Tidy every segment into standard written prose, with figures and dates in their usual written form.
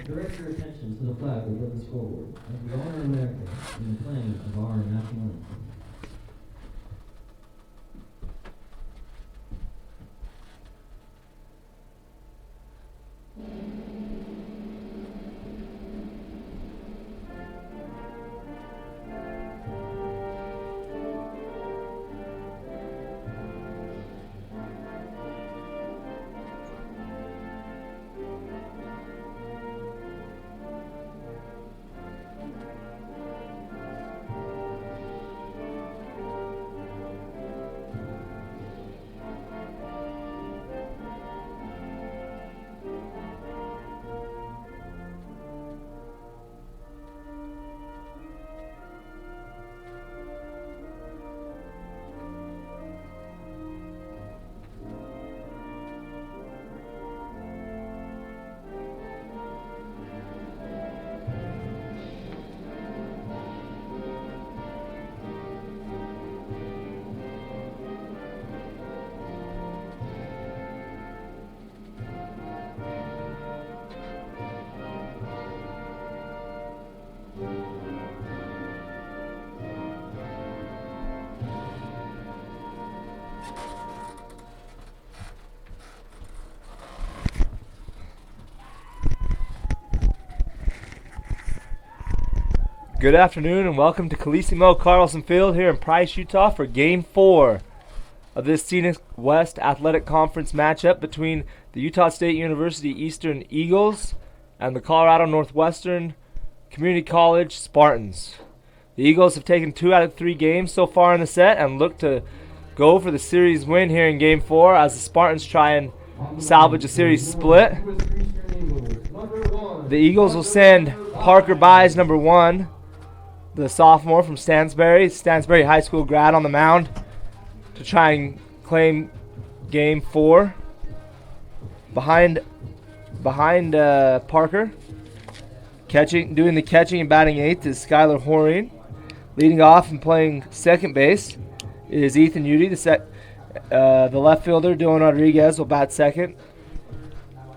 Direct your attention to the flag above the scoreboard as we honor America in the playing of our national anthem. Good afternoon and welcome to Colissimo Carlson Field here in Price, Utah for Game 4 of this Scenic West Athletic Conference matchup between the Utah State University Eastern Eagles and the Colorado Northwestern Community College Spartans. The Eagles have taken 2 out of 3 games so far in the set and look to go for the series win here in Game 4 as the Spartans try and salvage a series split. The Eagles will send Parker Byes, number 1, the sophomore from Stansbury High School grad, on the mound to try and claim Game 4. Behind Parker, doing the catching and batting 8th is Skylar Horine. Leading off and playing second base is Ethan Udy. The left fielder, Dylan Rodriguez, will bat second.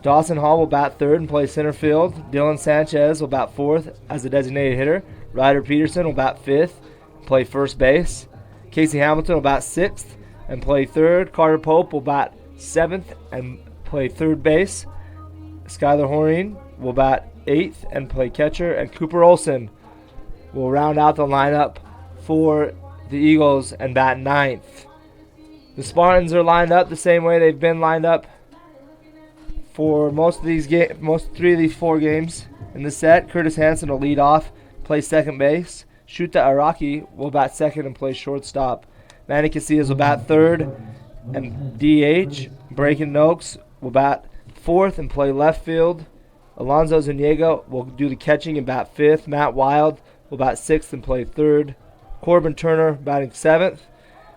Dawson Hall will bat third and play center field. Dylan Sanchez will bat fourth as a designated hitter. Ryder Peterson will bat fifth and play first base. Casey Hamilton will bat sixth and play third. Carter Pope will bat seventh and play third base. Skylar Horine will bat eighth and play catcher. And Cooper Olson will round out the lineup for the Eagles and bat ninth. The Spartans are lined up the same way they've been lined up for most 3 of these 4 games in the set. Curtis Hanson will lead off, play second base. Shuta Araki will bat second and play shortstop. Manny Casillas will bat third and DH. Braken Noakes will bat fourth and play left field. Alonzo Zuniga will do the catching and bat fifth. Matt Wild will bat sixth and play third. Corbin Turner batting seventh,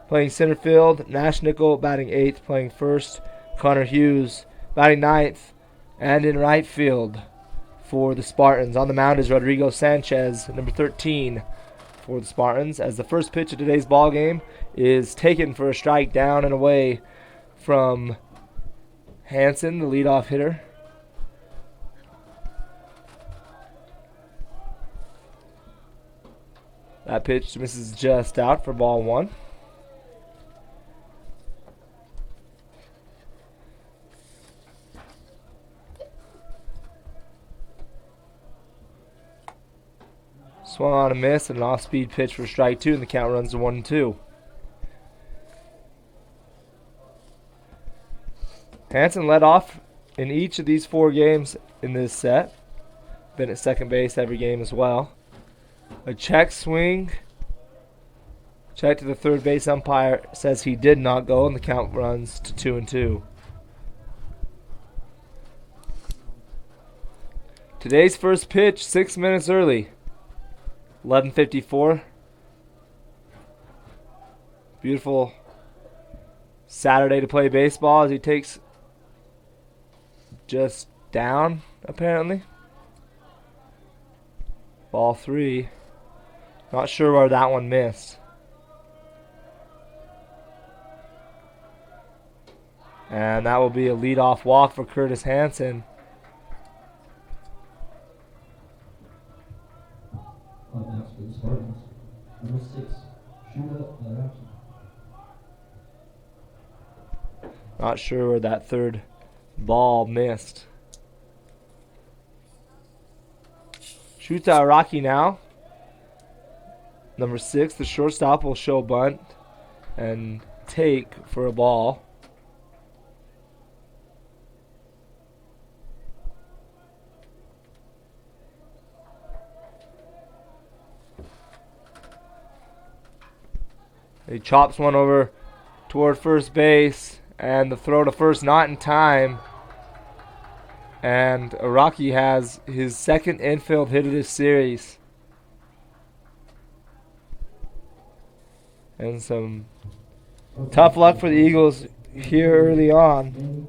playing center field. Nash Nichol batting eighth, playing first. Connor Hughes batting ninth and in right field for the Spartans. On the mound is Rodrigo Sanchez, number 13 for the Spartans, as the first pitch of today's ball game is taken for a strike down and away from Hanson, the leadoff hitter. That pitch misses just out for ball 1. Swung on a miss and an off-speed pitch for strike 2, and the count runs to 1-2. Hanson led off in each of these 4 games in this set. Been at second base every game as well. A check swing. Check to the third base umpire says he did not go, and the count runs to 2-2. Today's first pitch, 6 minutes early. 11:54. Beautiful Saturday to play baseball as he takes just down, apparently. Ball 3. Not sure where that one missed. And that will be a leadoff walk for Curtis Hanson. Number 6, Rocky. Not sure where that third ball missed. Shuta Rocky now. Number 6, the shortstop, will show bunt and take for a ball. He chops one over toward first base, and the throw to first not in time. And Araki has his second infield hit of this series. And some tough luck for the Eagles here early on.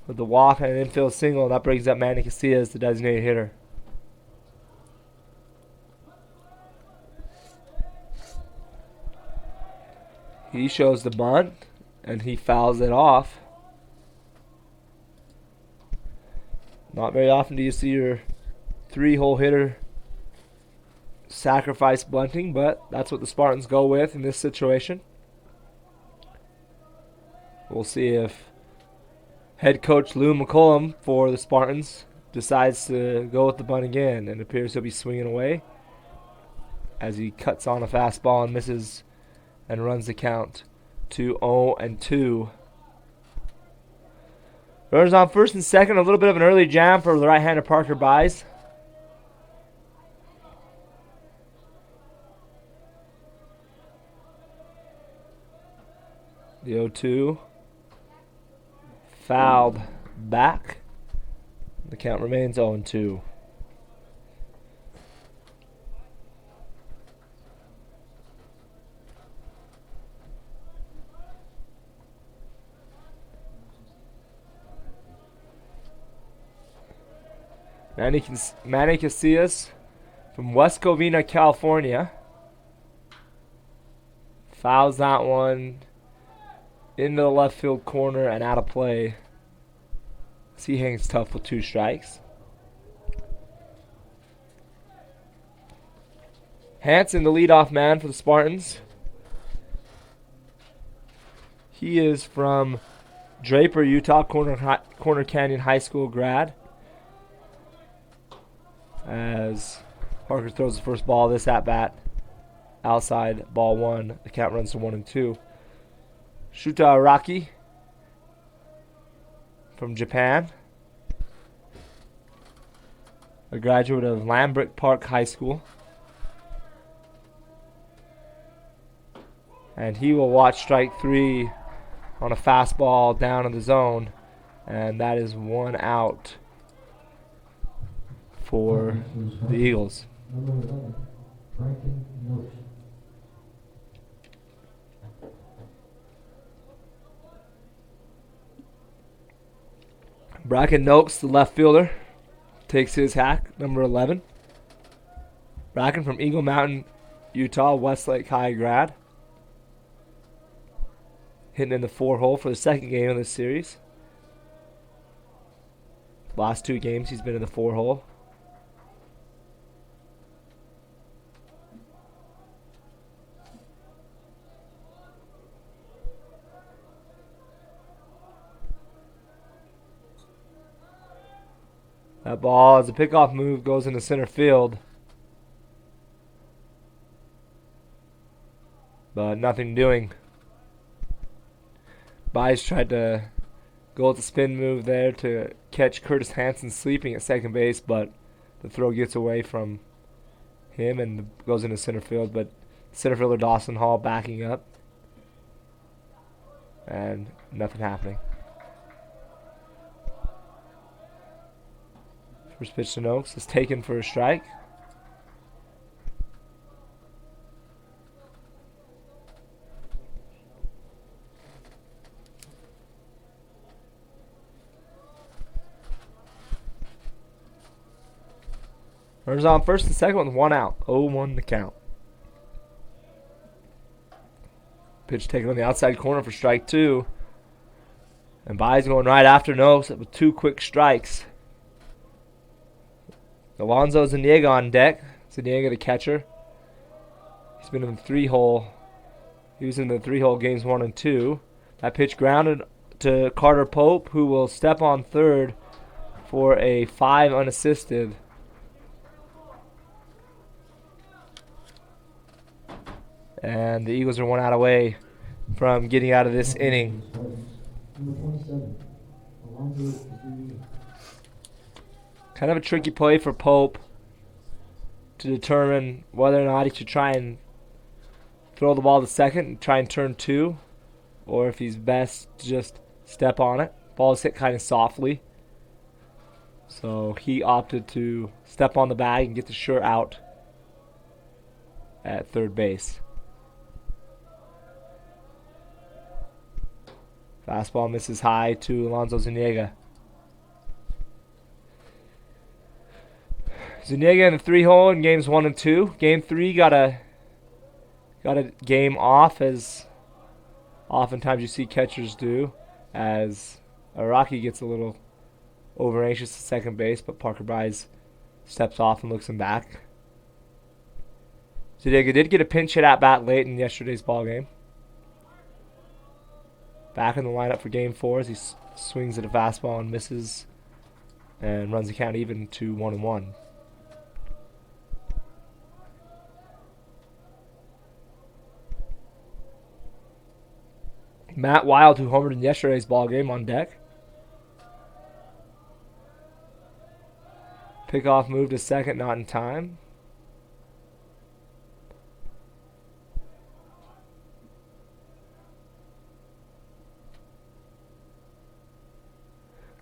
With the walk and an infield single, that brings up Manny Casillas, the designated hitter. He shows the bunt, and he fouls it off. Not very often do you see your 3-hole hitter sacrifice bunting, but that's what the Spartans go with in this situation. We'll see if head coach Lou McCollum for the Spartans decides to go with the bunt again, and it appears he'll be swinging away as he cuts on a fastball and misses and runs the count to 0-2. Runners on first and second. A little bit of an early jam for the right-hander Parker Buys. The 0-2 fouled back. The count remains 0-2. Manny Casillas from West Covina, California. Fouls that one into the left field corner and out of play. He hangs tough with 2 strikes. Hanson, the leadoff man for the Spartans. He is from Draper, Utah, Corner Canyon High School grad. As Parker throws the first ball of this at-bat. Outside, ball 1. The count runs to 1-2. Shuta Araki from Japan. A graduate of Lambrick Park High School. And he will watch strike 3 on a fastball down in the zone. And that is 1 out for the Eagles. Number 11, Bracken Note. Bracken Noakes, the left fielder, takes his hack, number 11. Bracken from Eagle Mountain, Utah, Westlake High grad. Hitting in the 4-hole for the second game of this series. Last 2 games he's been in the 4-hole. That ball, as a pickoff move, goes into center field. But nothing doing. Buys tried to go with the spin move there to catch Curtis Hanson sleeping at second base, but the throw gets away from him and goes into center field. But center fielder Dawson Hall backing up. And nothing happening. First pitch to Noakes is taken for a strike. Runners on first and second with 1 out. 0-1 the count. Pitch taken on the outside corner for strike 2. And Buys going right after Noakes with 2 quick strikes. Alonso Zuniga on deck. Zuniga, the catcher. He's been in the 3-hole. He was in the 3-hole games 1 and 2. That pitch grounded to Carter Pope, who will step on third for a 5 unassisted. And the Eagles are 1 out away from getting out of this inning. Number 27, Alonso Zuniga. Kind of a tricky play for Pope to determine whether or not he should try and throw the ball to second and try and turn 2, or if he's best to just step on it. Ball is hit kind of softly, so he opted to step on the bag and get the sure out at third base. Fastball misses high to Alonso Zuniga. Zuniga in the 3-hole in games 1 and 2. Game 3 got a game off, as oftentimes you see catchers do, as Araki gets a little over anxious at second base, but Parker Bryce steps off and looks him back. Zuniga did get a pinch hit at bat late in yesterday's ball game. Back in the lineup for game 4 as he swings at a fastball and misses, and runs the count even to 1-1. Matt Wild, who homered in yesterday's ball game, on deck. Pickoff move to second, not in time.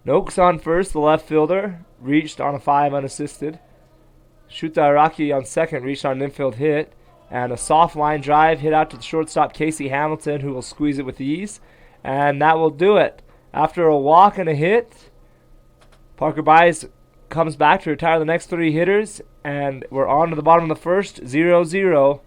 Noakes on first, the left fielder, reached on a 5 unassisted. Shuta Araki on second, reached on an infield hit. And a soft line drive hit out to the shortstop, Casey Hamilton, who will squeeze it with ease. And that will do it. After a walk and a hit, Parker Byes comes back to retire the next 3 hitters. And we're on to the bottom of the first, 0-0.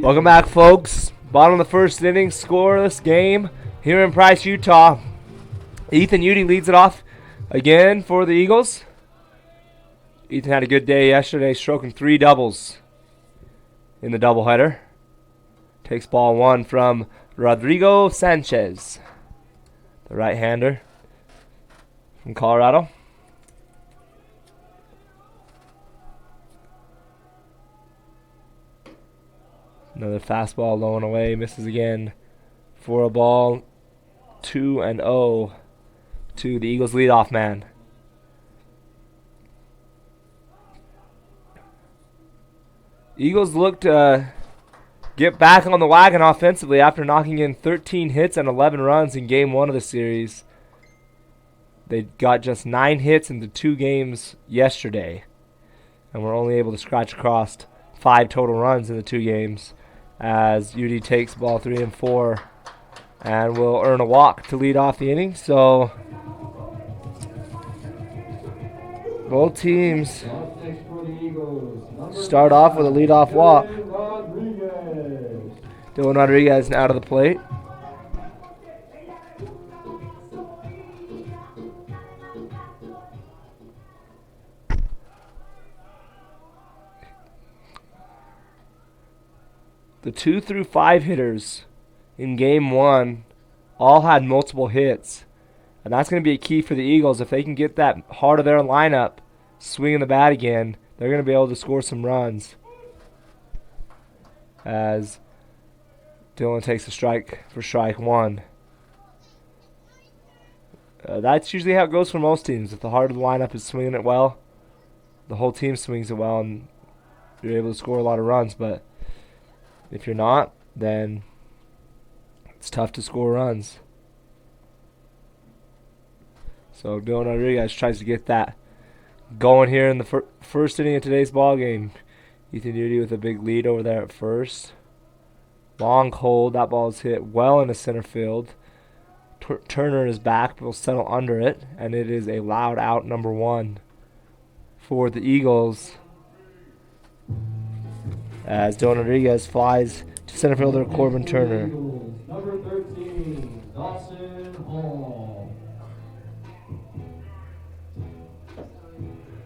Welcome back, folks. Bottom of the first inning, scoreless game here in Price, Utah. Ethan Udy leads it off again for the Eagles. Ethan had a good day yesterday, stroking 3 doubles in the doubleheader. Takes ball 1 from Rodrigo Sanchez, the right-hander from Colorado. Another fastball low and away, misses again for a ball. 2-0 to the Eagles leadoff man. Eagles look to get back on the wagon offensively after knocking in 13 hits and 11 runs in Game 1 of the series. They got just 9 hits in the 2 games yesterday, and were only able to scratch across 5 total runs in the 2 games, as UD takes ball 3 and 4 and will earn a walk to lead off the inning. So both teams start off with a leadoff walk. Dylan Rodriguez now to the plate. The 2 through 5 hitters in Game 1 all had multiple hits. And that's going to be a key for the Eagles. If they can get that heart of their lineup swinging the bat again, they're going to be able to score some runs. As Dylan takes a strike for strike 1. That's usually how it goes for most teams. If the heart of the lineup is swinging it well, the whole team swings it well, and you're able to score a lot of runs. But if you're not, then it's tough to score runs. So Dylan Rodriguez tries to get that going here in the first inning of today's ball game. Ethan Udy with a big lead over there at first. Long hold. That ball is hit well into center field. Turner is back, but will settle under it, and it is a loud out, number 1 for the Eagles, as Dylan Rodriguez flies to center fielder Corbin Turner. Number 13, Dawson Hall.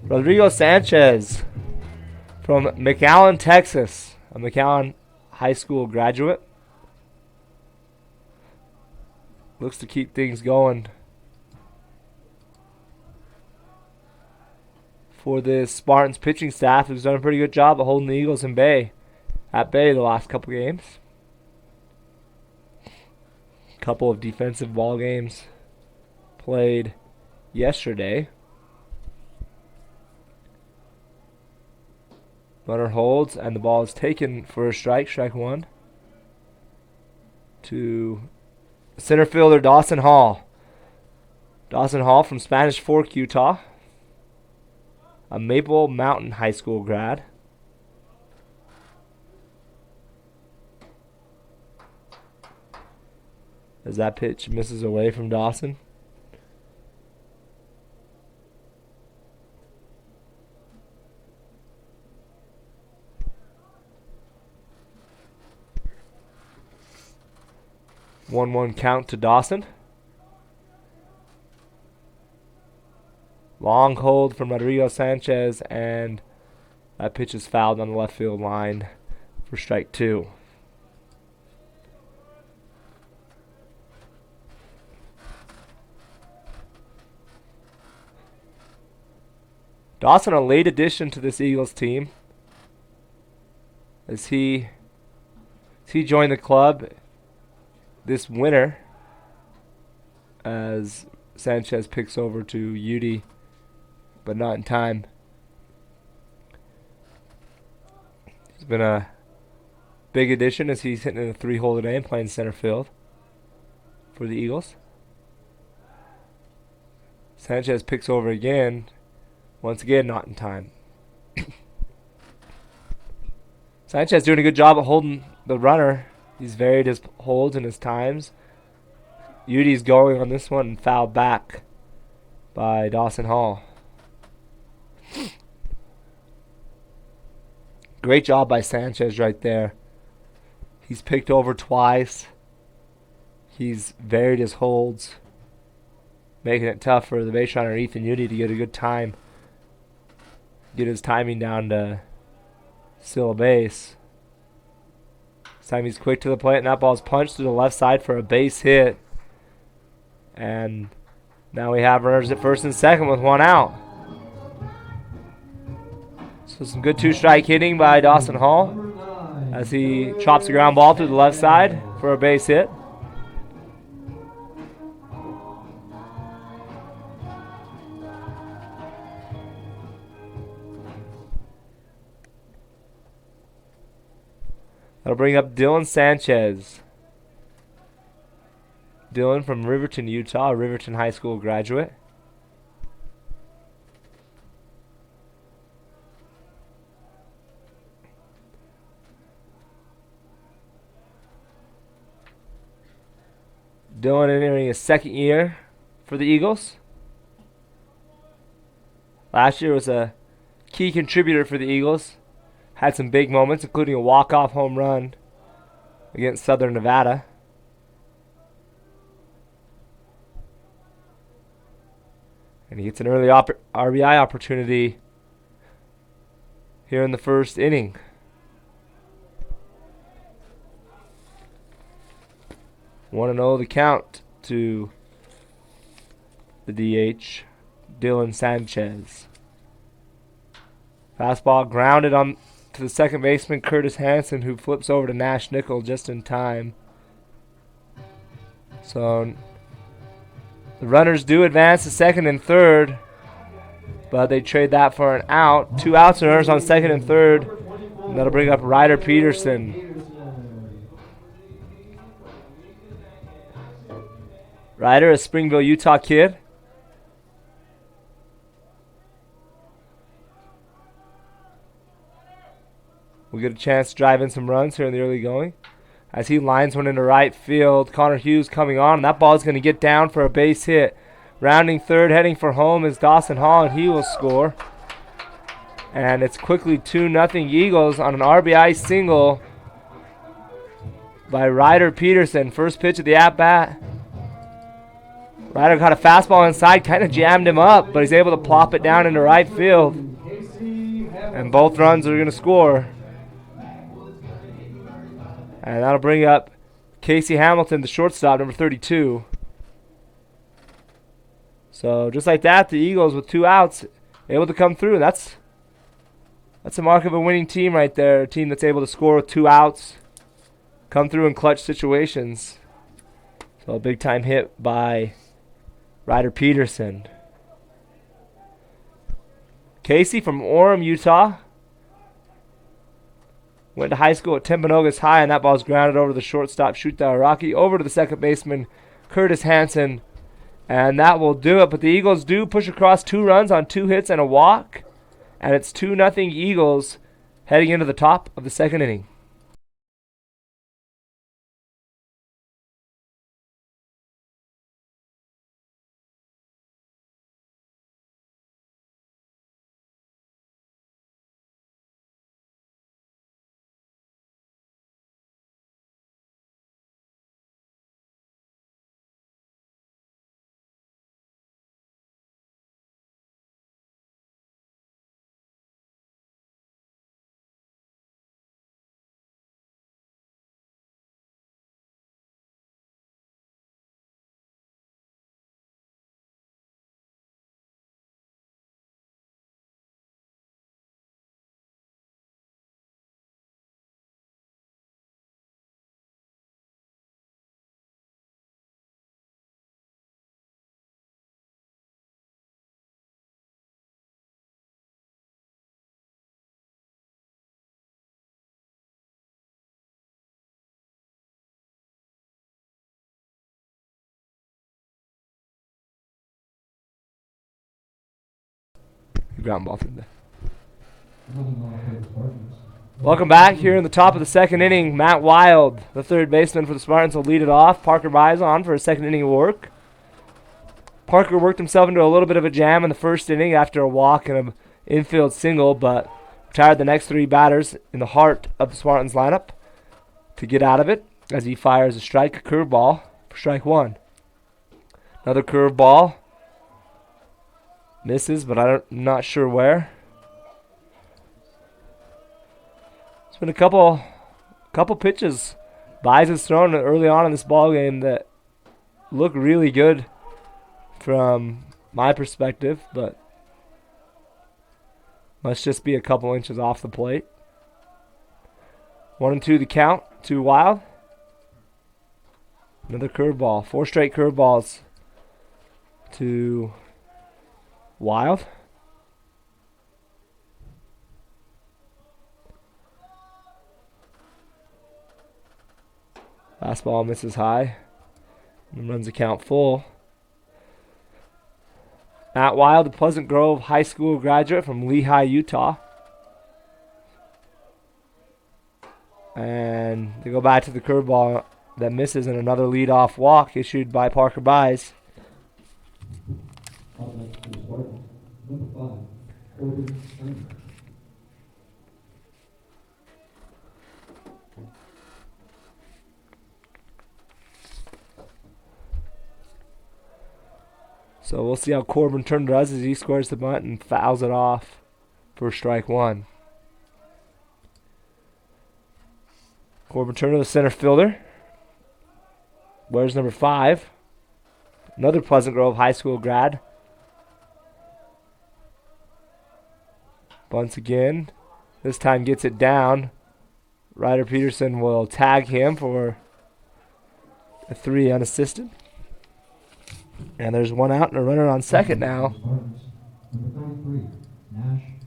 Rodrigo Sanchez from McAllen, Texas, a McAllen high school graduate. Looks to keep things going for this Spartans pitching staff, who's done a pretty good job of holding the Eagles at bay the last couple games. Couple of defensive ball games played yesterday. Runner holds, and the ball is taken for a strike 1, to center fielder Dawson Hall. Dawson Hall from Spanish Fork, Utah, a Maple Mountain High School grad. As that pitch misses away from Dawson. One count to Dawson. Long hold from Rodrigo Sanchez, and that pitch is fouled on the left field line for strike 2. Dawson, a late addition to this Eagles team, as he joined the club this winter, as Sanchez picks over to UD, but not in time. He's been a big addition, as he's hitting in a 3-hole today and playing center field for the Eagles. Sanchez picks over again, once again not in time. Sanchez doing a good job of holding the runner. He's varied his holds and his times. Udy's going on this one and fouled back by Dawson Hall. Great job by Sanchez right there. He's picked over twice. He's varied his holds, making it tough for the base runner Ethan Udy to get a good time. Get his timing down to steal a base. This time he's quick to the plate, and that ball's punched to the left side for a base hit. And now we have runners at first and second with 1 out. So some good 2-strike hitting by Dawson Hall as he chops the ground ball through the left side for a base hit. That'll bring up Dylan Sanchez. Dylan from Riverton, Utah, a Riverton High School graduate. Dylan entering his second year for the Eagles. Last year was a key contributor for the Eagles. Had some big moments, including a walk-off home run against Southern Nevada. And he gets an early RBI opportunity here in the first inning. Want to know the count to the DH, Dylan Sanchez. Fastball grounded on to the second baseman, Curtis Hanson, who flips over to Nash Nichol just in time. So the runners do advance to second and third, but they trade that for an out. 2 outs and runners on second and third. And that'll bring up Ryder Peterson. Ryder, a Springville, Utah kid. We'll get a chance to drive in some runs here in the early going. As he lines one into right field, Connor Hughes coming on, and that ball is going to get down for a base hit. Rounding third, heading for home is Dawson Hall, and he will score. And it's quickly 2-0 Eagles on an RBI single by Ryder Peterson. First pitch of the at-bat. Ryder got a fastball inside, kind of jammed him up, but he's able to plop it down into right field. And both runs are going to score. And that'll bring up Casey Hamilton, the shortstop, number 32. So just like that, the Eagles with 2 outs, able to come through. That's a mark of a winning team right there. A team that's able to score with 2 outs, come through in clutch situations. So a big time hit by Ryder Peterson. Casey from Orem, Utah. Went to high school at Timpanogos High, and that ball's grounded over the shortstop, Shuta Araki, over to the second baseman, Curtis Hanson. And that will do it. But the Eagles do push across 2 runs on 2 hits and a walk. And it's 2-0 Eagles heading into the top of the second inning. Ground ball through there. Welcome back here in the top of the second inning. Matt Wild, the third baseman for the Spartans, will lead it off. Parker buys on for a second inning of work. Parker worked himself into a little bit of a jam in the first inning after a walk and an infield single, but retired the next 3 batters in the heart of the Spartans lineup to get out of it as he fires a curveball for strike 1. Another curveball. Misses, but I'm not sure where. It's been a couple pitches Buys has thrown early on in this ball game that look really good from my perspective, but must just be a couple inches off the plate. 1-2 the count to Wild. Another curveball. 4 straight curveballs to Wild. Fastball misses high. And runs the count full. Matt Wild, a Pleasant Grove High School graduate from Lehigh, Utah. And they go back to the curveball that misses, and another leadoff walk issued by Parker Buys. Up next for the Spartans, number 5, Corbin Turner. So we'll see how Corbin Turner does as he scores the bunt and fouls it off for strike one. Corbin Turner, the center fielder. Wears number 5. Another Pleasant Grove High School grad. Bunts again. This time gets it down. Ryder Peterson will tag him for a 3 unassisted. And there's 1 out and a runner on second now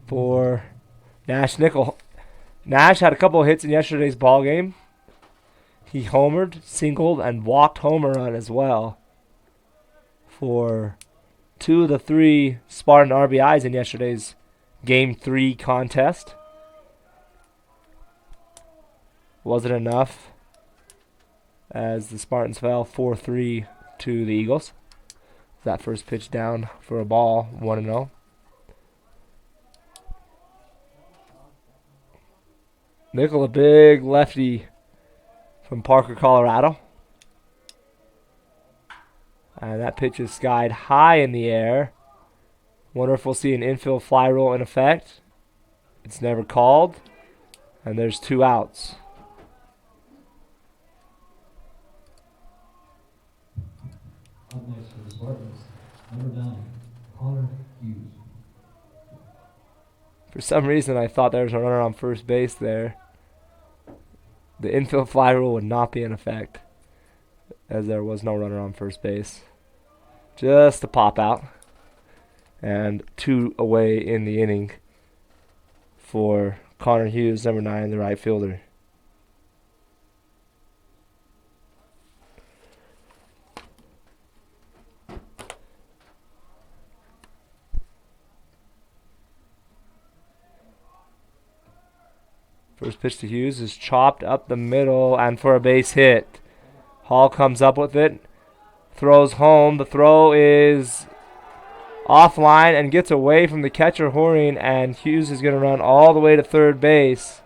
for Nash Nichol. Nash had a couple of hits in yesterday's ball game. He homered, singled, and walked home run as well for 2 of the 3 Spartan RBIs in yesterday's Game 3 contest. Wasn't enough as the Spartans fell 4-3 to the Eagles. That first pitch down for a ball, 1-0. Nichol, a big lefty from Parker, Colorado. And that pitch is skied high in the air. Wonder if we'll see an infield fly roll in effect. It's never called. And there's 2 outs. Up next for the Spartans, number 9, Connor Hughes. For some reason, I thought there was a runner on first base there. The infield fly rule would not be in effect, as there was no runner on first base. Just a pop out. And 2 away in the inning for Connor Hughes, number 9, the right fielder. First pitch to Hughes is chopped up the middle and for a base hit. Hall comes up with it, throws home. The throw is offline and gets away from the catcher Horing, and Hughes is going to run all the way to third base.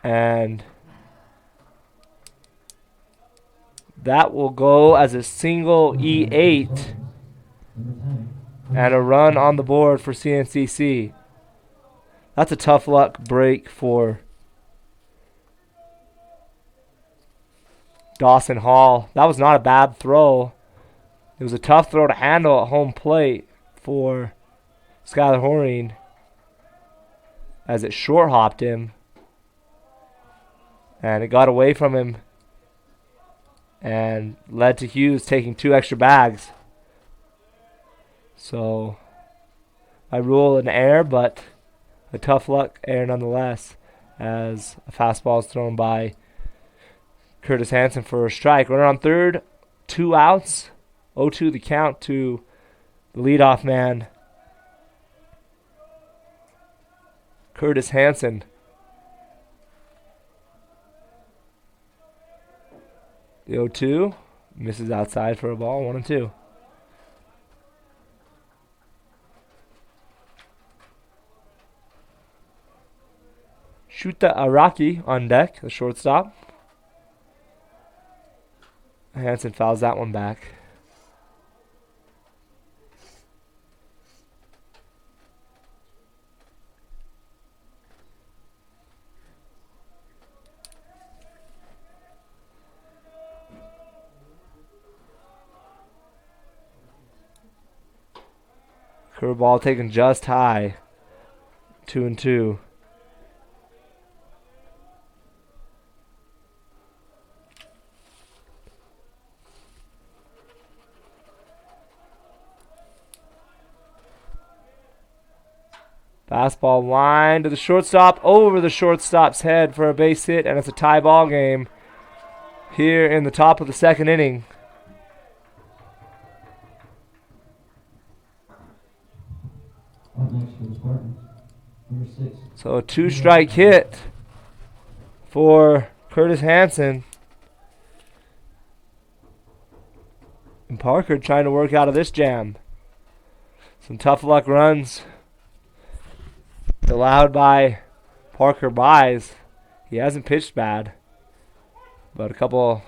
And that will go as a single E8 and a run on the board for CNCC. That's a tough luck break for Dawson Hall. That was not a bad throw. It was a tough throw to handle at home plate for Skylar Horing as it short hopped him. And it got away from him and led to Hughes taking 2 extra bags. So I rule an error, but a tough luck error nonetheless, as a fastball is thrown by Curtis Hanson for a strike. Runner on third, 2 outs, 0-2 the count to the leadoff man, Curtis Hanson. The 0-2 misses outside for a ball, 1-2. Shuta Araki on deck, the shortstop. Hanson fouls that one back. Curveball taken just high. 2-2. Fastball line to the shortstop, over the shortstop's head for a base hit, and it's a tie ball game here in the top of the second inning. Up next for the Spartans, number 6. So a 2-strike hit for Curtis Hanson. And Parker trying to work out of this jam. Some tough luck runs allowed by Parker Buys. He hasn't pitched bad, but a couple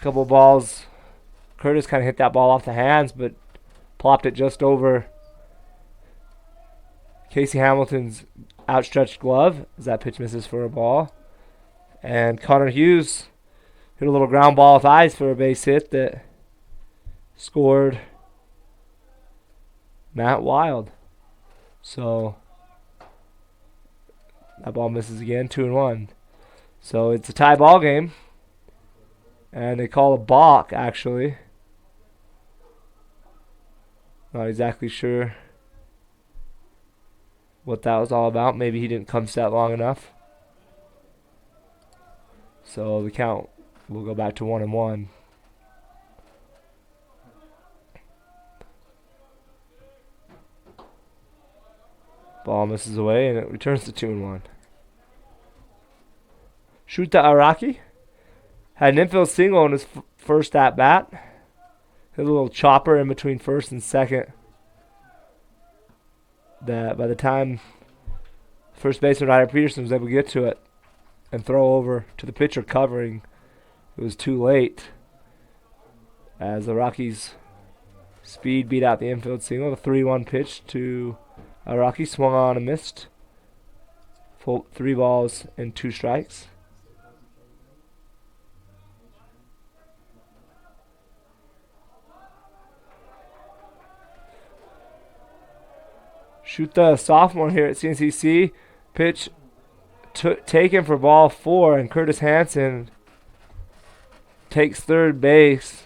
balls. Curtis kind of hit that ball off the hands, but plopped it just over Casey Hamilton's outstretched glove as that pitch misses for a ball. And Connor Hughes hit a little ground ball with eyes for a base hit that scored Matt Wild. So that ball misses again, 2-1. So it's a tie ball game. And they call a balk, actually. Not exactly sure what that was all about. Maybe he didn't come set long enough. So the count will go back to 1-1. Ball misses away and it returns to 2-1. Shuta Araki had an infield single in his first at bat. Hit a little chopper in between first and second. That by the time first baseman Ryder Peterson was able to get to it and throw over to the pitcher covering, it was too late. As the Rockies' speed beat out the infield single, the 3-1 pitch to Araki swung on and missed. 3 balls and 2 strikes. Shoot the sophomore here at CNCC. Pitch taken for ball 4, and Curtis Hanson takes third base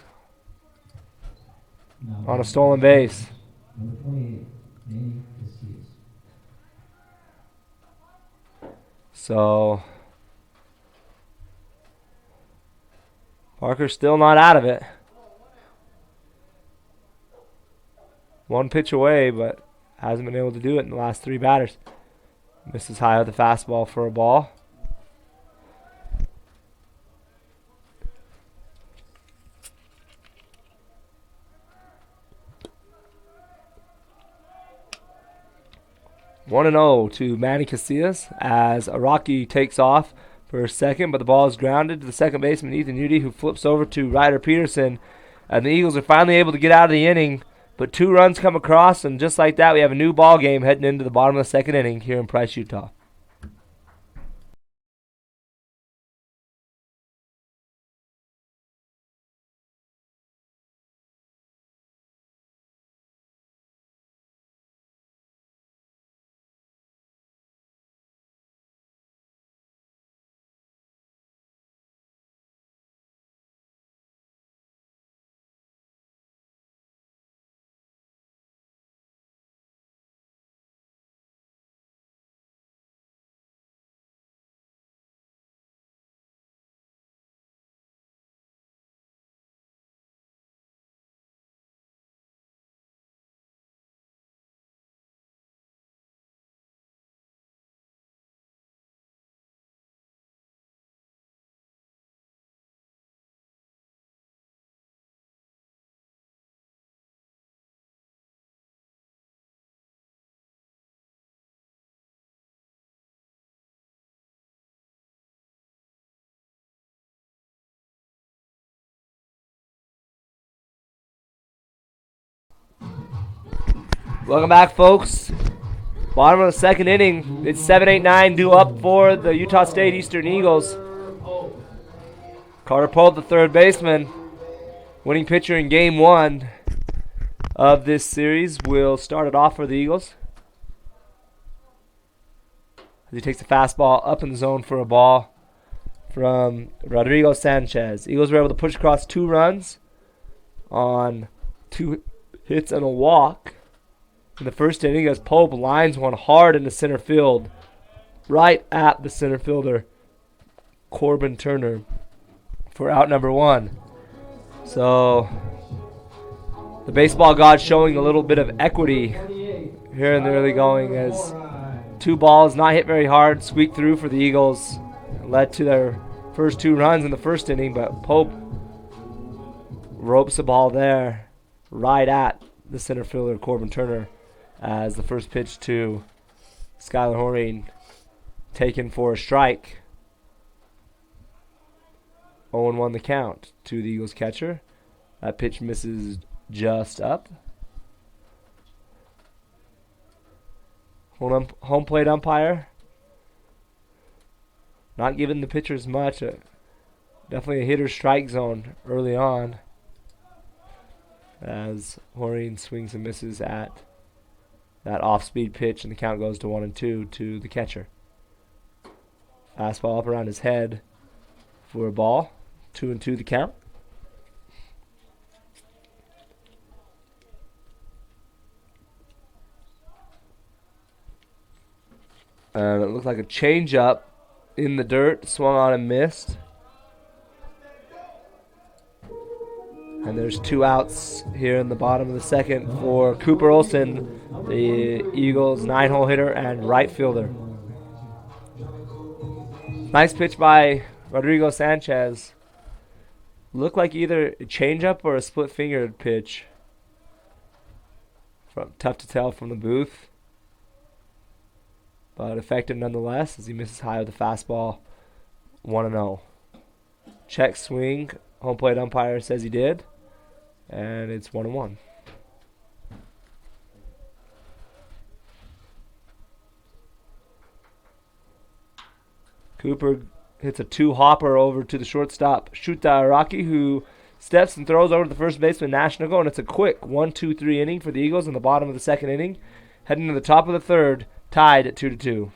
on a stolen base. Number 28, Manny Casillas. So Parker's still not out of it. 1 pitch away, but hasn't been able to do it in the last 3 batters. Misses high with the fastball for a ball. One and 0 to Manny Casillas as Araki takes off for a second, but the ball is grounded to the second baseman Ethan Udy, who flips over to Ryder Peterson, and the Eagles are finally able to get out of the inning. But 2 runs come across, and just like that, we have a new ball game heading into the bottom of the second inning here in Price, Utah. Welcome back, folks. Bottom of the second inning. It's 7-8-9 due up for the Utah State Eastern Eagles. Carter Polt, the third baseman, winning pitcher in game 1 of this series, will start it off for the Eagles. As he takes the fastball up in the zone for a ball from Rodrigo Sanchez. Eagles were able to push across 2 runs on 2 hits and a walk in the first inning as Pope lines one hard into center field, right at the center fielder, Corbin Turner, for out number 1. So the baseball gods showing a little bit of equity here in the early going as 2 balls not hit very hard, squeaked through for the Eagles, led to their first 2 runs in the first inning, but Pope ropes the ball there right at the center fielder, Corbin Turner, as the first pitch to Skylar Horine taken for a strike. 0-1 the count to the Eagles catcher. That pitch misses just up. Home plate umpire not giving the pitchers much. Definitely a hitter's strike zone early on as Horine swings and misses at that off-speed pitch, and the count goes to 1-2 to the catcher. Fastball up around his head for a ball. 2-2 the count. And it looked like a changeup in the dirt, swung on and missed. And there's 2 outs here in the bottom of the second for Cooper Olsen, the Eagles' 9-hole hitter and right fielder. Nice pitch by Rodrigo Sanchez. Looked like either a changeup or a split-fingered pitch. Tough to tell from the booth, but effective nonetheless as he misses high with the fastball. 1-0. Check swing. Home plate umpire says he did, and it's 1-1. Cooper hits a 2-hopper over to the shortstop, Shuta Araki, who steps and throws over to the first baseman, Nash, Nichol, and it's a quick 1-2-3 inning for the Eagles in the bottom of the second inning. Heading to the top of the third, tied at 2-2.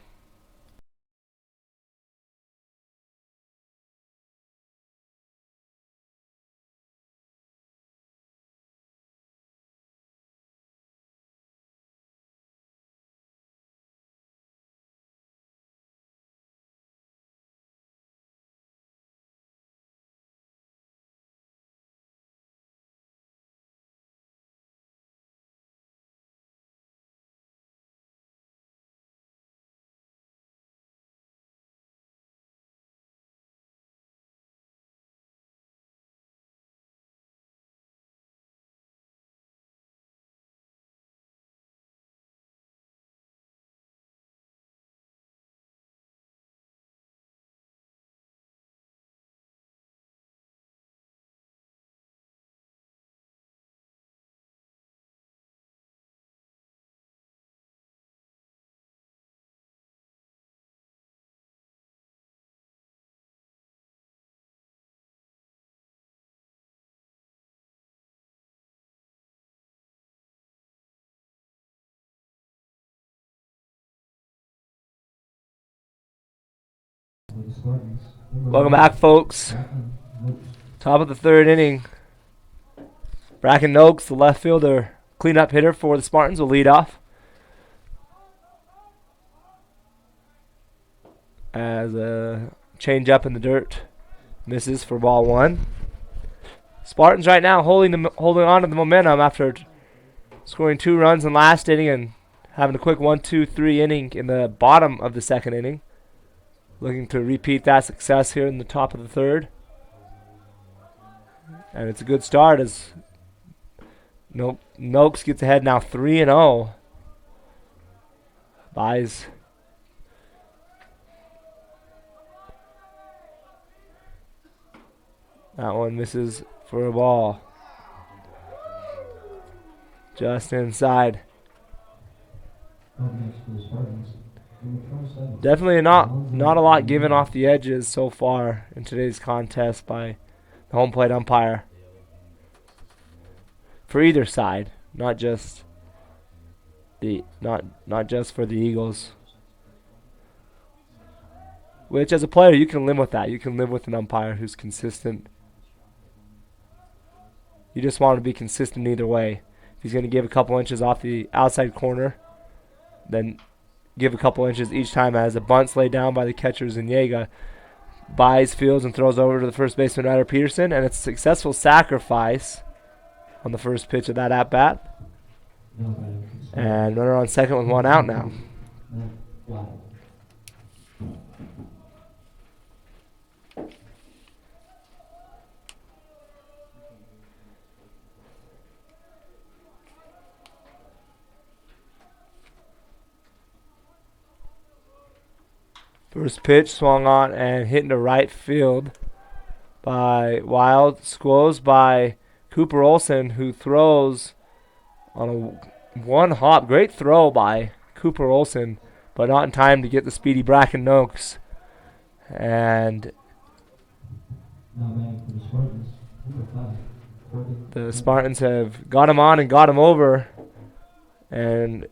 Welcome back, folks. Top of the third inning. Bracken Noakes, the left fielder, cleanup hitter for the Spartans, will lead off. As a change up in the dirt misses for ball 1. Spartans right now holding on to the momentum after scoring 2 runs in last inning and having a quick 1-2-3 inning in the bottom of the second inning. Looking to repeat that success here in the top of the third. And it's a good start as Noakes gets ahead now 3-0. Buys. That one misses for a ball. Just inside. Definitely not a lot given off the edges so far in today's contest by the home plate umpire. For either side, not just for the Eagles. Which as a player you can live with that. You can live with an umpire who's consistent. You just want to be consistent either way. He's going to give a couple inches off the outside corner, then give a couple inches each time as a bunt's laid down by the catcher Zuniga. Buys, fields, and throws over to the first baseman, Ryder Peterson, and it's a successful sacrifice on the first pitch of that at-bat. And runner on second with one out now. First pitch swung on and hit into right field by Wild. Squoze by Cooper Olsen, who throws on a one hop. Great throw by Cooper Olsen, but not in time to get the speedy Bracken Noakes. And the Spartans have got him on and got him over. And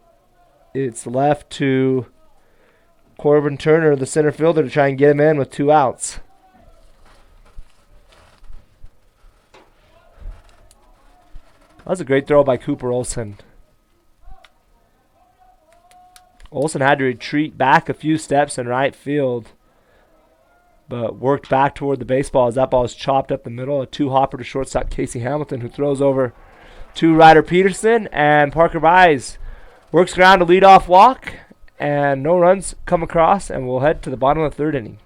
it's left to Corbin Turner, the center fielder, to try and get him in with 2 outs. That was a great throw by Cooper Olsen. Olsen had to retreat back a few steps in right field, but worked back toward the baseball as that ball is chopped up the middle. A 2-hopper to shortstop Casey Hamilton, who throws over to Ryder Peterson, and Parker Buys works around to lead off walk. And no runs come across, and we'll head to the bottom of the 3rd inning.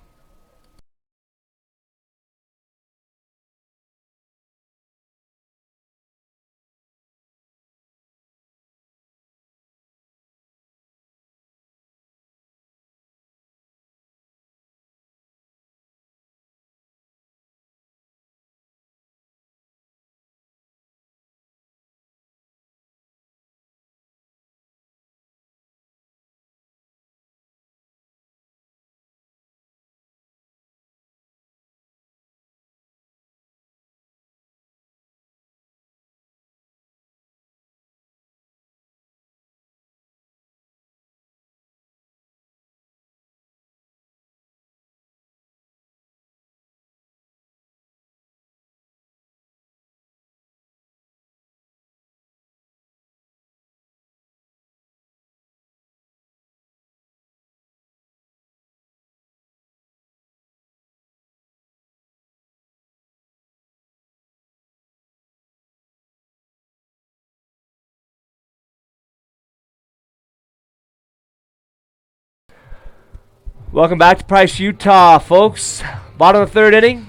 Welcome back to Price, Utah, folks. Bottom of the 3rd inning.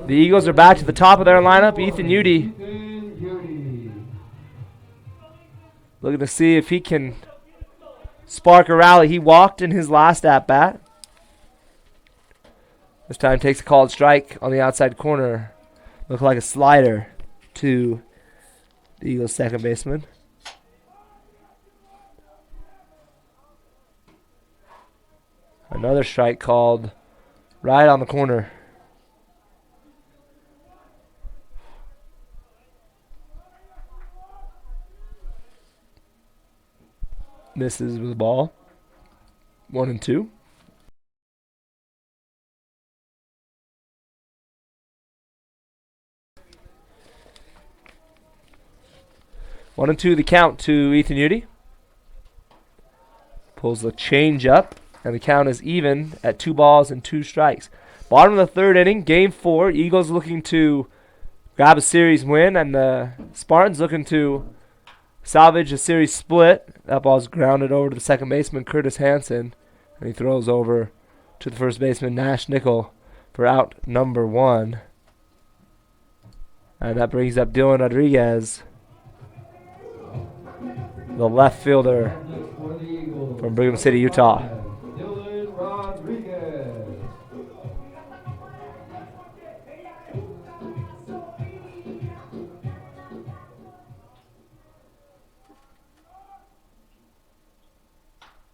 The Eagles are back to the top of their lineup. Ethan Udy looking to see if he can spark a rally. He walked in his last at-bat. This time takes a called strike on the outside corner. Looked like a slider to the Eagles' second baseman. Another strike called right on the corner. Misses with the ball. 1-2. One and two the count to Ethan Udy. Pulls the change up. And the count is even at 2 balls and 2 strikes. Bottom of the 3rd inning, Game 4. Eagles looking to grab a series win, and the Spartans looking to salvage a series split. That ball's grounded over to the second baseman, Curtis Hanson, and he throws over to the first baseman, Nash Nichol, for out number 1. And that brings up Dylan Rodriguez, the left fielder from Brigham City, Utah.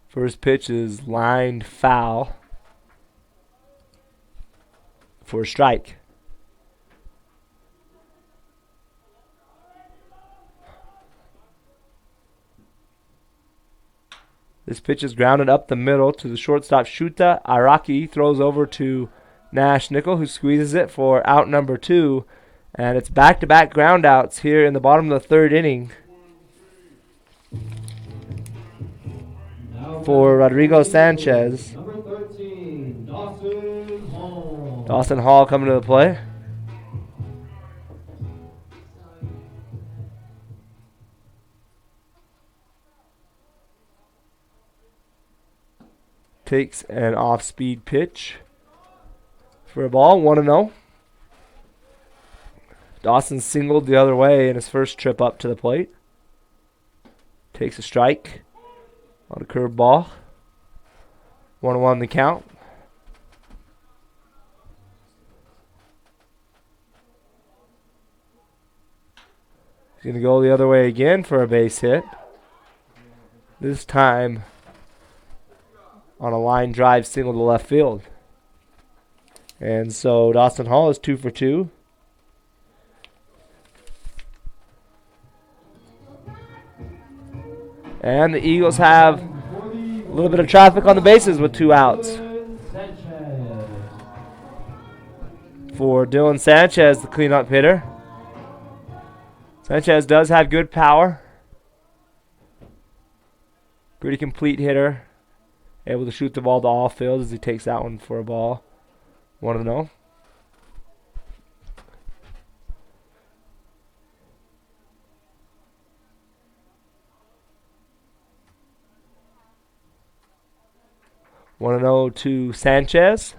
First pitch is lined foul for a strike. This pitch is grounded up the middle to the shortstop Shuta Araki. Throws over to Nash Nichol, who squeezes it for out number 2. And it's back-to-back groundouts here in the bottom of the third inning for Rodrigo Sanchez. Number 13, Dawson Hall. Dawson Hall coming to the play. Takes an off-speed pitch for a ball, 1-0. Dawson singled the other way in his first trip up to the plate. Takes a strike on a curved ball. 1-1 the count. He's going to go the other way again for a base hit. This time on a line drive single to left field. And so Dawson Hall is 2 for 2. And the Eagles have a little bit of traffic on the bases with 2 outs. For Dylan Sanchez, the cleanup hitter. Sanchez does have good power. Pretty complete hitter. Able to shoot the ball to all fields as he takes that one for a ball. 1-0. To Sanchez.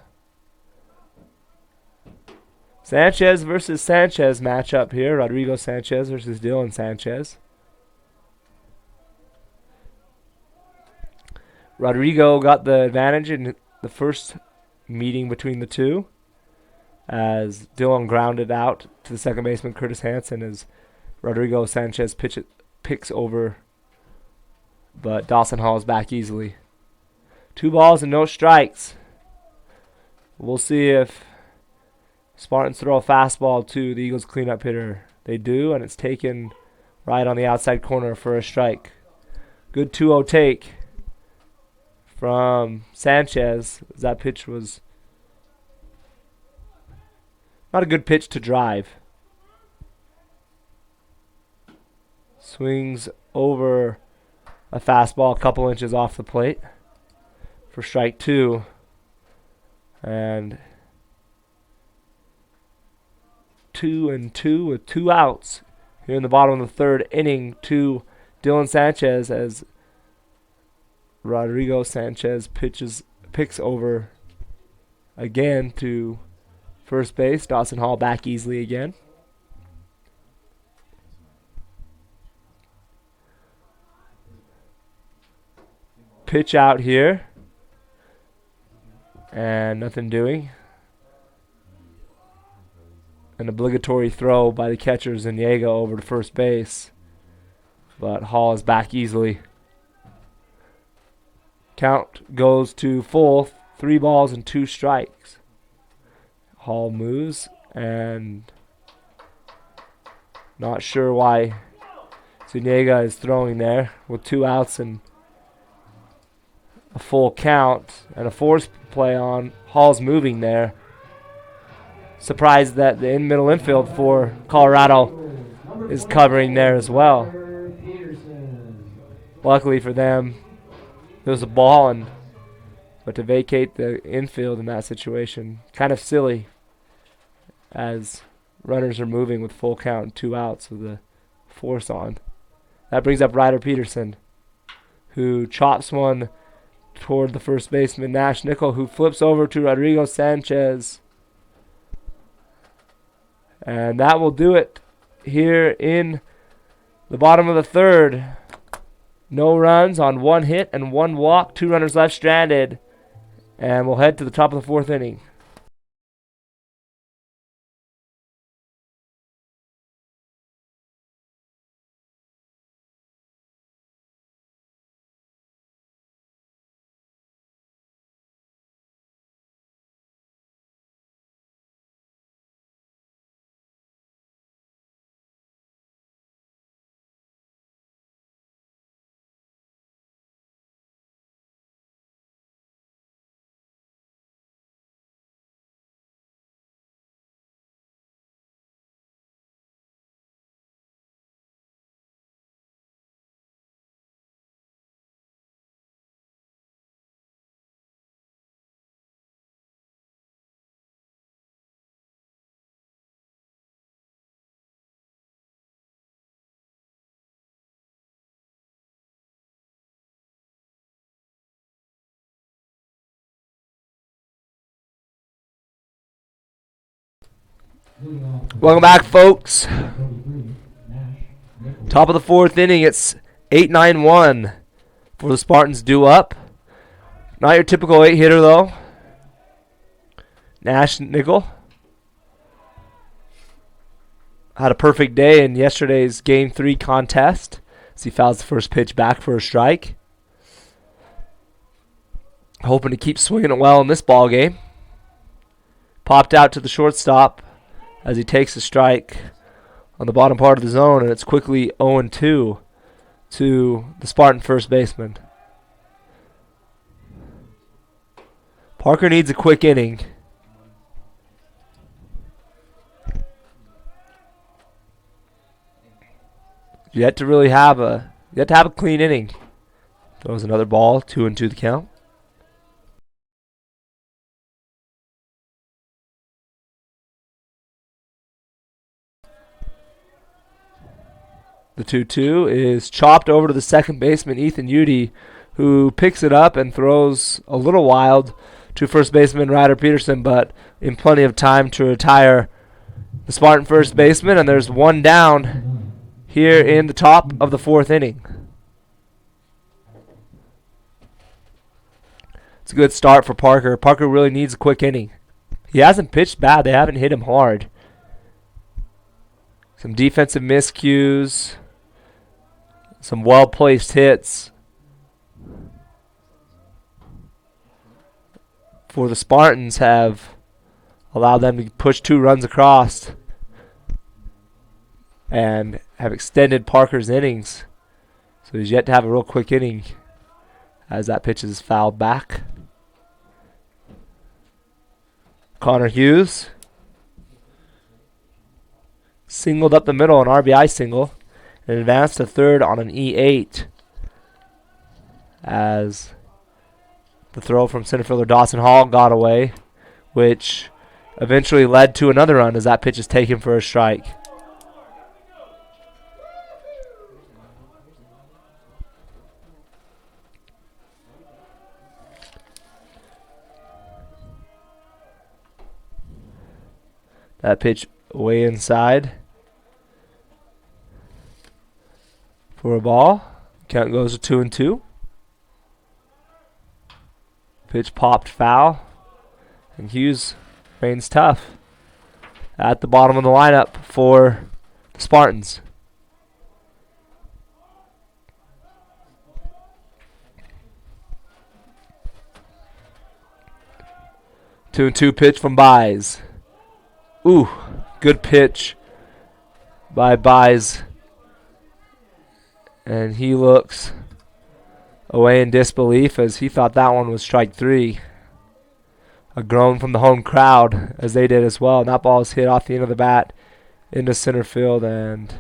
Sanchez versus Sanchez matchup here. Rodrigo Sanchez versus Dylan Sanchez. Rodrigo got the advantage in the first meeting between the two as Dylan grounded out to the second baseman Curtis Hanson as Rodrigo Sanchez picks over, but Dawson Hall is back easily. 2 balls and no strikes. We'll see if Spartans throw a fastball to the Eagles cleanup hitter. They do, and it's taken right on the outside corner for a strike. Good 2-0 take from Sanchez. That pitch was not a good pitch to drive. Swings over a fastball a couple inches off the plate for strike 2. And 2-2 with 2 outs here in the bottom of the third inning to Dylan Sanchez as Rodrigo Sanchez picks over again to first base. Dawson Hall back easily again. Pitch out here. And nothing doing. An obligatory throw by the catcher Zuniga over to first base. But Hall is back easily. Count goes to full. 3 balls and 2 strikes. Hall moves and not sure why Zuniga is throwing there with 2 outs and a full count and a force play on. Hall's moving there. Surprised that the middle infield for Colorado is covering there as well. Luckily for them, there was a ball, but to vacate the infield in that situation, kind of silly as runners are moving with full count and 2 outs with the force on. That brings up Ryder Peterson, who chops one toward the first baseman Nash Nichol, who flips over to Rodrigo Sanchez. And that will do it here in the bottom of the third. No runs on 1 hit and 1 walk. 2 runners left stranded. And we'll head to the top of the 4th inning. Welcome back, folks. 33, Nash, Nichols. Top of the fourth inning. It's 8-9-1 for the Spartans due up. Not your typical 8-hitter, though. Nash Nichol had a perfect day in yesterday's Game 3 contest as he fouls the first pitch back for a strike. Hoping to keep swinging it well in this ball game. Popped out to the shortstop as he takes a strike on the bottom part of the zone, and it's quickly 0-2 to the Spartan first baseman. Parker needs a quick inning. Yet to have a clean inning. Throws another ball, 2-2 the count. The 2-2 is chopped over to the second baseman, Ethan Udy, who picks it up and throws a little wild to first baseman Ryder Peterson, but in plenty of time to retire the Spartan first baseman, and there's one down here in the top of the fourth inning. It's a good start for Parker. Parker really needs a quick inning. He hasn't pitched bad. They haven't hit him hard. Some defensive miscues. Some well-placed hits for the Spartans have allowed them to push 2 runs across and have extended Parker's innings. So he's yet to have a real quick inning as that pitch is fouled back. Connor Hughes singled up the middle, an RBI single, and advanced to third on an E8 as the throw from center fielder Dawson Hall got away, which eventually led to another run as that pitch is taken for a strike. That pitch way inside for a ball. Count goes to 2-2. Pitch popped foul, and Hughes remains tough at the bottom of the lineup for the Spartans. Two and two pitch from Baez. Ooh, good pitch by Baez. And he looks away in disbelief as he thought that one was strike 3. A groan from the home crowd as they did as well. And that ball is hit off the end of the bat into center field, and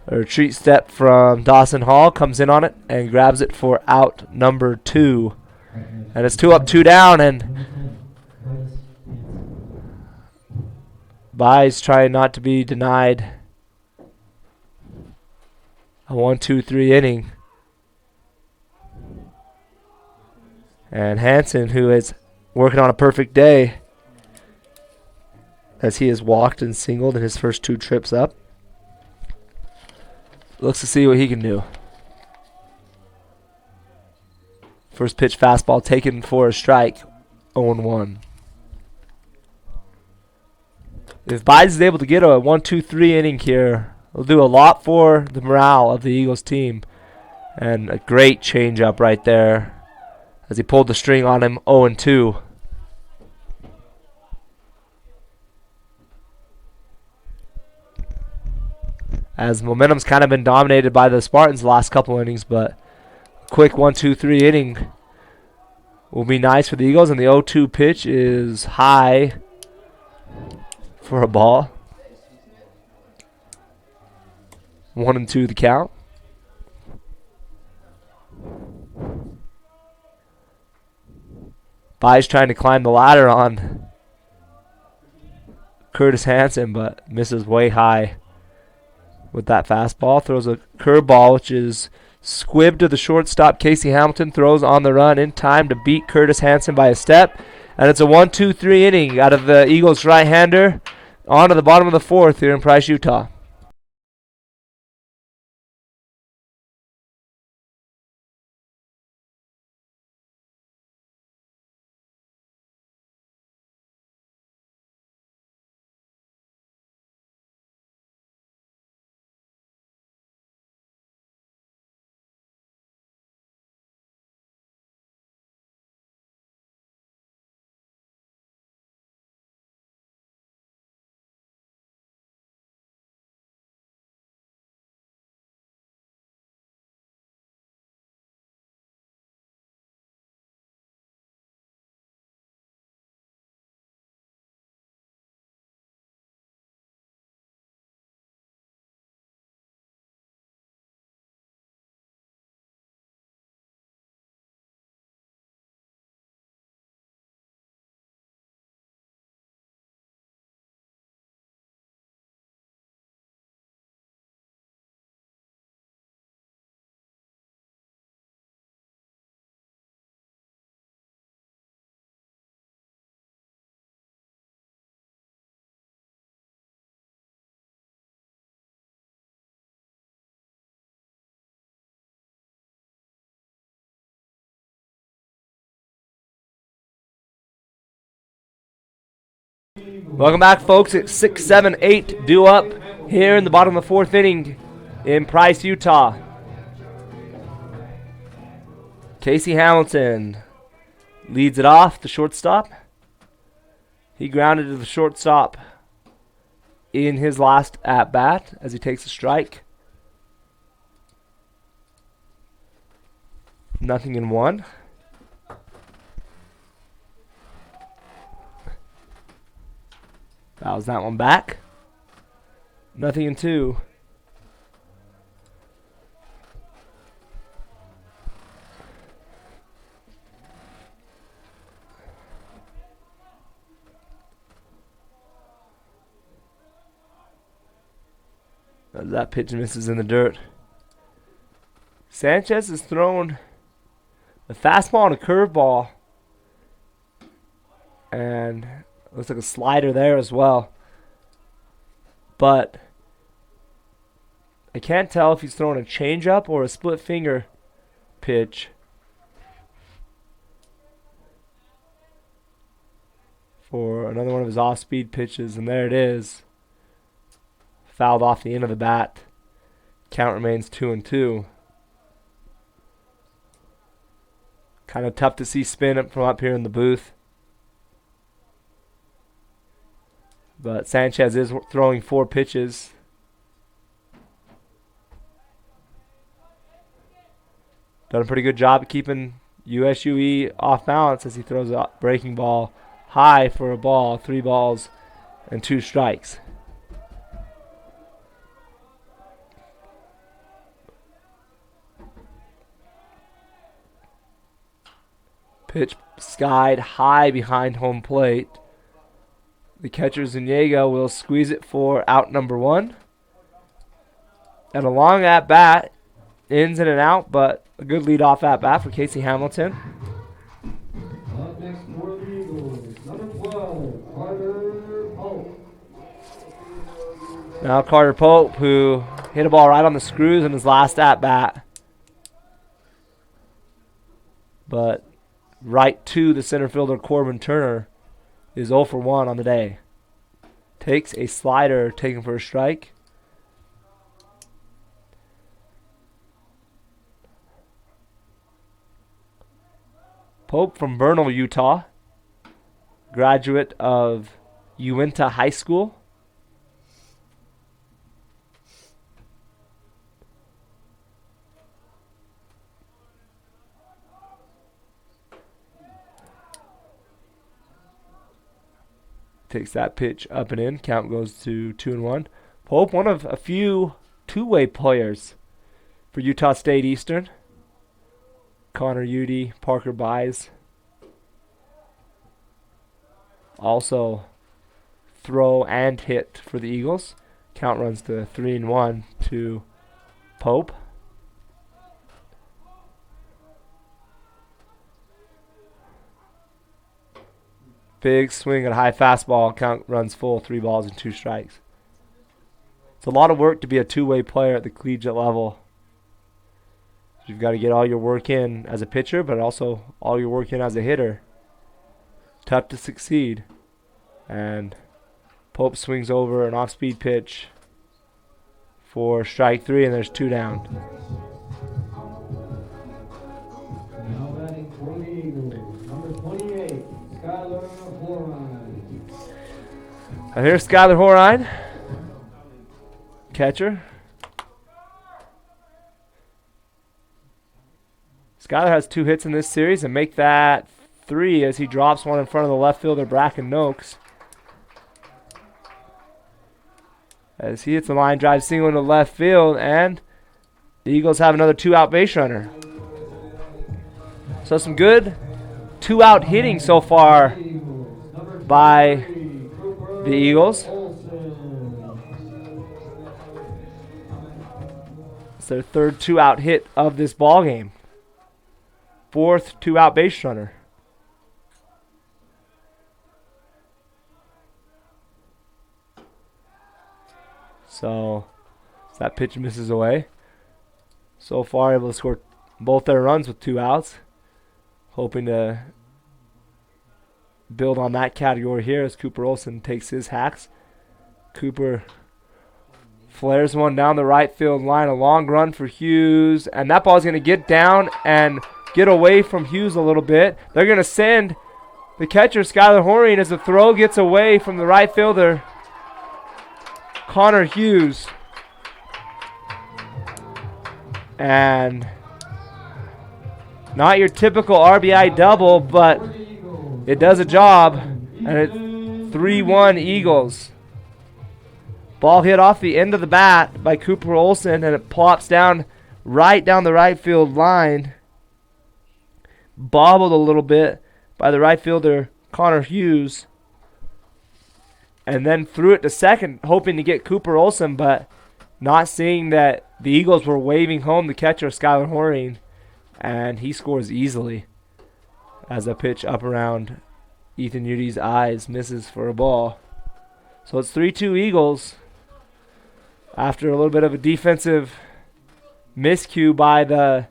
a retreat step from Dawson Hall comes in on it and grabs it for out number 2. And it's 2 up, 2 down, and Baez trying not to be denied a 1-2-3 inning. And Hanson, who is working on a perfect day as he has walked and singled in his first 2 trips up, looks to see what he can do. First pitch fastball taken for a strike, 0-1. If Baez is able to get a 1-2-3 inning here, it'll do a lot for the morale of the Eagles team. And a great changeup right there as he pulled the string on him, 0-2. As momentum's kind of been dominated by the Spartans the last couple innings, but a quick 1-2-3 inning will be nice for the Eagles, and the 0-2 pitch is high for a ball. 1-2 the count. Baez trying to climb the ladder on Curtis Hanson, but misses way high with that fastball. Throws a curveball, which is squibbed to the shortstop. Casey Hamilton throws on the run in time to beat Curtis Hanson by a step, And it's a 1-2-3 inning out of the Eagles right-hander on to the bottom of the 4th here in Price, Utah. Welcome back, folks. It's 6, 7, 8 due up here in the bottom of the 4th inning in Price, Utah. Casey Hamilton leads it off, the shortstop. He grounded to the shortstop in his last at-bat as he takes a strike. 0-1. Fouls that one back. 0-2. That pitch misses in the dirt. Sanchez has thrown a fastball and a curveball. And looks like a slider there as well. But I can't tell if he's throwing a changeup or a split finger pitch. For another one of his off-speed pitches, and there it is. Fouled off the end of the bat. Count remains 2-2. Kind of tough to see spin up from up here in the booth. But Sanchez is throwing 4 pitches. Done a pretty good job of keeping USUE off balance as he throws a breaking ball high for a ball, 3 balls and 2 strikes. Pitch skied high behind home plate. The catcher Zuniga will squeeze it for out number 1. And a long at-bat, ins and an out, but a good leadoff at-bat for Casey Hamilton. Up next for the Eagles, number 12, Carter Pope. Now Carter Pope, who hit a ball right on the screws in his last at-bat. But right to the center fielder Corbin Turner is 0 for 1 on the day. Takes a slider taken for a strike. Pope from Vernal, Utah. Graduate of Uinta High School. Takes that pitch up and in. Count goes to 2-1. Pope, one of a few two-way players for Utah State Eastern. Connor Udy, Parker Buys. Also throw and hit for the Eagles. Count runs to 3-1 to Pope. Big swing at a high fastball. Count runs full. 3 balls and 2 strikes. It's a lot of work to be a two-way player at the collegiate level. You've got to get all your work in as a pitcher, but also all your work in as a hitter. Tough to succeed. And Pope swings over an off-speed pitch for strike 3, and there's 2 down. Now batting for the Eagles, number 28, Skylar Horine. And here's Skylar Horine, catcher. Skylar has 2 hits in this series and make that 3 as he drops one in front of the left fielder, Bracken Noakes. As he hits the line drive single into left field, and the Eagles have another 2-out base runner. So some good 2-out hitting so far by the Eagles. It's their 3rd 2-out hit of this ball game. 4th 2-out base runner. So that pitch misses away. So far able to score both their runs with 2 outs. Hoping to build on that category here as Cooper Olsen takes his hacks. Cooper flares one down the right field line. A long run for Hughes. And that ball's going to get down and get away from Hughes a little bit. They're going to send the catcher, Skylar Horine, as the throw gets away from the right fielder, Connor Hughes. And not your typical RBI double, but it does a job. And it's 3-1 Eagles. Ball hit off the end of the bat by Cooper Olsen, and it plops down right down the right field line. Bobbled a little bit by the right fielder, Connor Hughes. And then threw it to second, hoping to get Cooper Olsen, but not seeing that the Eagles were waving home the catcher, Skylar Horine, and he scores easily as a pitch up around Ethan Udy's eyes misses for a ball. So it's 3-2 Eagles after a little bit of a defensive miscue by the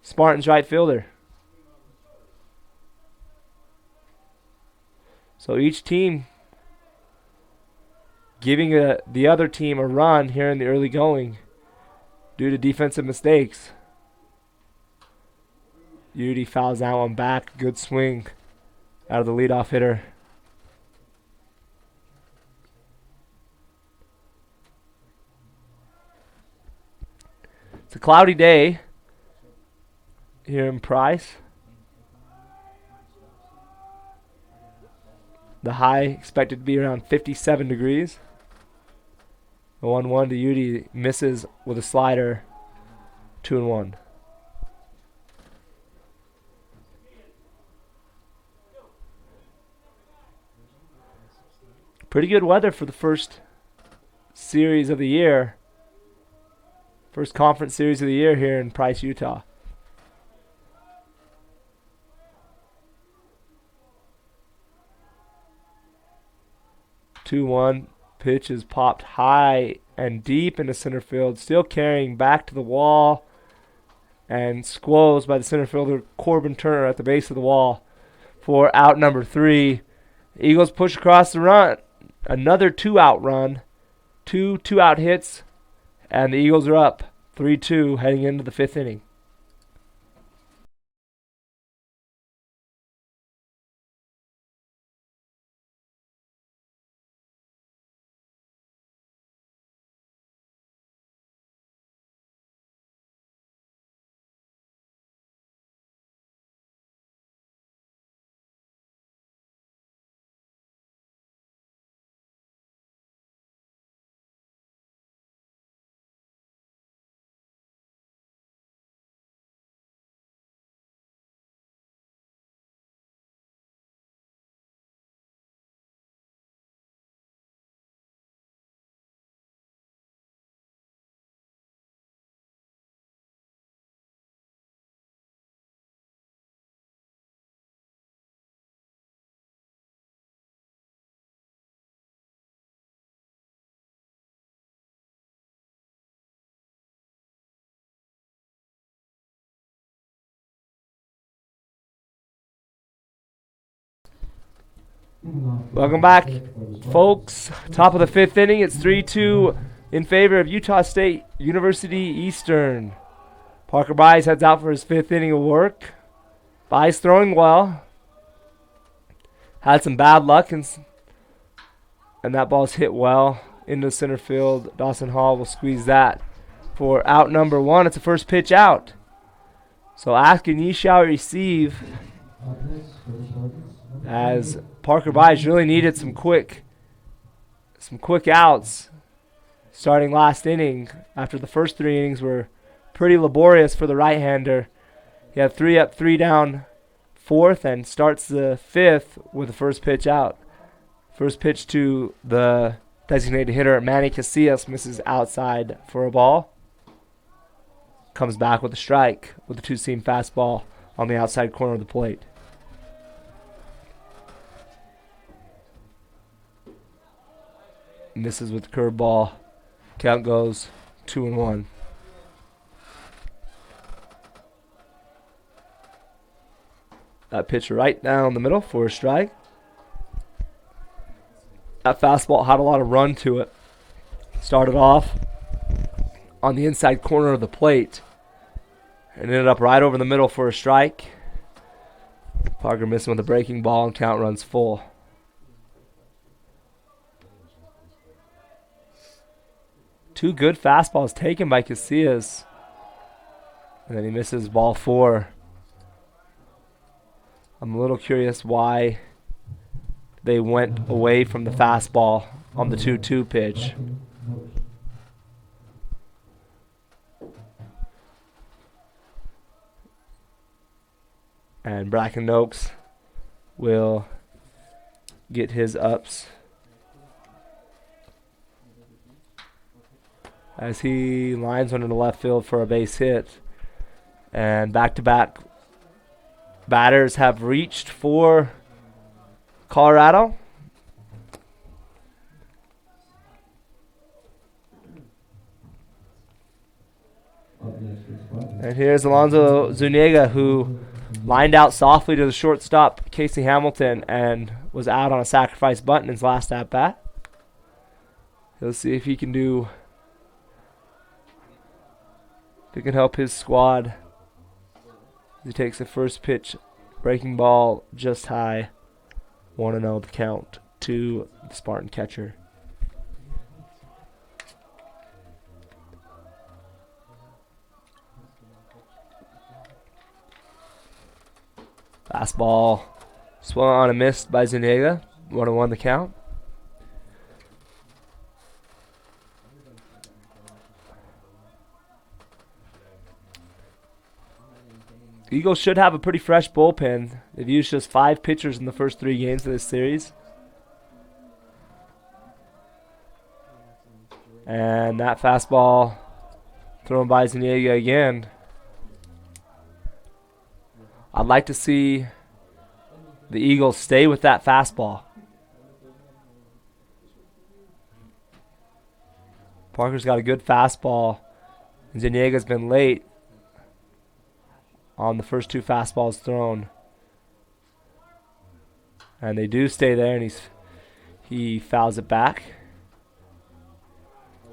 Spartans right fielder. So each team giving the other team a run here in the early going due to defensive mistakes. Udy fouls that one back. Good swing out of the leadoff hitter. It's a cloudy day here in Price. The high expected to be around 57 degrees. The 1-1 to Udy misses with a slider. 2-1. Pretty good weather for the first series of the year. First conference series of the year here in Price, Utah. Two-one. Pitch is popped high and deep into center field. Still carrying back to the wall. And squoze by the center fielder, Corbin Turner, at the base of the wall for out number 3. Eagles push across the run. Another 2-out run. 2 2-out hits. And the Eagles are up 3-2 heading into the 5th inning. Welcome back, folks. Top of the 5th inning. It's 3-2 in favor of Utah State University Eastern. Parker Byes heads out for his 5th inning of work. Byes throwing well. Had some bad luck, and that ball's hit well into center field. Dawson Hall will squeeze that for out number 1. It's the first pitch out. So ask and ye shall receive, as Parker Byes really needed some quick outs starting last inning after the first 3 innings were pretty laborious for the right-hander. He had 3 up, 3 down, 4th, and starts the 5th with the first pitch out. First pitch to the designated hitter, Manny Casillas, misses outside for a ball. Comes back with a strike with a 2-seam fastball on the outside corner of the plate. Misses with the curveball. Count goes 2-1. That pitch right down the middle for a strike. That fastball had a lot of run to it. Started off on the inside corner of the plate and ended up right over the middle for a strike. Parker missing with a breaking ball, and count runs full. Two good fastballs taken by Casillas, and then he misses ball 4. I'm a little curious why they went away from the fastball on the 2-2 pitch. And Bracken Oaks will get his ups as he lines one in the left field for a base hit. And back-to-back batters have reached for Colorado. And here's Alonzo Zuniga, who lined out softly to the shortstop, Casey Hamilton, and was out on a sacrifice bunt in his last at-bat. He'll see if he can help his squad. He takes the first pitch, breaking ball just high. 1-0 the count to the Spartan catcher. Fastball swung on and missed by Zuniga. 1-1 the count. Eagles should have a pretty fresh bullpen. They've used just 5 pitchers in the first 3 games of this series. And that fastball thrown by Zuniga again. I'd like to see the Eagles stay with that fastball. Parker's got a good fastball. Zuniga's been late on the first 2 fastballs thrown. And they do stay there, and he fouls it back.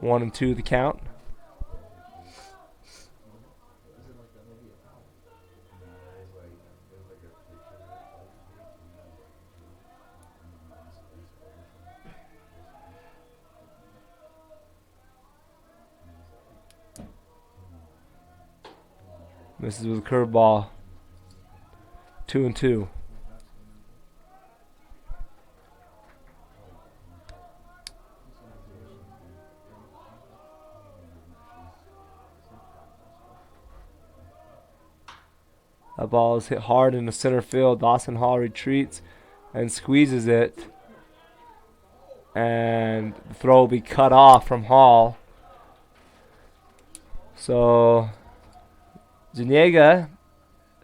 1-2 the count. Misses with a curveball. 2-2. That ball is hit hard into center field. Dawson Hall retreats and squeezes it. And the throw will be cut off from Hall. So Zuniga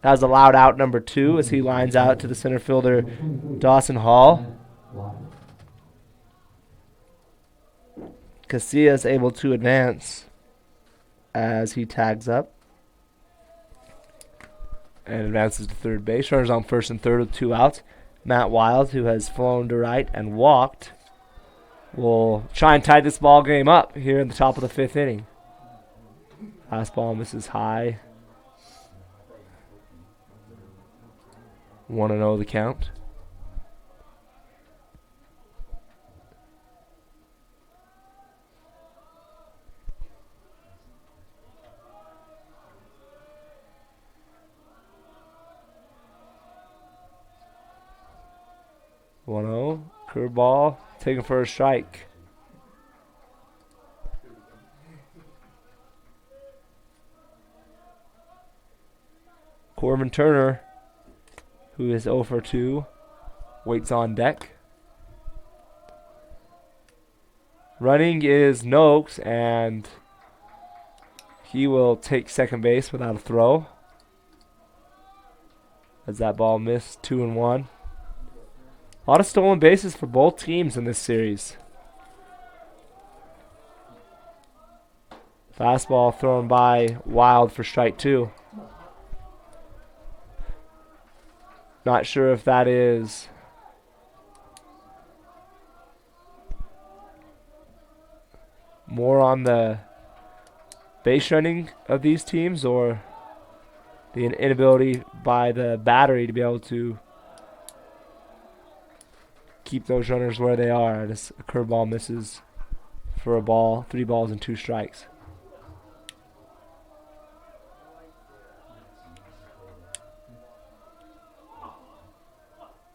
has allowed out number 2 as he lines out to the center fielder, Dawson Hall. Casillas able to advance as he tags up and advances to third base. Runners on first and third with 2 outs. Matt Wild, who has flown to right and walked, will try and tie this ball game up here in the top of the 5th inning. Fastball misses high. 1-0 the count. Curveball, taken for a strike. Corbin Turner, who is 0 for 2, waits on deck. Running is Noakes, and he will take second base without a throw. As that ball missed, 2-1. A lot of stolen bases for both teams in this series. Fastball thrown by Wild for strike 2. Not sure if that is more on the base running of these teams or the inability by the battery to be able to keep those runners where they are. This a curveball misses for a ball, 3 balls and 2 strikes.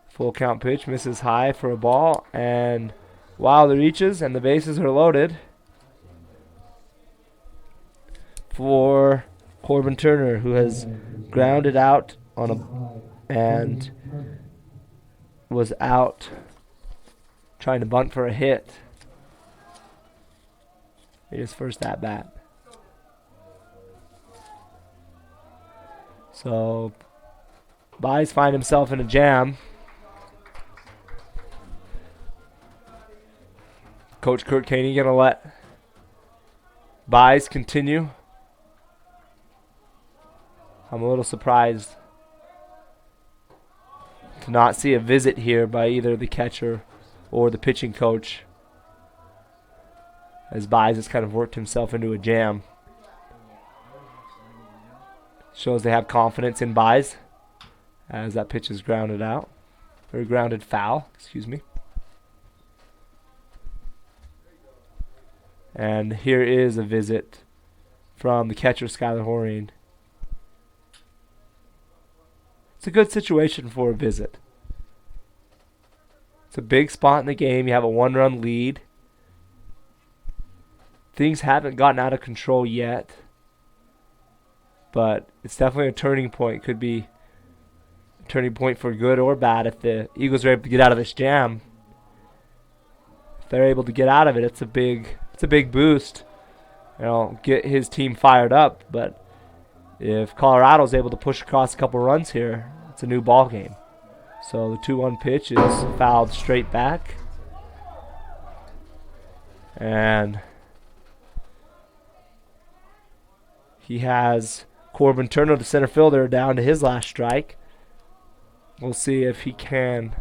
Full count pitch misses high for a ball, and Wilder reaches, and the bases are loaded for Corbin Turner, who has grounded out on a and was out trying to bunt for a hit. His first at bat. So Buys find himself in a jam. Coach Kurt Caney gonna let Buys continue. I'm a little surprised to not see a visit here by either the catcher or the pitching coach, as Buys has kind of worked himself into a jam. Shows they have confidence in Buys as that pitch is grounded out, or grounded foul, excuse me. And here is a visit from the catcher, Skylar Horine. It's a good situation for a visit. It's a big spot in the game. You have a 1-run lead. Things haven't gotten out of control yet, but it's definitely a turning point. Could be a turning point for good or bad if the Eagles are able to get out of this jam. If they're able to get out of it, it's a big boost. Get his team fired up. But if Colorado's able to push across a couple runs here, it's a new ball game. So the 2-1 pitch is fouled straight back. And he has Corbin Turner, the center fielder, down to his last strike. We'll see if he can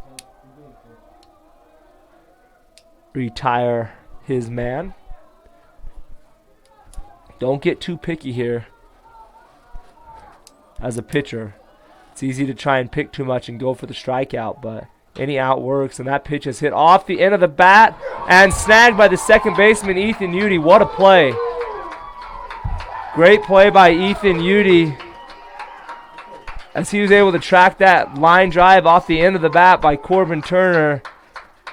retire his man. Don't get too picky here as a pitcher. It's easy to try and pick too much and go for the strikeout, but any out works, and that pitch is hit off the end of the bat and snagged by the second baseman, Ethan Udy. What a play. Great play by Ethan Udy as he was able to track that line drive off the end of the bat by Corbin Turner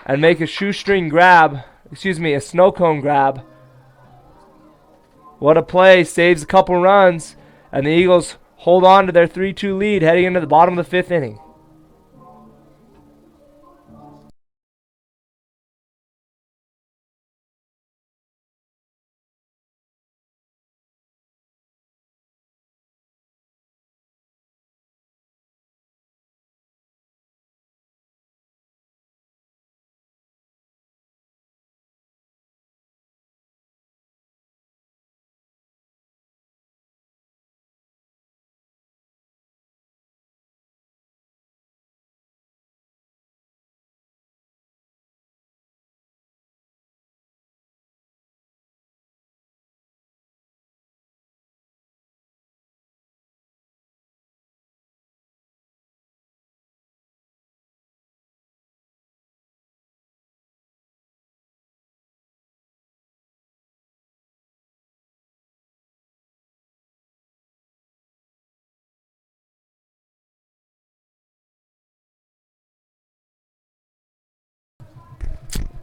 and make a a snow cone grab. What a play. Saves a couple runs, and the Eagles hold on to their 3-2 lead heading into the bottom of the 5th inning.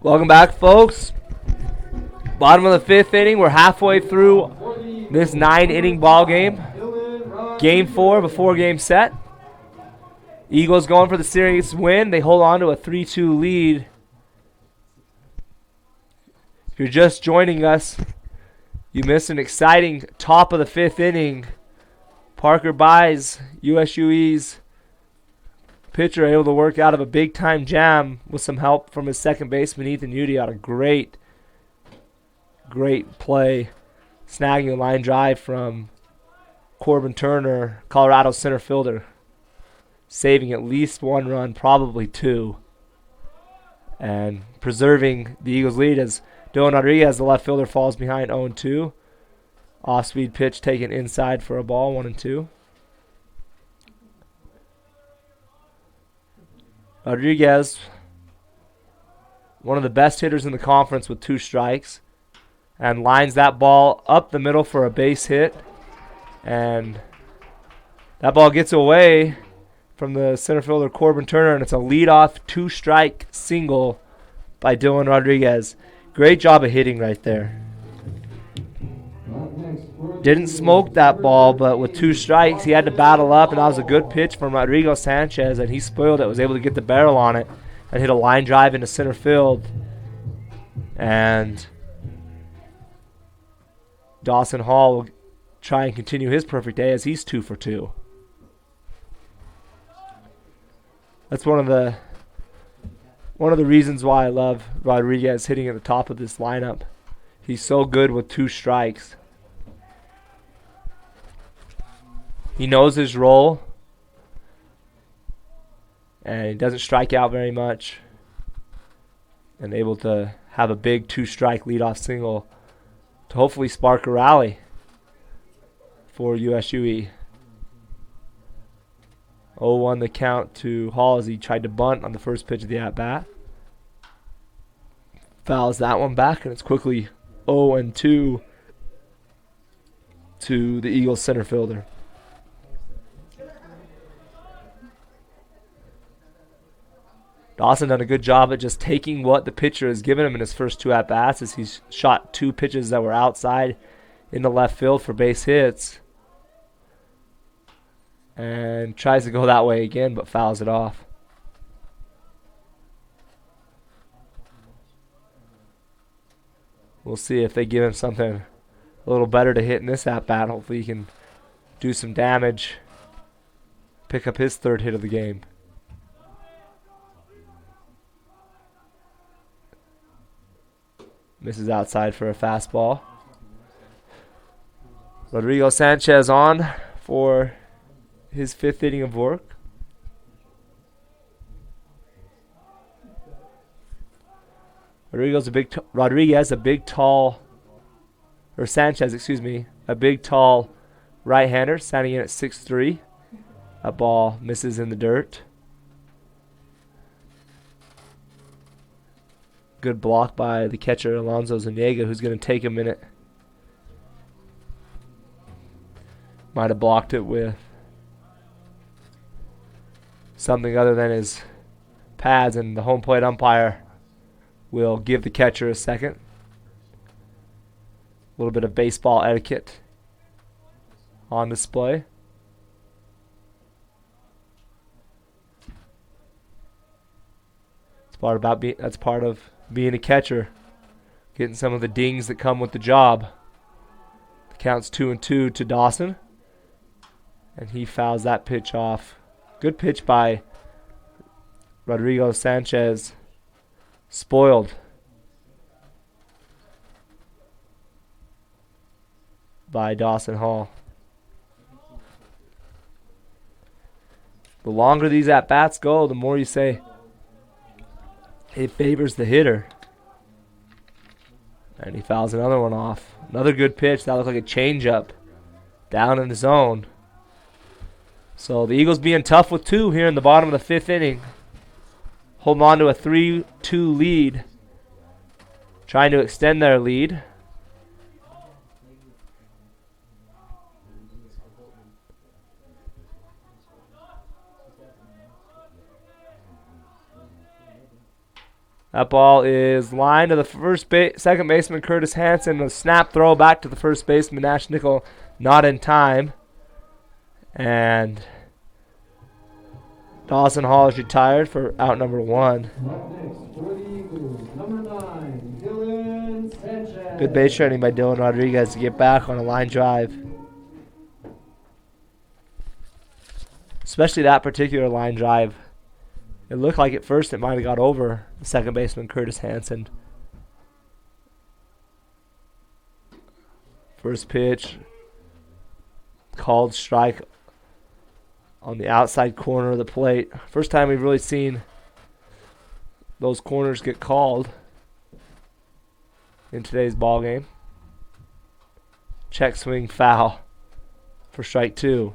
Welcome back, folks. Bottom of the 5th inning. We're halfway through this 9-inning ball game. Game 4 before game set. Eagles going for the series win. They hold on to a 3-2 lead. If you're just joining us, you missed an exciting top of the 5th inning. Parker Buys, USUE's pitcher, able to work out of a big-time jam with some help from his second baseman, Ethan Udy, on a great play, snagging a line drive from Corbin Turner, Colorado center fielder, saving at least 1 run, probably 2, and preserving the Eagles' lead as Dylan Rodriguez, the left fielder, falls behind 0-2. Off-speed pitch taken inside for a ball, 1-2. Rodriguez, one of the best hitters in the conference with 2 strikes, and lines that ball up the middle for a base hit. And that ball gets away from the center fielder Corbin Turner, and it's a leadoff 2-strike single by Dylan Rodriguez. Great job of hitting right there. Didn't smoke that ball, but with 2 strikes, he had to battle up, and that was a good pitch from Rodrigo Sanchez, and he spoiled it, was able to get the barrel on it, and hit a line drive into center field. And Dawson Hall will try and continue his perfect day as he's 2 for 2. That's one of the reasons why I love Rodriguez hitting at the top of this lineup. He's so good with 2 strikes. He knows his role, and he doesn't strike out very much, and able to have a big 2-strike leadoff single to hopefully spark a rally for USUE. 0-1 the count to Hall as he tried to bunt on the first pitch of the at-bat. Fouls that one back, and it's quickly 0-2 to the Eagles center fielder. Dawson done a good job at just taking what the pitcher has given him in his first 2 at-bats, as he's shot 2 pitches that were outside in the left field for base hits. And tries to go that way again, but fouls it off. We'll see if they give him something a little better to hit in this at-bat. Hopefully he can do some damage, pick up his 3rd hit of the game. Misses outside for a fastball. Rodrigo Sanchez on for his 5th inning of work. Sanchez, a big, tall right-hander, standing in at 6'3". That ball misses in the dirt. Good block by the catcher, Alonso Zuniga, who's going to take a minute. Might have blocked it with something other than his pads, and the home plate umpire will give the catcher a second. A little bit of baseball etiquette on display. That's part of being a catcher, getting some of the dings that come with the job. The count's 2-2 to Dawson, and he fouls that pitch off. Good pitch by Rodrigo Sanchez. Spoiled by Dawson Hall. The longer these at-bats go, the more you say it favors the hitter. And he fouls another one off. Another good pitch. That looked like a changeup down in the zone. So the Eagles being tough with 2 here in the bottom of the 5th inning. Holding on to a 3-2 lead. Trying to extend their lead. That ball is lined to the second baseman, Curtis Hanson. A snap throw back to the first baseman, Nash Nichol, not in time. And Dawson Hall is retired for out number 1. Up next for the Eagles, number 9, Dylan Sanchez. Good base running by Dylan Rodriguez to get back on a line drive. Especially that particular line drive. It looked like at first it might have got over the second baseman, Curtis Hanson. First pitch, called strike on the outside corner of the plate. First time we've really seen those corners get called in today's ball game. Check swing foul for strike 2.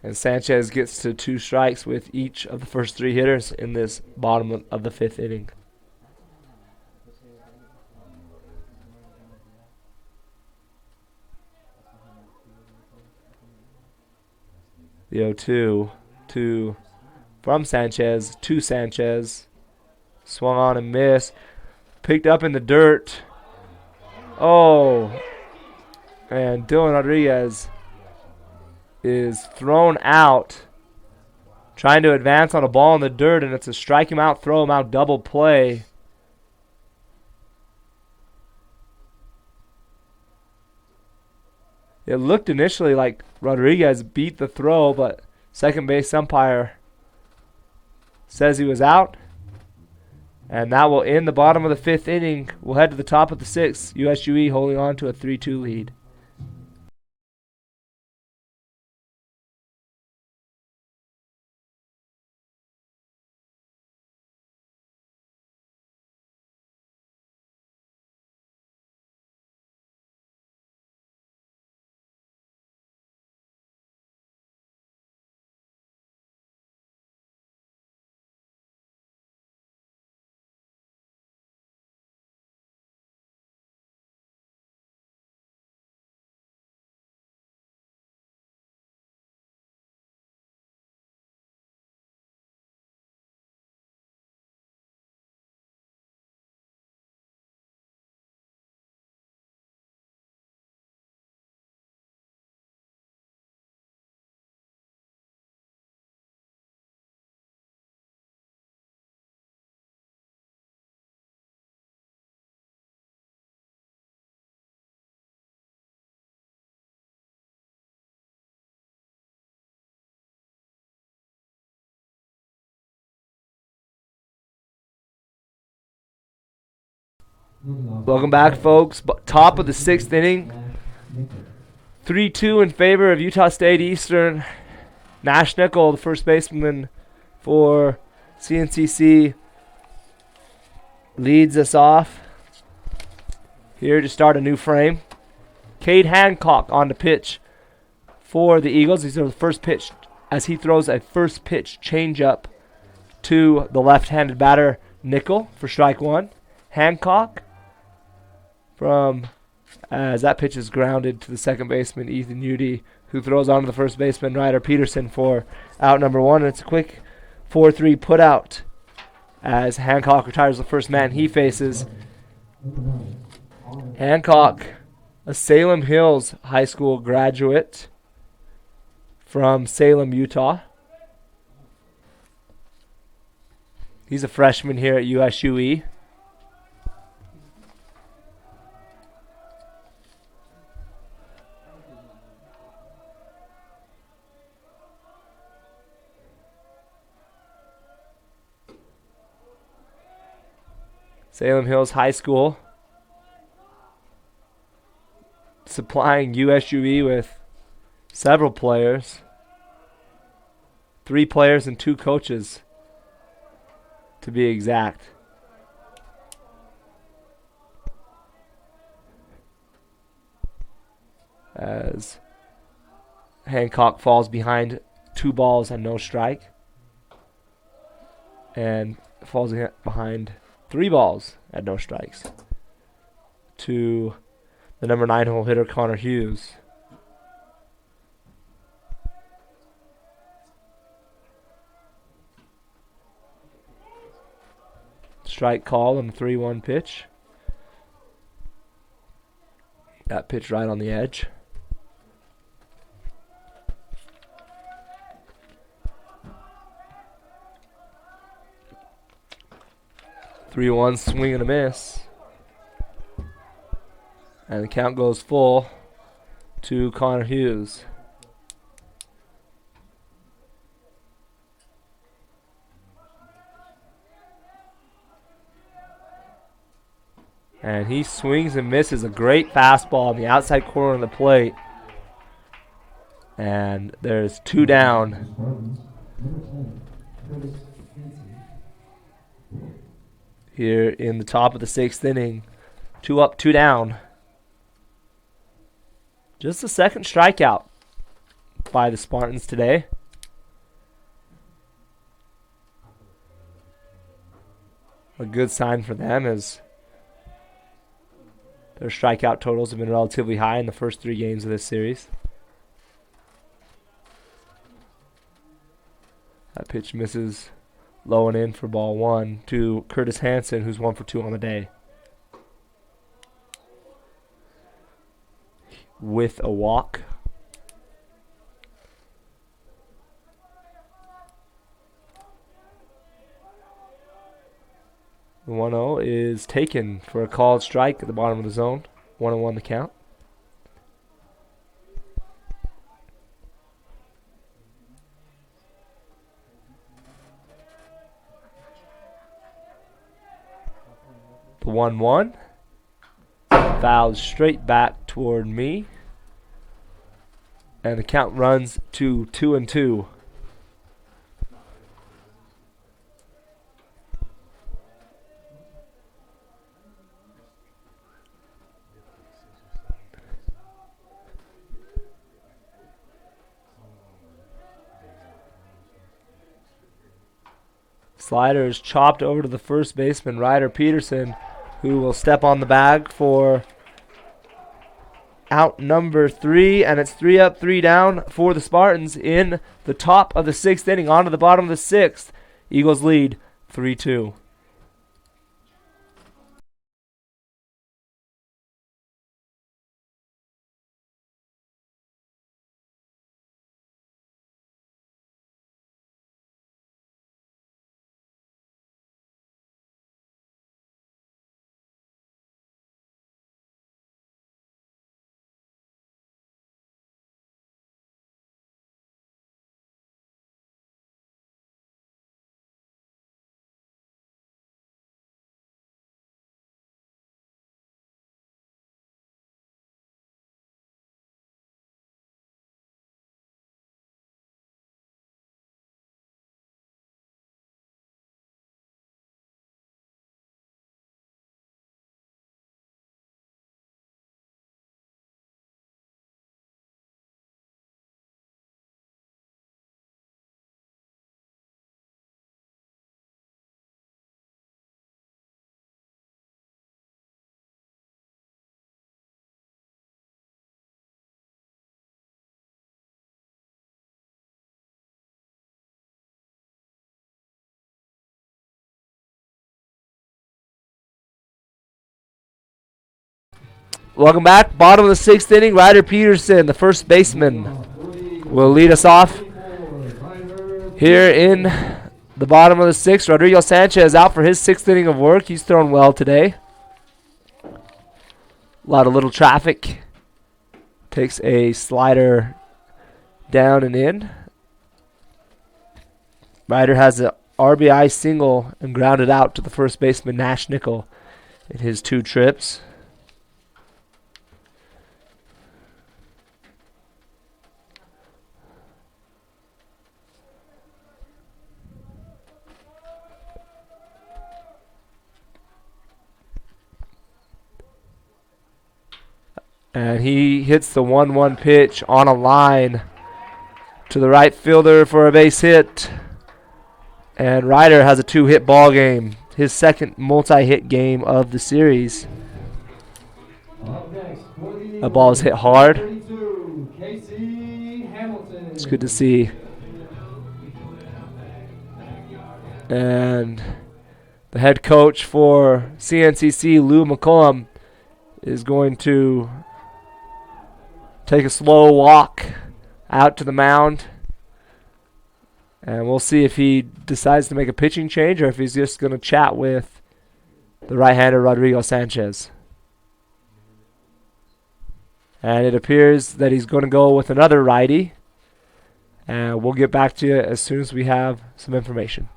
And Sanchez gets to 2 strikes with each of the first 3 hitters in this bottom of the 5th inning. The 0-2 from Sanchez to Sanchez. Swung on and missed. Picked up in the dirt. Oh. And Dylan Rodriguez is thrown out. Trying to advance on a ball in the dirt, and it's a strike him out, throw him out double play. It looked initially like Rodriguez beat the throw, but second base umpire says he was out. And that will end the bottom of the 5th inning. We'll head to the top of the 6th. USUE holding on to a 3-2 lead. Welcome back, folks. Top of the 6th inning. 3-2 in favor of Utah State Eastern. Nash Nichol, the first baseman for CNCC, leads us off here to start a new frame. Cade Hancock on the pitch for the Eagles. These are the first pitch as he throws a first pitch changeup to the left-handed batter Nichol for strike 1. Hancock from as that pitch is grounded to the second baseman Ethan Udy, who throws on to the first baseman Ryder Peterson for out number 1. And it's a quick 4-3 put out as Hancock retires the first man he faces. Hancock, a Salem Hills High School graduate from Salem, Utah. He's a freshman here at USUE. Salem Hills High School supplying USUE with several players. 3 players and 2 coaches, to be exact. As Hancock falls behind 2 balls and no strike. And falls behind 3 balls and no strikes to the number 9 hole hitter Connor Hughes. strike call on the 3-1 pitch. That pitch right on the edge. Three-one swing and a miss. And the count goes full to Connor Hughes. And he swings and misses a great fastball on the outside corner of the plate. And there's 2 down. Here in the top of the 6th inning. 2 up, 2 down. Just the second strikeout by the Spartans today. A good sign for them as their strikeout totals have been relatively high in the first 3 games of this series. That pitch misses low and in for ball 1 to Curtis Hanson, who's 1 for 2 on the day. With a walk. The 1-0 is taken for a called strike at the bottom of the zone. 1-1 the count. The 1-1 fouls straight back toward me, and the count runs to 2-2. Slider is chopped over to the first baseman, Ryder Peterson, who will step on the bag for out number 3, and it's 3 up, 3 down for the Spartans in the top of the 6th inning. On to the bottom of the 6th. Eagles lead 3-2. Welcome back. Bottom of the 6th inning, Ryder Peterson, the first baseman, will lead us off. Here in the bottom of the 6th, Rodrigo Sanchez out for his 6th inning of work. He's thrown well today. A lot of little traffic. Takes a slider down and in. Ryder has an RBI single and grounded out to the first baseman, Nash Nichol, in his 2 trips. And he hits the 1-1 pitch on a line to the right fielder for a base hit. And Ryder has a 2-hit ball game, his second multi-hit game of the series. A ball is hit hard. It's good to see. And The head coach for CNCC, Lou McCollum, is going to take a slow walk out to the mound. And we'll see if he decides to make a pitching change or if he's just going to chat with the right-hander Rodrigo Sanchez. And it appears that he's going to go with another righty. And we'll get back to you as soon as we have some information.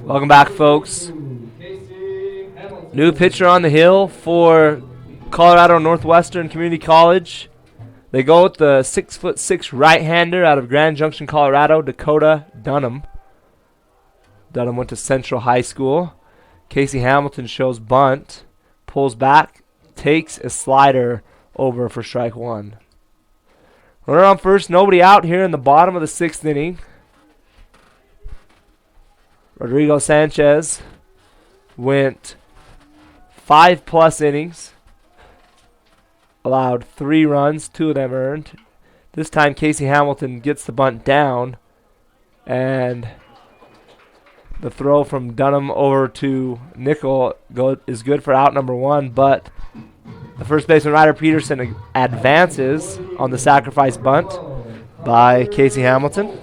Welcome back, folks. New pitcher on the hill for Colorado Northwestern Community College. They go with the 6'6" right-hander out of Grand Junction, Colorado, Dakota Dunham. Dunham went to Central High School. Casey Hamilton shows bunt, pulls back, takes a slider over for strike one. Runner on first, nobody out here in the bottom of the 6th inning. Rodrigo Sanchez went 5+ innings, allowed 3 runs, 2 of them earned. This time Casey Hamilton gets the bunt down, and the throw from Dunham over to Nichol is good for out number 1, but the first baseman Ryder Peterson advances on the sacrifice bunt by Casey Hamilton,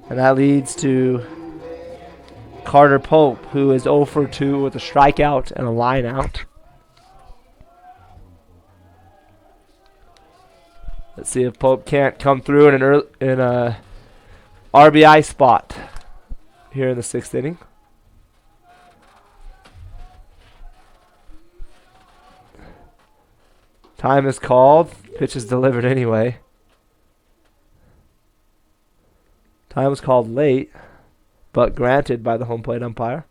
and that leads to Carter Pope, who is 0 for 2 with a strikeout and a line out. Let's see if Pope can't come through in a RBI spot here in the 6th inning. Time is called. Pitch is delivered anyway. Time was called late, but granted by the home plate umpire.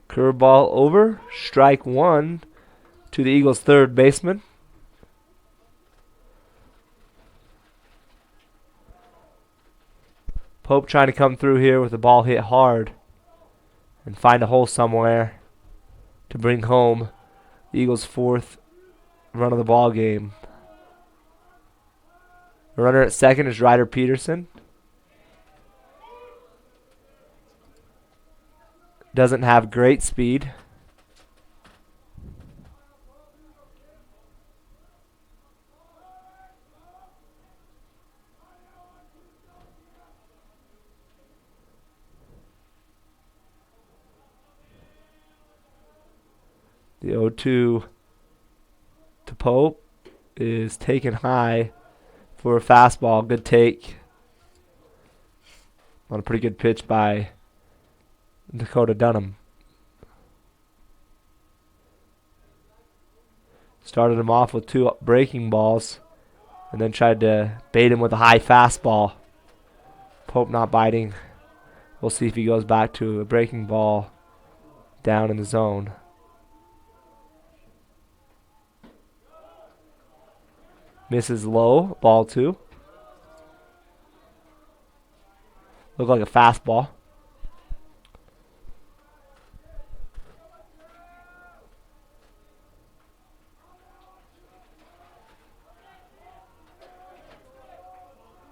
Curveball over, strike one to the Eagles' third baseman. Pope trying to come through here with the ball hit hard and find a hole somewhere to bring home the Eagles' 4th run of the ball game. The runner at second is Ryder Peterson. doesn't have great speed. The 0-2 to Pope is taken high for a fastball. Good take. On a pretty good pitch by Dakota Dunham. Started him off with 2 breaking balls and then tried to bait him with a high fastball. Pope not biting. We'll see if he goes back to a breaking ball down in the zone. Misses low, ball 2. Looked like a fastball.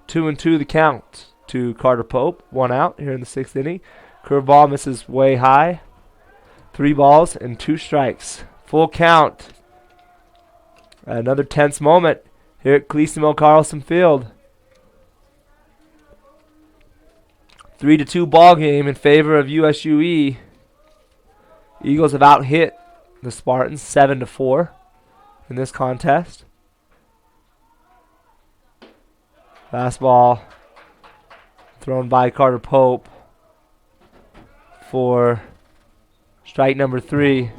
Two and 2 the count to Carter Pope. 1 out here in the 6th inning. Curveball misses way high. 3 balls and 2 strikes. Full count. Another tense moment here at Cleesimo Carlson Field. 3-2 ball game in favor of USUE. Eagles have out-hit the Spartans 7-4 in this contest. Fastball thrown by Carter Pope for strike number 3.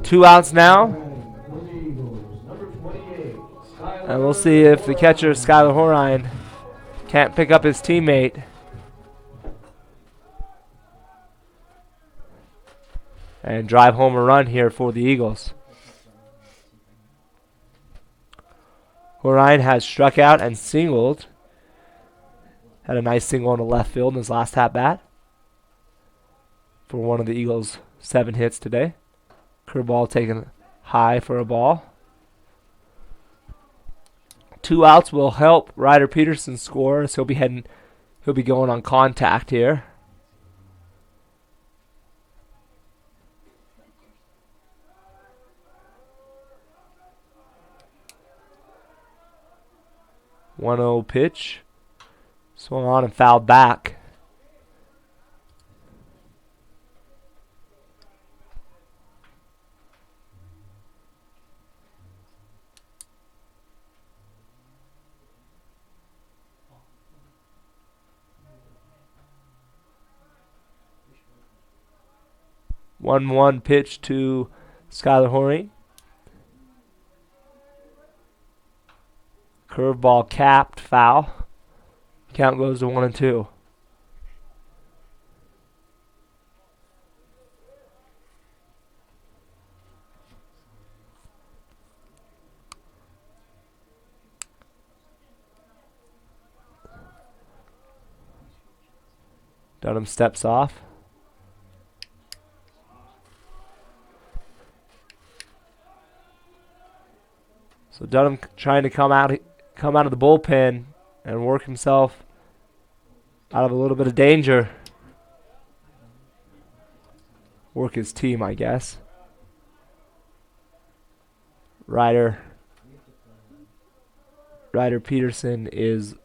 2 outs now. And we'll see if the catcher, Skylar Horine, can't pick up his teammate. And drive home a run here for the Eagles. Horine has struck out and singled. Had a nice single in the left field in his last at-bat for one of the Eagles' 7 hits today. Curveball taken high for a ball. 2 outs will help Ryder Peterson score, so he'll be going on contact here. One 0 pitch. Swung on and fouled back. One pitch to Skylar Horine. Curveball capped, foul. Count goes to 1-2. Dunham steps off. So Dunham trying to come out of the bullpen and work himself out of a little bit of danger. Work his team, I guess. Ryder Peterson is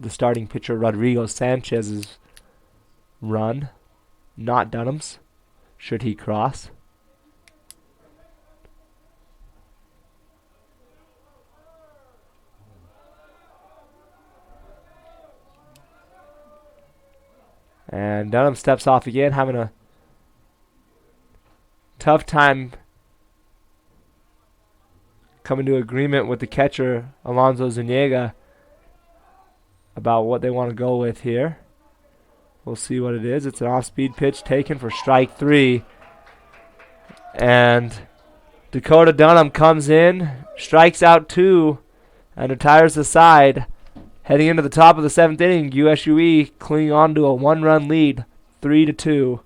the starting pitcher. Rodrigo Sanchez's run, not Dunham's, should he cross. And Dunham steps off again, having a tough time coming to agreement with the catcher, Alonso Zuniga, about what they want to go with here. We'll see what it is. It's an off-speed pitch taken for strike 3. And Dakota Dunham comes in, strikes out 2, and retires the side. Heading into the top of the 7th inning, USUE clinging on to a 1-run lead, 3-2.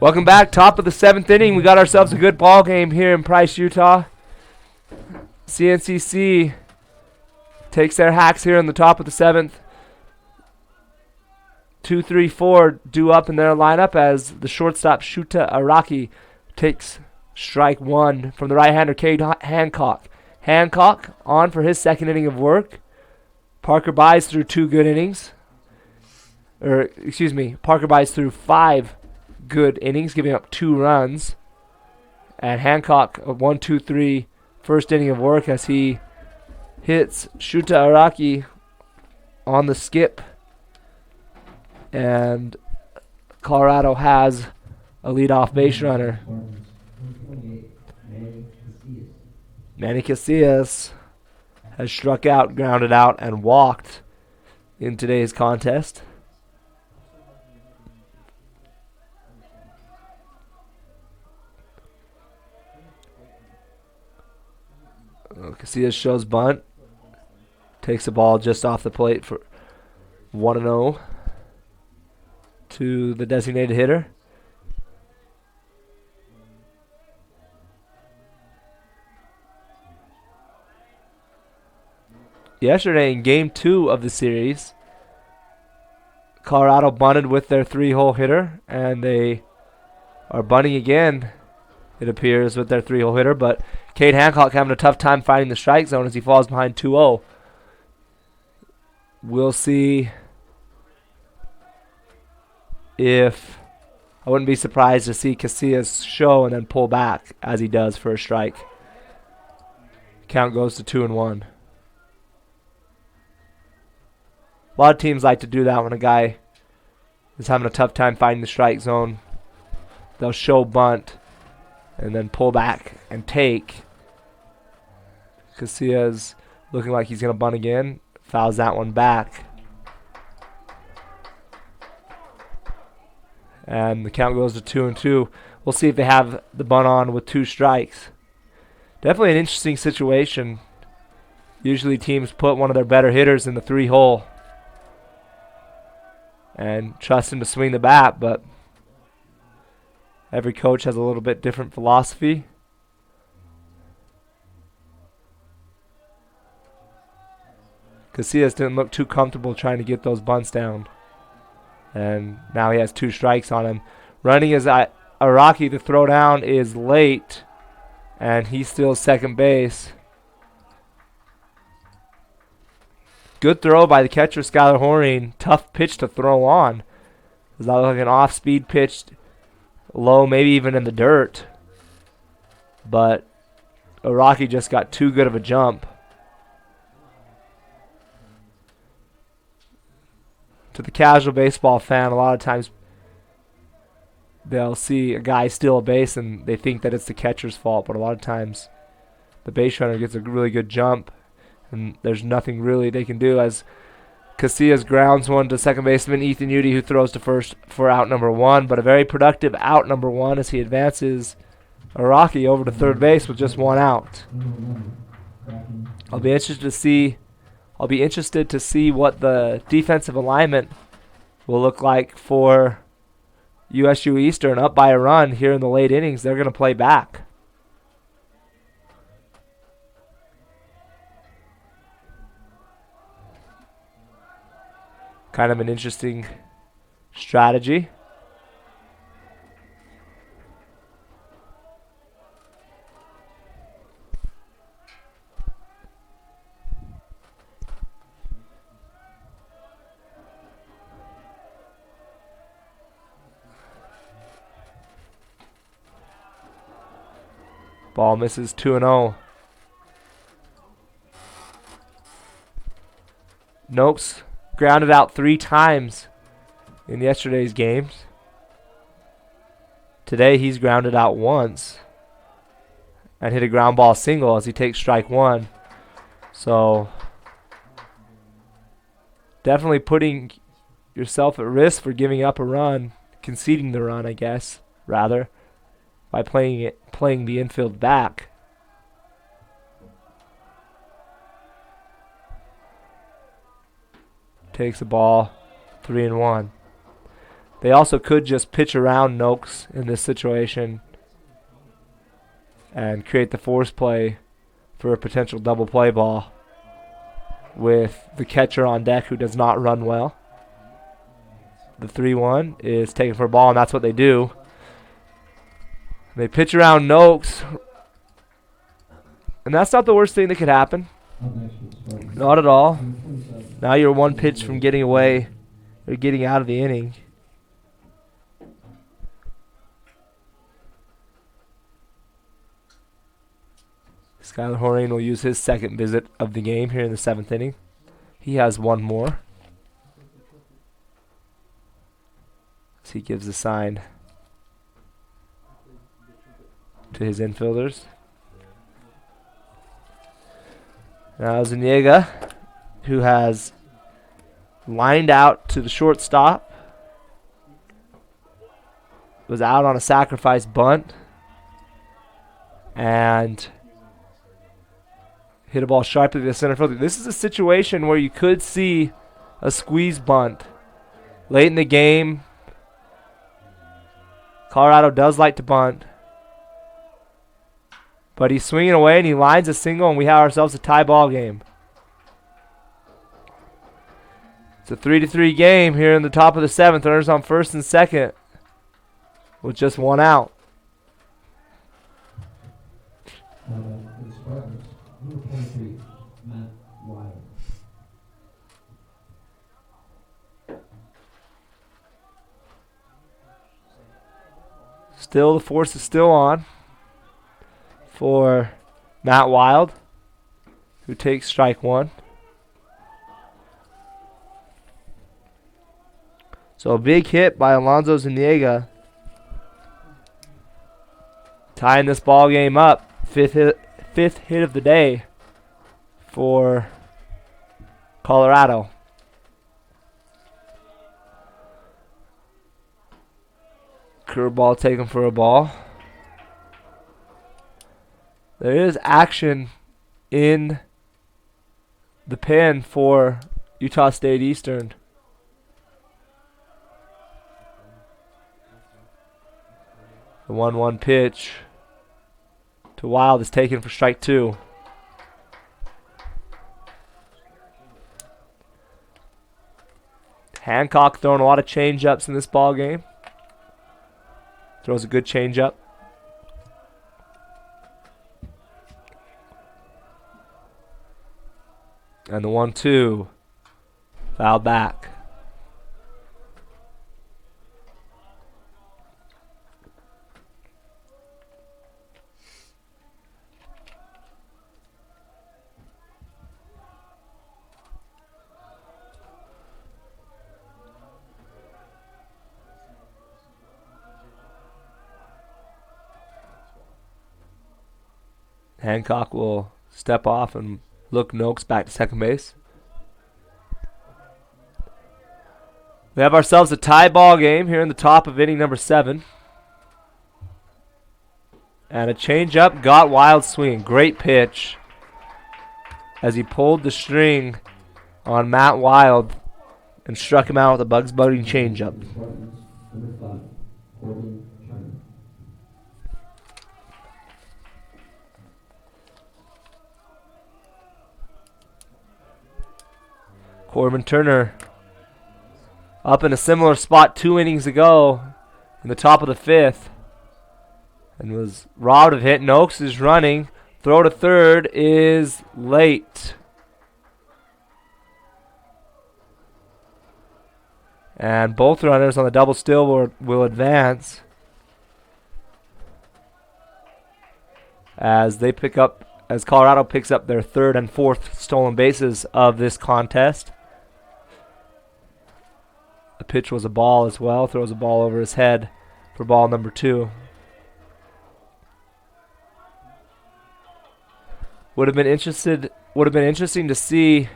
Welcome back. Top of the 7th inning. We got ourselves a good ball game here in Price, Utah. CNCC takes their hacks here in the top of the 7th. 2, 3, 4 due up in their lineup as the shortstop Shuta Araki takes strike 1 from the right-hander Cade Hancock. Hancock on for his 2nd inning of work. Parker buys through 2 good innings. Parker buys through 5 good innings, giving up 2 runs. And Hancock, a 1-2-3 first inning of work as he hits Shuta Araki on the skip. And Colorado has a leadoff base runner. Manny Casillas has struck out, grounded out, and walked in today's contest. Casillas shows bunt. Takes the ball just off the plate for 1-0 to the designated hitter. Yesterday in Game 2 of the series, Colorado bunted with their 3-hole hitter, and they are bunting again, it appears, with their 3-hole hitter, but Cade Hancock having a tough time finding the strike zone as he falls behind 2-0. We'll see if... I wouldn't be surprised to see Casillas show and then pull back as he does for a strike. Count goes to 2-1. A lot of teams like to do that when a guy is having a tough time finding the strike zone. They'll show bunt and then pull back and take. Casillas looking like he's going to bunt again. Fouls that one back. And the count goes to 2-2. We'll see if they have the bunt on with 2 strikes. Definitely an interesting situation. Usually teams put one of their better hitters in the 3-hole and trust him to swing the bat, but every coach has a little bit different philosophy. Casillas didn't look too comfortable trying to get those bunts down. And now he has 2 strikes on him. Running is Araki. The throw down is late, and he's still second base. Good throw by the catcher, Skylar Horine. Tough pitch to throw on. Does that look like an off-speed pitch, low, maybe even in the dirt. But Araki just got too good of a jump. To the casual baseball fan, a lot of times they'll see a guy steal a base and they think that it's the catcher's fault, but a lot of times the base runner gets a really good jump and there's nothing really they can do as Casillas grounds one to second baseman Ethan Udy, who throws to first for out number 1, but a very productive out number 1 as he advances Araki over to third base with just 1 out. I'll be interested to see what the defensive alignment will look like for USU Eastern. Up by a run here in the late innings, they're going to play back. Kind of an interesting strategy. Ball misses 2-0. Nopes grounded out 3 times in yesterday's games. Today he's grounded out once and hit a ground ball single as he takes strike 1. So definitely putting yourself at risk for giving up a run, conceding the run, I guess, rather, by playing the infield back. Takes the ball, 3-1. They also could just pitch around Noakes in this situation and create the force play for a potential double play ball with the catcher on deck who does not run well. The 3-1 is taken for a ball, and that's what they do. They pitch around Noakes, and that's not the worst thing that could happen. Not at all. Now you're one pitch from getting away or getting out of the inning. Skylar Horain will use his second visit of the game here in the 7th inning. He has one more. So he gives the sign to his infielders. Now Zuniga, who has lined out to the shortstop, was out on a sacrifice bunt and hit a ball sharply to the center fielder. This is a situation where you could see a squeeze bunt late in the game. Colorado does like to bunt, but he's swinging away and he lines a single, and we have ourselves a tie ball game. It's a 3-3 game here in the top of the 7th. Runners on first and second with just one out. For the Spartans, number 23, Matt Ryder. Still, the force is still on for Matt Wild, who takes strike one. So a big hit by Alonso Zuniga, tying this ball game up. Fifth hit of the day for Colorado. Curveball taken for a ball. There is action in the pen for Utah State Eastern. The 1-1 pitch to Wild is taken for strike two. Hancock throwing a lot of change-ups in this ball game. Throws a good change-up. And the 1-2 foul back. Hancock will step off and look Noakes back to second base. We have ourselves a tie ball game here in the top of inning number 7. And a changeup got Wild swinging. Great pitch as he pulled the string on Matt Wild and struck him out with a Bugs Bunny changeup. Spartans, number 5, Corbin Turner. Corbin Turner up in a similar spot 2 innings ago in the top of the 5th and was robbed of hit. Noakes is running. Throw to third is late. And both runners on the double still will advance as Colorado picks up their 3rd and 4th stolen bases of this contest. The pitch was a ball as well. Throws a ball over his head for ball number 2. Would have been interesting to see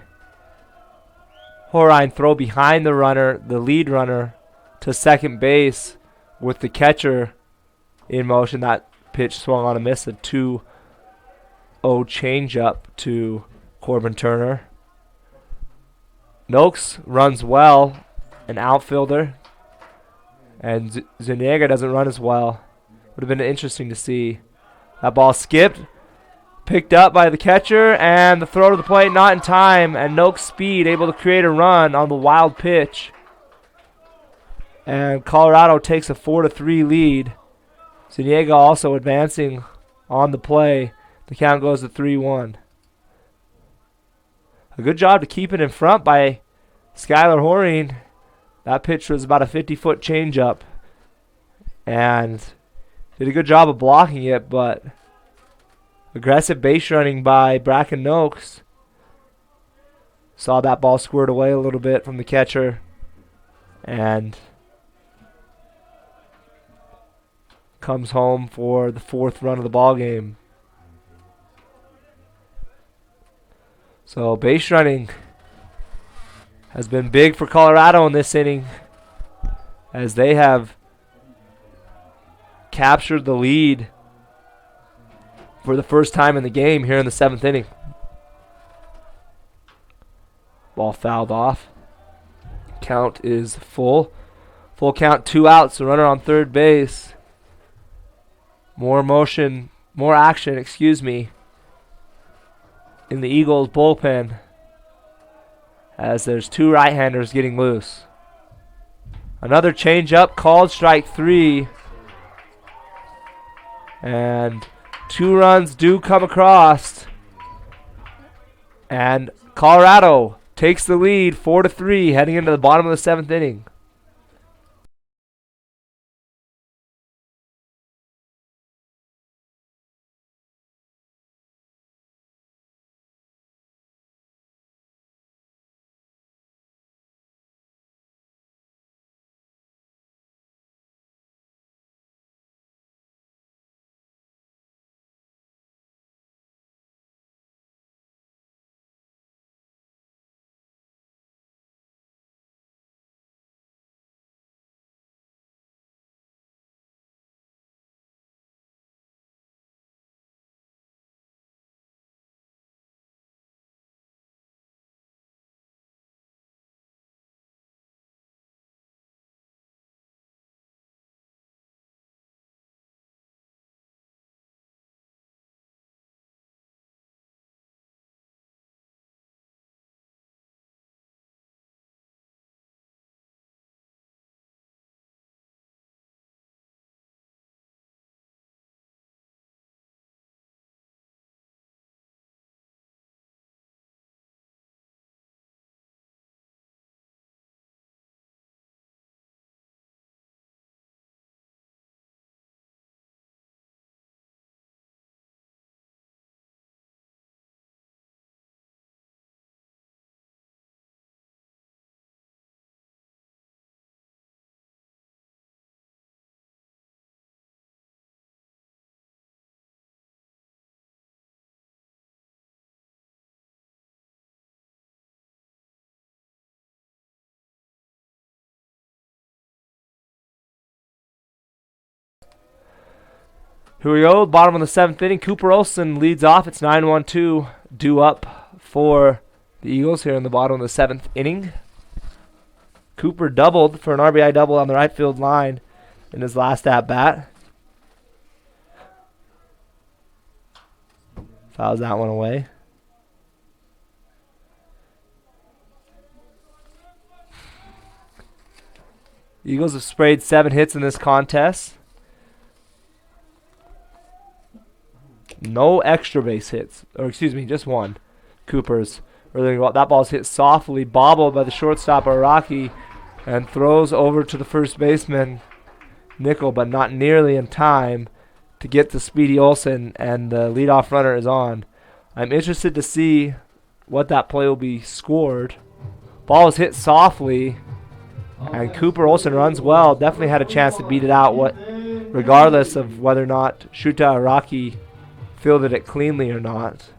Horain throw behind the lead runner, to second base with the catcher in motion. That pitch swung on a miss, a 2-0 changeup to Corbin Turner. Noakes runs well, an outfielder. And Zuniga doesn't run as well. Would have been interesting to see. That ball skipped. Picked up by the catcher, and the throw to the plate not in time, and Noak's speed able to create a run on the wild pitch. And Colorado takes a 4-3 lead. Zuniga also advancing on the play. The count goes to 3-1. A good job to keep it in front by Skylar Horine. That pitch was about a 50-foot changeup. And did a good job of blocking it, but aggressive base running by Bracken Noakes. Saw that ball squared away a little bit from the catcher. And comes home for the 4th run of the ball game. So base running has been big for Colorado in this inning, as they have captured the lead for the first time in the game here in the 7th inning. Ball fouled off. Count is full. Full count, 2 outs, a runner on third base. More action, in the Eagles bullpen, as there's 2 right-handers getting loose. Another changeup called, strike 3. And 2 runs do come across. And Colorado takes the lead 4-3 heading into the bottom of the 7th inning. Here we go, bottom of the 7th inning. Cooper Olsen leads off. It's 9-1-2 due up for the Eagles here in the bottom of the 7th inning. Cooper doubled for an RBI double on the right field line in his last at-bat. Fouls that one away. Eagles have sprayed 7 hits in this contest. No extra base hits, or excuse me, just one. Cooper's early. That ball's hit softly, bobbled by the shortstop Araki, and throws over to the first baseman Nichol, but not nearly in time to get to Speedy Olsen, and the leadoff runner is on. I'm interested to see what that play will be scored. Ball is hit softly, and Cooper Olsen runs well. Definitely had a chance to beat it out, regardless of whether or not Shuta Araki fielded it cleanly or not.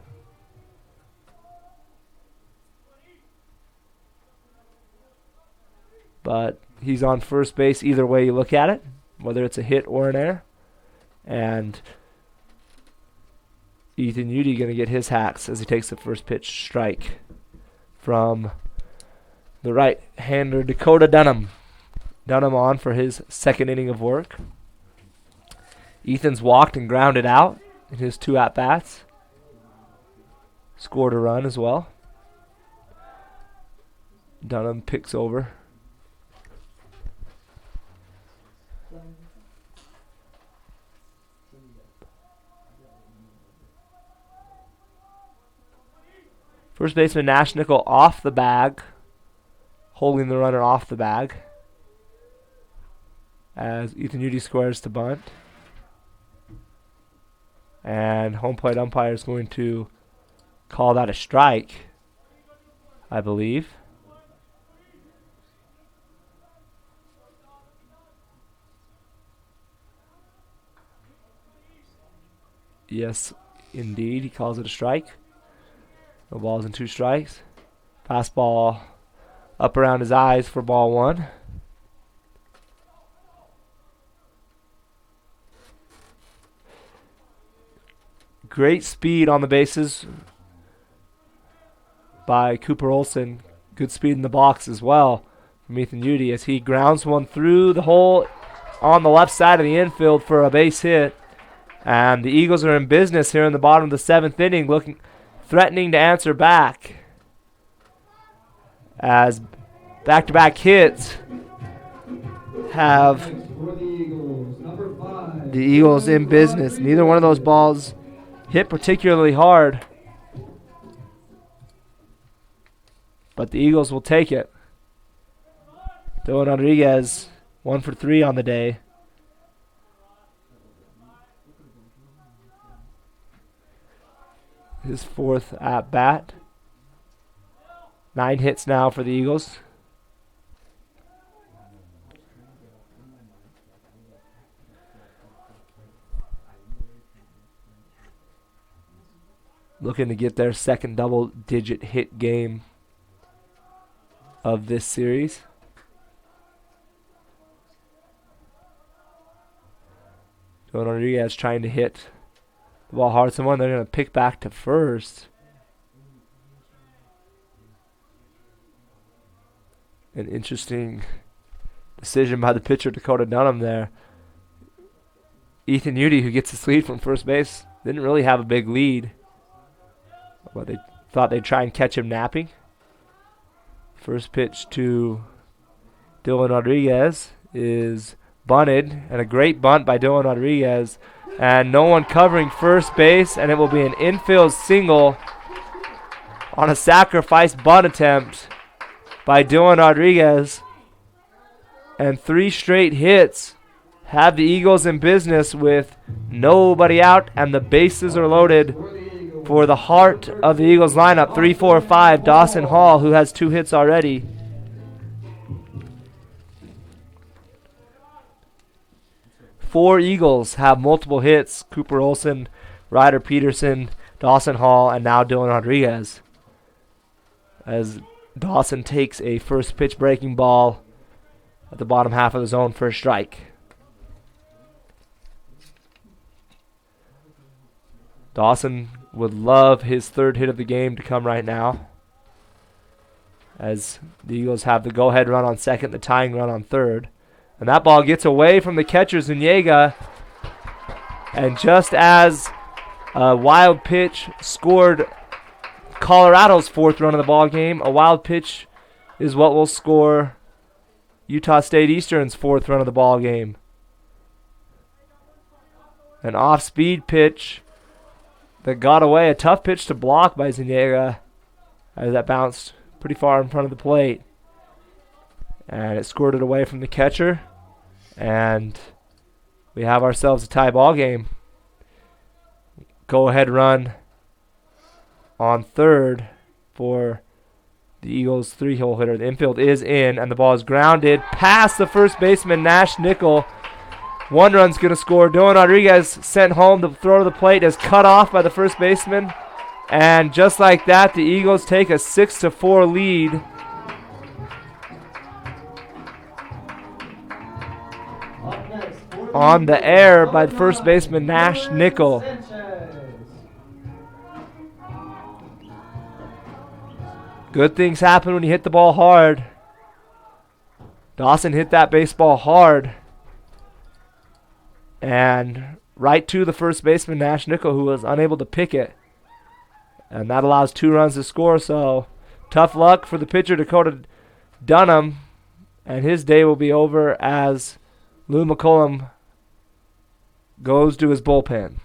But he's on first base either way you look at it, whether it's a hit or an error. And Ethan Udy going to get his hacks as he takes the first pitch strike from the right-hander Dakota Dunham. Dunham on for his second inning of work. Ethan's walked and grounded out in his 2 at-bats. Scored a run as well. Dunham picks over. First baseman Nash Nichol off the bag, holding the runner off the bag as Ethan Udy squares to bunt. And home plate umpire is going to call that a strike, I believe. Yes, indeed, he calls it a strike. No balls and 2 strikes. Fastball up around his eyes for ball 1. Great speed on the bases by Cooper Olson. Good speed in the box as well from Ethan Udy as he grounds one through the hole on the left side of the infield for a base hit. And the Eagles are in business here in the bottom of the 7th inning, threatening to answer back as back-to-back hits have the Eagles in business. Neither one of those balls hit particularly hard, but the Eagles will take it. Dylan Rodriguez 1 for 3 on the day. His 4th at bat. 9 hits now for the Eagles. Looking to get their second double-digit hit game of this series. Dylan Rodriguez trying to hit the ball hard. Someone they're going to pick back to first. An interesting decision by the pitcher, Dakota Dunham there. Ethan Udy, who gets his lead from first base, didn't really have a big lead. But they thought they'd try and catch him napping. First pitch to Dylan Rodriguez is bunted, and a great bunt by Dylan Rodriguez. And no one covering first base, and it will be an infield single on a sacrifice bunt attempt by Dylan Rodriguez. And 3 straight hits have the Eagles in business with nobody out, and the bases are loaded for the heart of the Eagles lineup. 3-4-5, Dawson Hall, who has 2 hits already. Four Eagles have multiple hits. Cooper Olson, Ryder, Peterson, Dawson Hall, and now Dylan Rodriguez. As Dawson takes a first pitch breaking ball at the bottom half of the zone for a strike. Dawson would love his 3rd hit of the game to come right now, as the Eagles have the go-ahead run on second, the tying run on third. And that ball gets away from the catcher, Zuniga. And just as a wild pitch scored Colorado's 4th run of the ball game, a wild pitch is what will score Utah State Eastern's 4th run of the ball game. An off-speed pitch that got away, a tough pitch to block by Zuniga as that bounced pretty far in front of the plate. And it squirted away from the catcher. And we have ourselves a tie ball game. Go-ahead run on third for the Eagles' 3-hole hitter. The infield is in, and the ball is grounded past the first baseman, Nash Nichol. 1 run's going to score. Dylan Rodriguez sent home. The throw to the plate is cut off by the first baseman. And just like that, the Eagles take a 6-4 lead. On the air by the first baseman, Nash Nichol. Good things happen when you hit the ball hard. Dawson hit that baseball hard. And right to the first baseman, Nash Nichol, who was unable to pick it. And that allows 2 runs to score. So tough luck for the pitcher, Dakota Dunham. And his day will be over as Lou McCollum goes to his bullpen.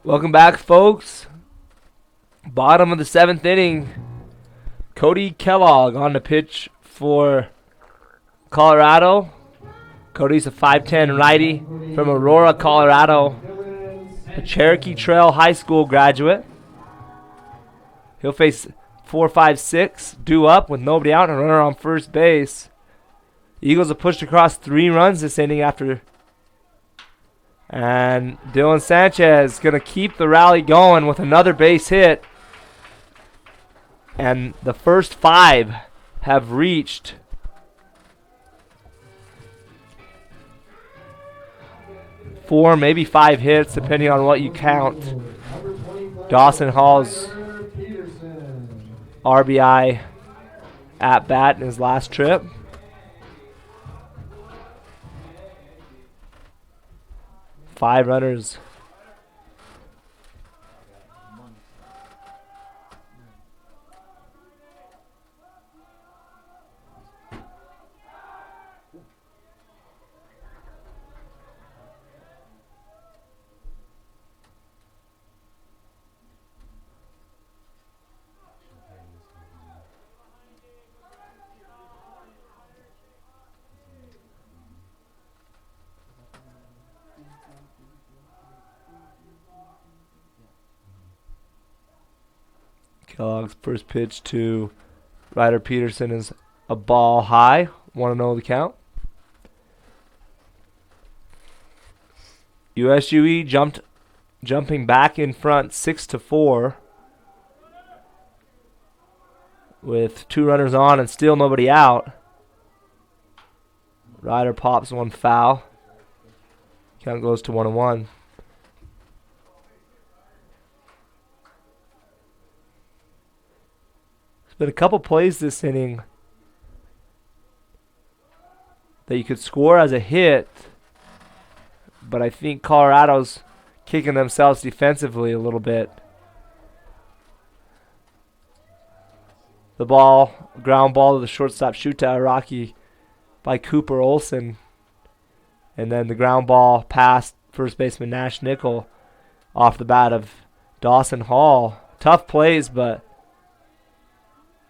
Welcome back, folks. Bottom of the 7th inning. Cody Kellogg on the pitch for Colorado. Cody's a 5'10 righty from Aurora, Colorado. A Cherokee Trail High School graduate. He'll face 4-5-6, due up with nobody out and a runner on first base. Eagles have pushed across 3 runs this inning after. And Dylan Sanchez going to keep the rally going with another base hit. And the first 5 have reached. Four, maybe 5 hits, depending on what you count. Dawson Hall's RBI at bat in his last trip. Five runners. Kellogg's first pitch to Ryder Peterson is a ball high. 1-0 the count. USUE jumping back in front 6-4 with 2 runners on and still nobody out. Ryder pops one foul. Count goes to 1-1. Been a couple plays this inning that you could score as a hit, but I think Colorado's kicking themselves defensively a little bit. The ball, ground ball to the shortstop, Shuta Araki by Cooper Olson, and then the ground ball past first baseman Nash Nichol off the bat of Dawson Hall. Tough plays, but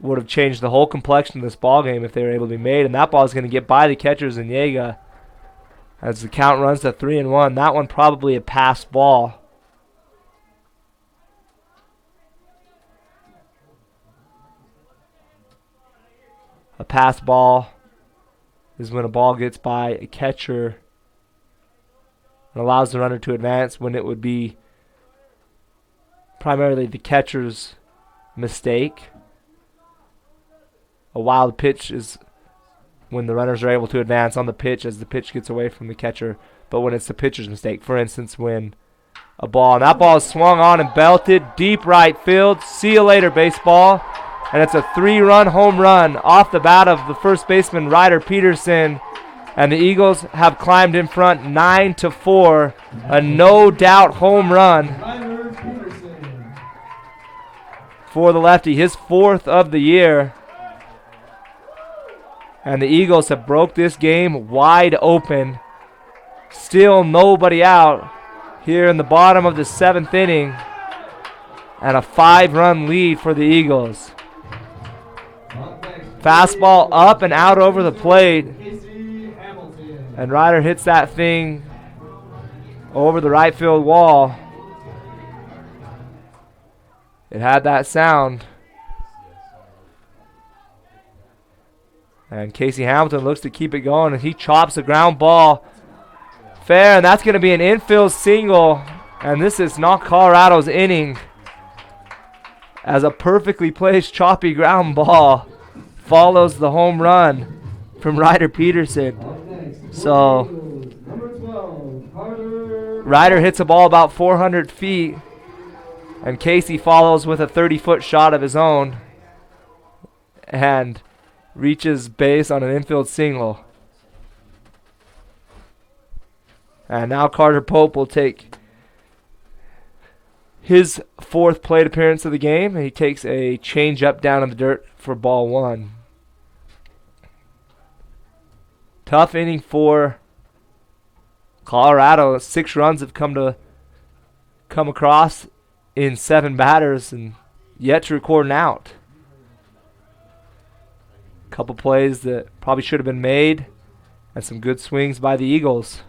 would have changed the whole complexion of this ball game if they were able to be made. And that ball is going to get by the catchers in Yeaga as the count runs to 3-1. That one probably a pass ball. A pass ball is when a ball gets by a catcher and allows the runner to advance when it would be primarily the catcher's mistake. A wild pitch is when the runners are able to advance on the pitch as the pitch gets away from the catcher, but when it's the pitcher's mistake. For instance, when a ball, and that ball is swung on and belted deep right field. See you later, baseball. And it's a 3-run home run off the bat of the first baseman, Ryder Peterson. And the Eagles have climbed in front 9-4. A no-doubt home run for the lefty, his 4th of the year. And the Eagles have broke this game wide open. Still nobody out here in the bottom of the 7th inning. And a 5-run lead for the Eagles. Fastball up and out over the plate. And Ryder hits that thing over the right field wall. It had that sound. And Casey Hamilton looks to keep it going, and he chops a ground ball fair, and that's going to be an infield single. And this is not Colorado's inning, as a perfectly placed choppy ground ball follows the home run from Ryder Peterson. So Ryder hits a ball about 400 feet, and Casey follows with a 30-foot shot of his own and reaches base on an infield single. And now Carter Pope will take his 4th plate appearance of the game, and he takes a change-up down in the dirt for ball 1. Tough inning for Colorado. 6 runs have come across in 7 batters and yet to record an out. Couple plays that probably should have been made, and some good swings by the Eagles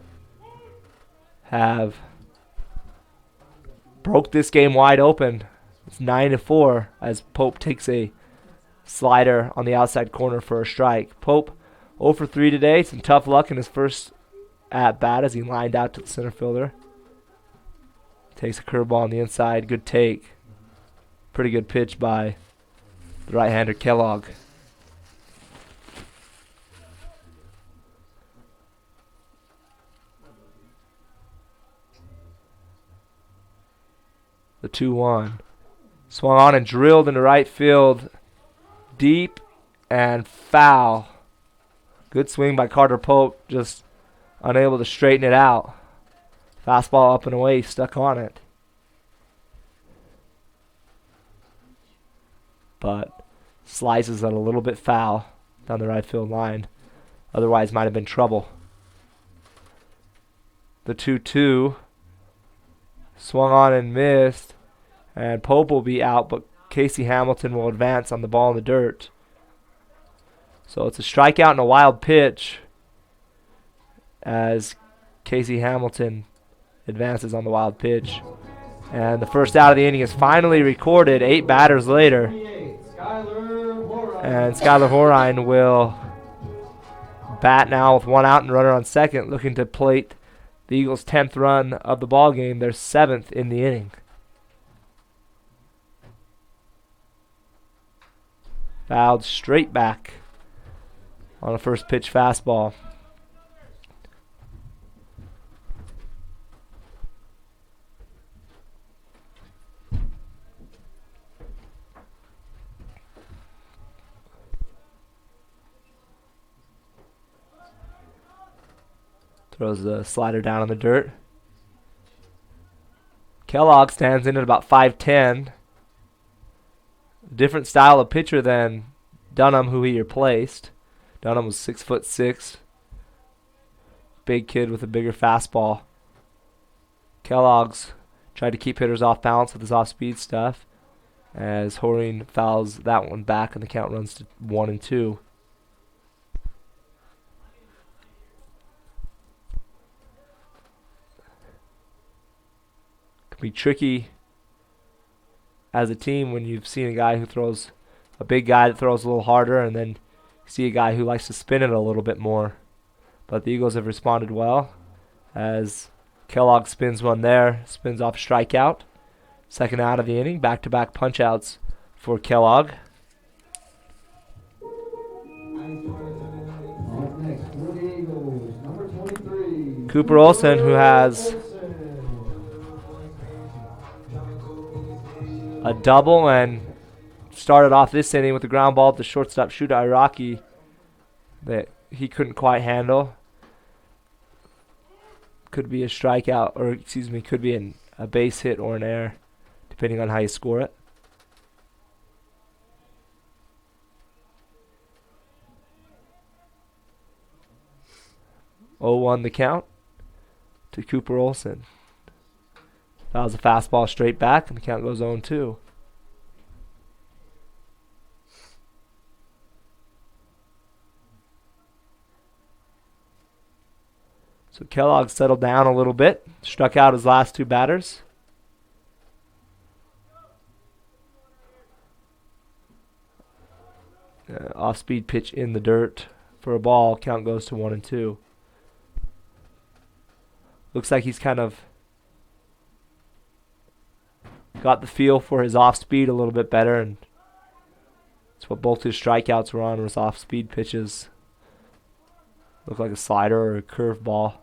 have broke this game wide open. It's 9-4 as Pope takes a slider on the outside corner for a strike. Pope 0 for 3 today. Some tough luck in his first at bat as he lined out to the center fielder. Takes a curveball on the inside. Good take. Pretty good pitch by the right-hander Kellogg. The 2-1. Swung on and drilled into right field. Deep and foul. Good swing by Carter Pope, just unable to straighten it out. Fastball up and away, stuck on it. But slices it a little bit foul down the right field line. Otherwise might have been trouble. The 2-2. Swung on and missed. And Pope will be out, but Casey Hamilton will advance on the ball in the dirt. So it's a strikeout and a wild pitch as Casey Hamilton advances on the wild pitch. And the first out of the inning is finally recorded 8 batters later. And Skylar Horine will bat now with 1 out and runner on second, looking to plate the Eagles' 10th run of the ball game, their 7th in the inning. Fouled straight back on a first pitch fastball. Throws the slider down on the dirt. Kellogg stands in at about 5'10". Different style of pitcher than Dunham, who he replaced. Dunham was 6'6". Big kid with a bigger fastball. Kellogg's tried to keep hitters off balance with his off-speed stuff, as Horine fouls that one back and the count runs to 1-2. Can be tricky as a team when you've seen a guy who throws, a big guy that throws a little harder, and then you see a guy who likes to spin it a little bit more. But the Eagles have responded well, as Kellogg spins one there, spins off strikeout. Second out of the inning, back-to-back punch-outs for Kellogg. Cooper Olsen, who has a double and started off this inning with the ground ball at the shortstop Shuda Iraqi that he couldn't quite handle. Could be a strikeout, or excuse me, could be a base hit or an error, depending on how you score it. Oh, 0-1 the count to Cooper Olsen. That was a fastball straight back, and the count goes 0-2. So Kellogg settled down a little bit, struck out his last 2 batters. Off-speed pitch in the dirt for a ball. Count goes to 1-2. Looks like he's kind of got the feel for his off-speed a little bit better, and that's what both his strikeouts were on, was off-speed pitches. Looked like a slider or a curveball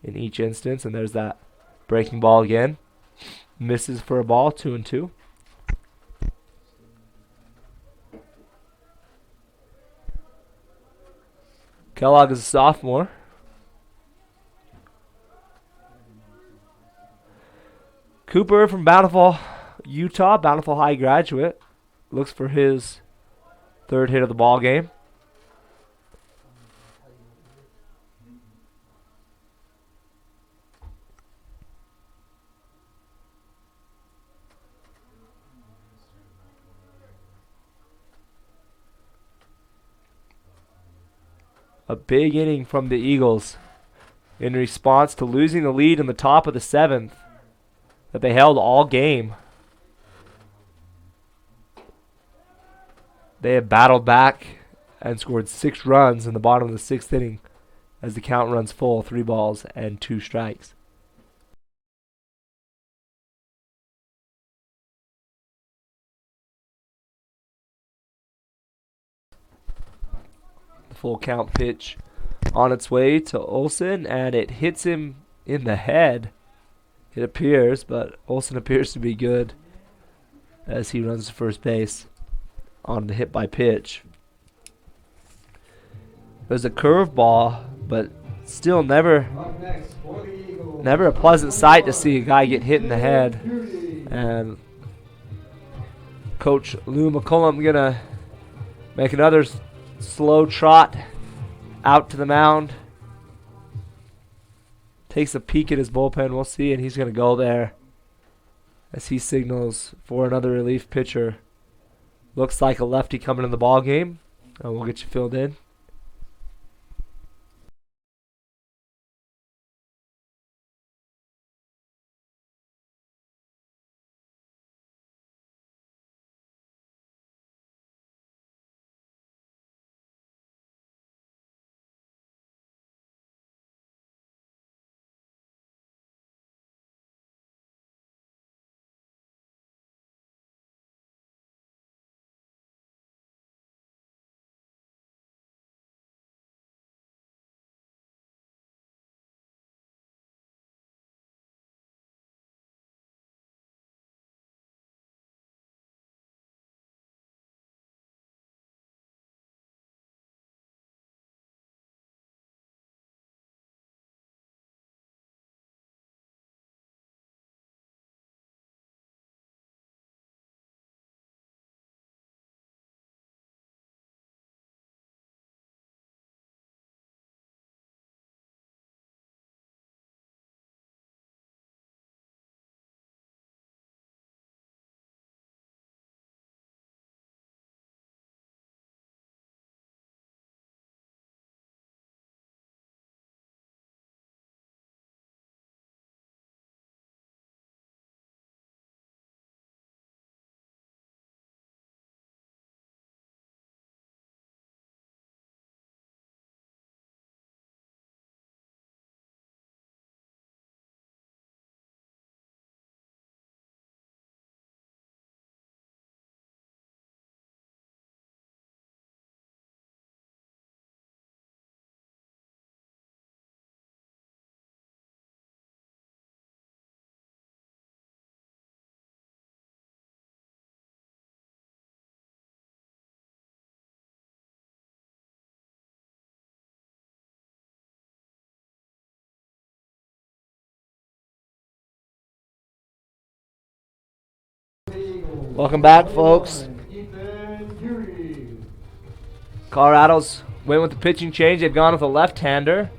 in each instance, and there's that breaking ball again. Misses for a ball, 2-2. Kellogg is a sophomore. Cooper from Bountiful, Utah, Bountiful High graduate, looks for his 3rd hit of the ball game. A big inning from the Eagles in response to losing the lead in the top of the 7th that they held all game. They have battled back and scored 6 runs in the bottom of the 6th inning as the count runs full, 3 balls and 2 strikes. The full count pitch on its way to Olsen, and it hits him in the head, it appears, but Olsen appears to be good as he runs to first base on the hit by pitch. It was a curveball, but still never a pleasant sight to see a guy get hit in the head. And Coach Lou McCullum gonna make another slow trot out to the mound. Takes a peek at his bullpen. We'll see, and he's gonna go there as he signals for another relief pitcher. Looks like a lefty coming in the ball game. We'll get you filled in. Welcome back, folks. Colorado's went with the pitching change. They've gone with a left-hander,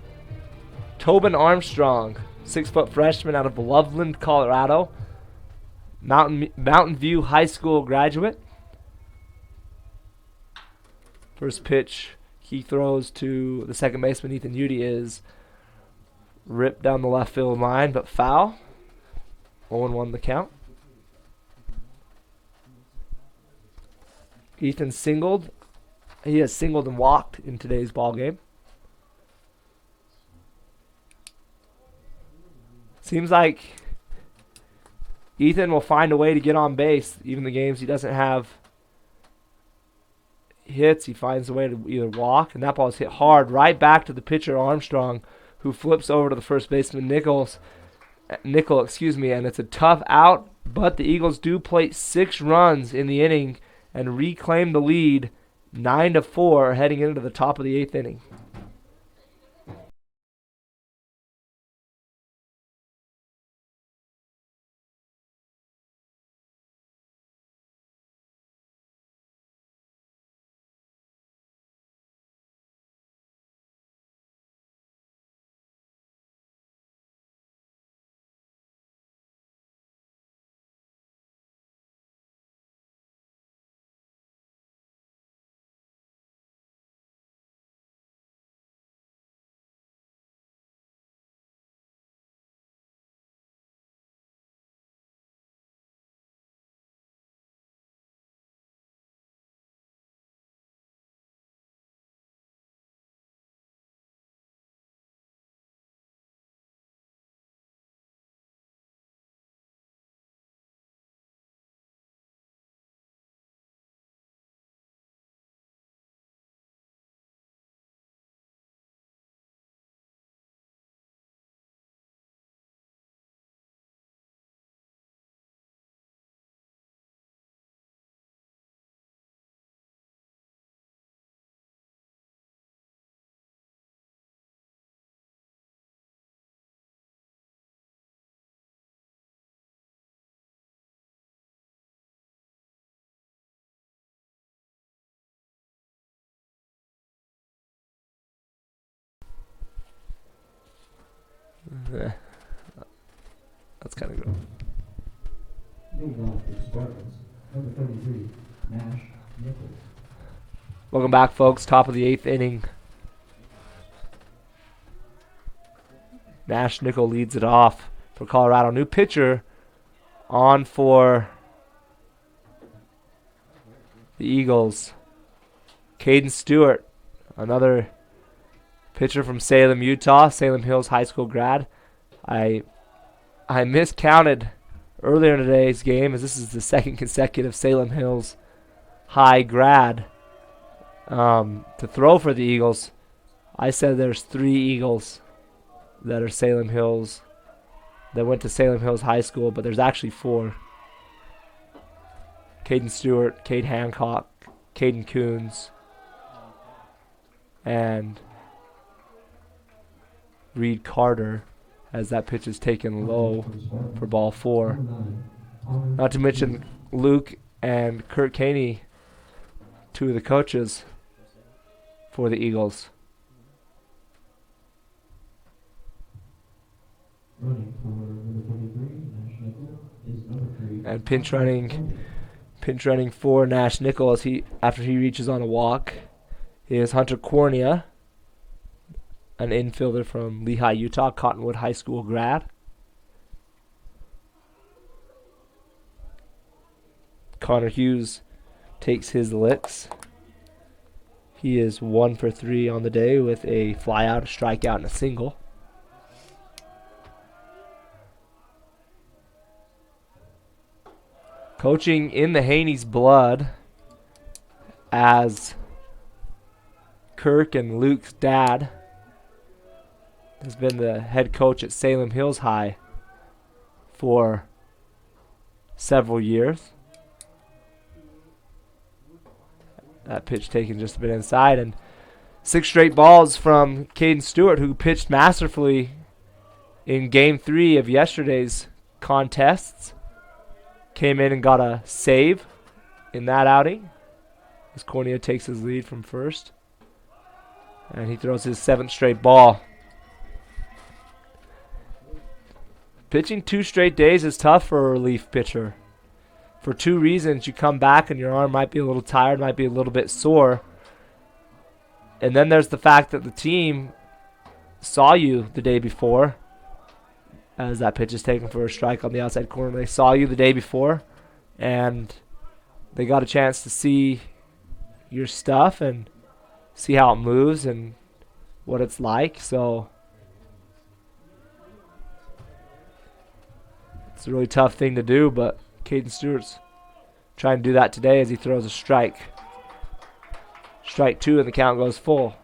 Tobin Armstrong, 6-foot freshman out of Loveland, Colorado. Mountain View High School graduate. First pitch he throws to the second baseman, Ethan Udy, is ripped down the left field line, but foul. 0-1 the count. Ethan singled. He has singled and walked in today's ball game. Seems like Ethan will find a way to get on base. Even the games he doesn't have hits, he finds a way to either walk, and that ball is hit hard right back to the pitcher Armstrong, who flips over to the first baseman Nichol, and it's a tough out, but the Eagles do plate 6 runs in the inning and reclaim the lead 9-4 heading into the top of the 8th inning. That's kind of good. Leading off the Spartans, number 33, Nash, Nichols. Welcome back, folks. Top of the 8th inning. Nash Nichol leads it off for Colorado. New pitcher on for the Eagles. Caden Stewart, another pitcher from Salem, Utah, Salem Hills High School grad. I miscounted earlier in today's game, as this is the second consecutive Salem Hills High grad to throw for the Eagles. I said there's 3 Eagles that are Salem Hills, that went to Salem Hills High School, but there's actually 4. Caden Stewart, Cade Hancock, Caden Coons, and Reed Carter, as that pitch is taken low for ball 4. Not to mention Luke and Kurt Caney, 2 of the coaches for the Eagles. And pinch running for Nash Nichol after he reaches on a walk is Hunter Cornea, an infielder from Lehigh, Utah, Cottonwood High School grad. Connor Hughes takes his licks. He is 1 for 3 on the day with a flyout, a strikeout, and a single. Coaching in the Haney's blood, as Kirk and Luke's dad has been the head coach at Salem Hills High for several years. That pitch taken just a bit inside, and 6 straight balls from Caden Stewart, who pitched masterfully in Game 3 of yesterday's contests. came in and got a save in that outing as Cornea takes his lead from first. And he throws his 7th straight ball. Pitching 2 straight days is tough for a relief pitcher. For 2 reasons. You come back and your arm might be a little tired, might be a little bit sore. And then there's the fact that the team saw you the day before. As that pitch is taken for a strike on the outside corner. They saw you the day before. And they got a chance to see your stuff and see how it moves and what it's like. So it's a really tough thing to do, but Caden Stewart's trying to do that today as he throws a strike. Strike 2 and the count goes full.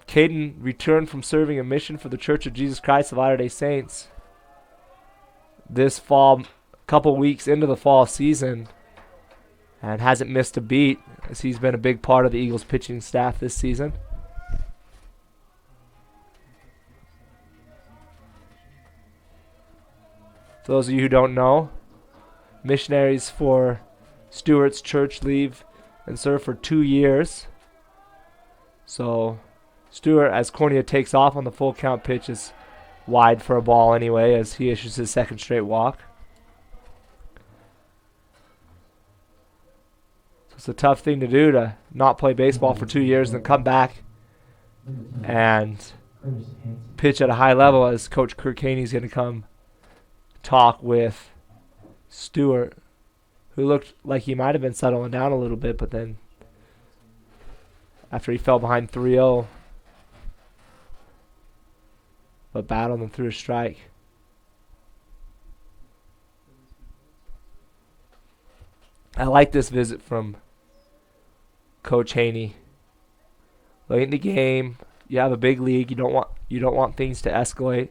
Caden returned from serving a mission for the Church of Jesus Christ of Latter-day Saints this fall, a couple weeks into the fall season, and hasn't missed a beat as he's been a big part of the Eagles pitching staff this season. For those of you who don't know, missionaries for Stewart's church leave and serve for 2 years. So Stewart, as Cornea takes off on the full count pitch, is wide for a ball anyway as he issues his 2nd straight walk. So it's a tough thing to do, to not play baseball for 2 years and then come back and pitch at a high level, as Coach Kirk Haney's going to come talk with Stewart, who looked like he might have been settling down a little bit, but then after he fell behind 3-0, but battled him through a strike. I like this visit from Coach Haney. Late in the game, you have a big league. You don't want things to escalate.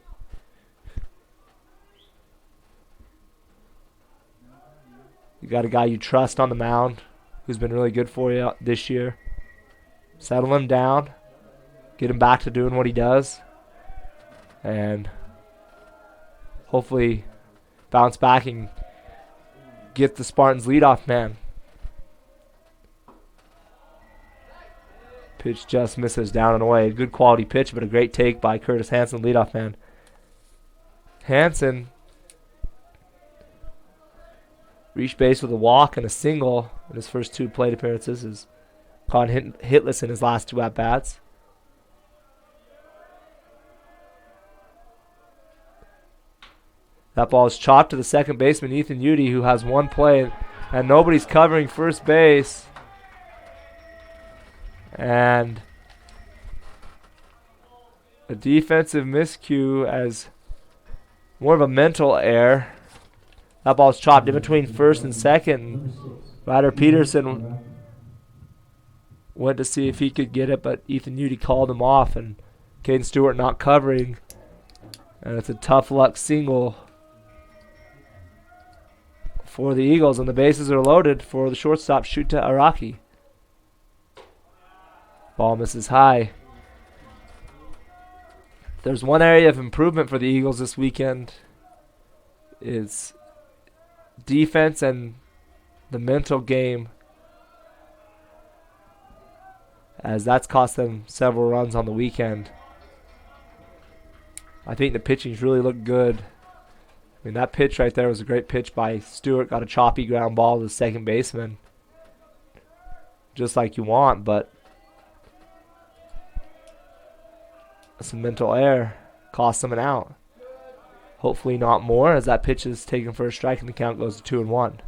You got a guy you trust on the mound who's been really good for you this year. Settle him down. Get him back to doing what he does. And hopefully bounce back and get the Spartans leadoff man. Pitch just misses down and away. Good quality pitch, but a great take by Curtis Hanson, leadoff man. Hanson reached base with a walk and a single in his first 2 plate appearances. Has gone hitless in his last 2 at-bats. That ball is chopped to the second baseman, Ethan Udy, who has 1 play, and nobody's covering first base. And a defensive miscue as more of a mental error. That ball's chopped in between first and second. Ryder Peterson went to see if he could get it, but Ethan Udy called him off, and Caden Stewart not covering. And it's a tough luck single for the Eagles, and the bases are loaded for the shortstop, Shuta Araki. Ball misses high. There's one area of improvement for the Eagles this weekend. It's defense and the mental game, as that's cost them several runs on the weekend. I think the pitching's really looked good. I mean, that pitch right there was a great pitch by Stewart. Got a choppy ground ball to the second baseman, just like you want, but some mental error cost them an out. Hopefully not more, as that pitch is taken for a strike and the count goes to 2-1.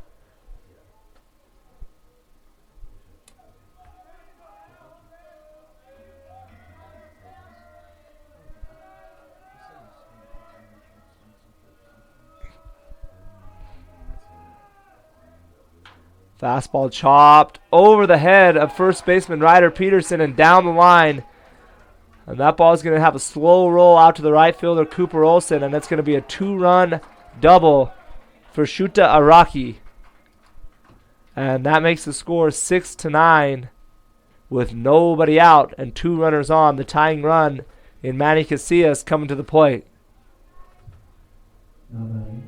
Fastball chopped over the head of first baseman Ryder Peterson and down the line. And that ball is going to have a slow roll out to the right fielder, Cooper Olsen, and it's going to be a 2-run double for Shuta Araki. And that makes the score 6-9 with nobody out and 2 runners on. The tying run in Manny Casillas coming to the plate. Now batting,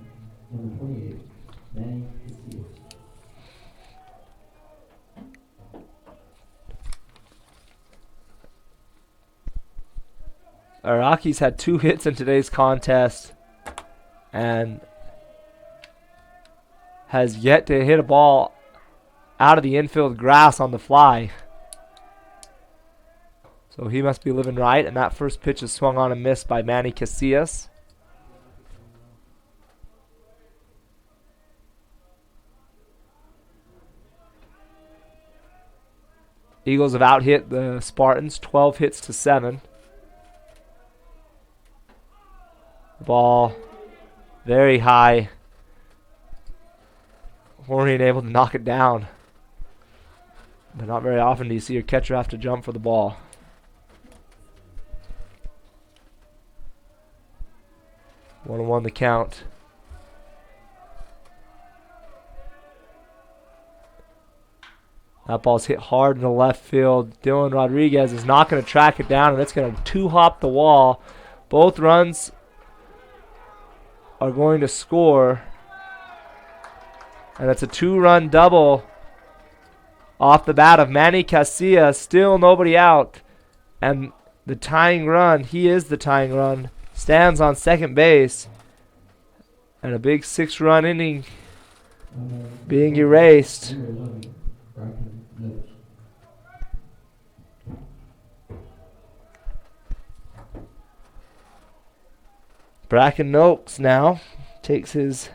number 28, Manny Casillas. Araki's had 2 hits in today's contest and has yet to hit a ball out of the infield grass on the fly. So he must be living right, and that first pitch is swung on and missed by Manny Casillas. Eagles have out-hit the Spartans 12 hits to 7. Ball very high. Horning able to knock it down. But not very often do you see your catcher have to jump for the ball. One and one the count. That ball's hit hard in the left field. Dylan Rodriguez is not going to track it down, and it's going to 2-hop the wall. Both runs are going to score. And it's a 2-run double off the bat of Manny Casillas. Still nobody out. And the tying run, he is the tying run, stands on second base. And a big 6-run inning being erased. Bracken Noakes now takes his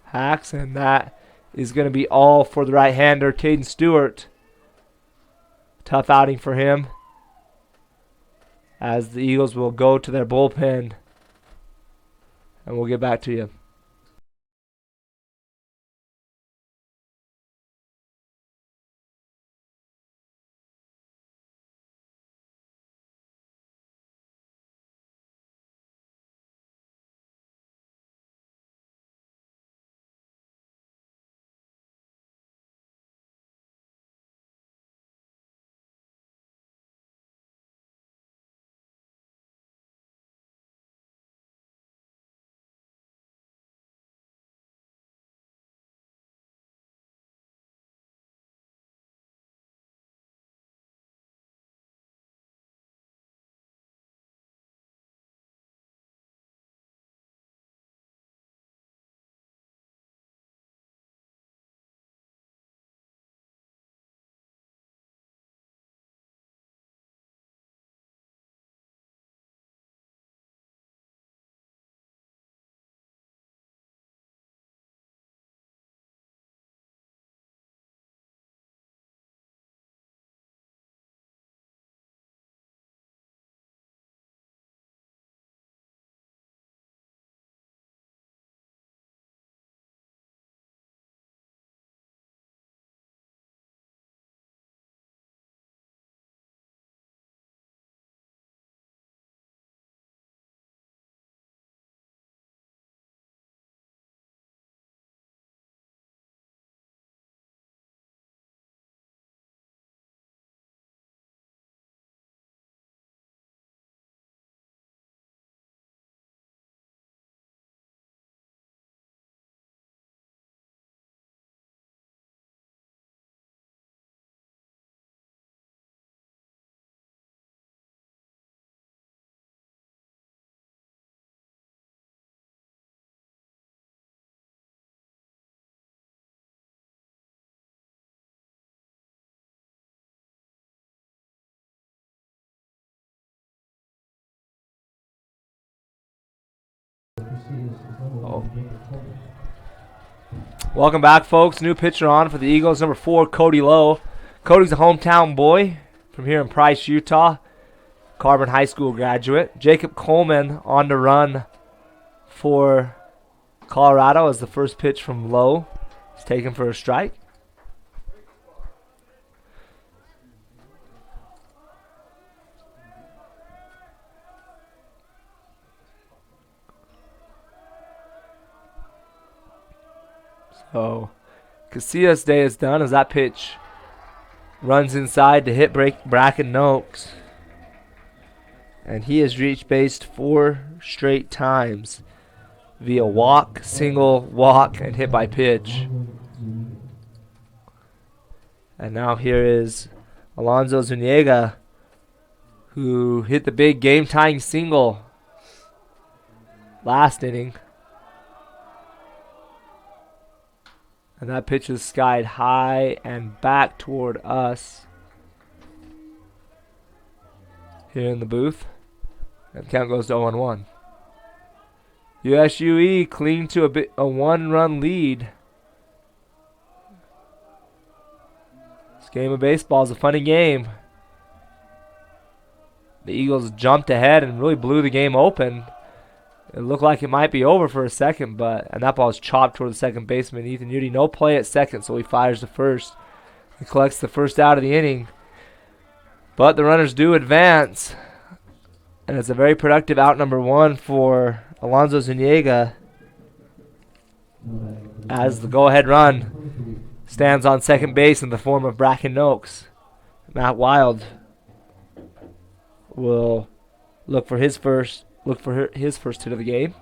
hacks, and that is going to be all for the right-hander, Caden Stewart. Tough outing for him as the Eagles will go to their bullpen, and we'll get back to you. Oh. Welcome back, folks. New pitcher on for the Eagles, number 4, Cody Lowe. Cody's a hometown boy from here in Price, Utah. Corbin High School graduate. Jacob Coleman on the run for Colorado as the first pitch from Lowe. It's taken for a strike. So, Casillas' day is done as that pitch runs inside to hit Bracken Noakes. And he has reached base 4 straight times via walk, single, walk, and hit by pitch. And now here is Alonso Zuniga, who hit the big game-tying single last inning. And that pitch is skied high and back toward us here in the booth. And the count goes to 0-1. USUE cling to a 1-run lead. This game of baseball is a funny game. The Eagles jumped ahead and really blew the game open. It looked like it might be over for a second, and that ball is chopped toward the second baseman, Ethan Udy. No play at second, so he fires to first. He collects the first out of the inning. But the runners do advance. And it's a very productive out number 1 for Alonso Zuniga, as the go-ahead run stands on second base in the form of Bracken Noakes. Matt Wild will look for his first hit of the game.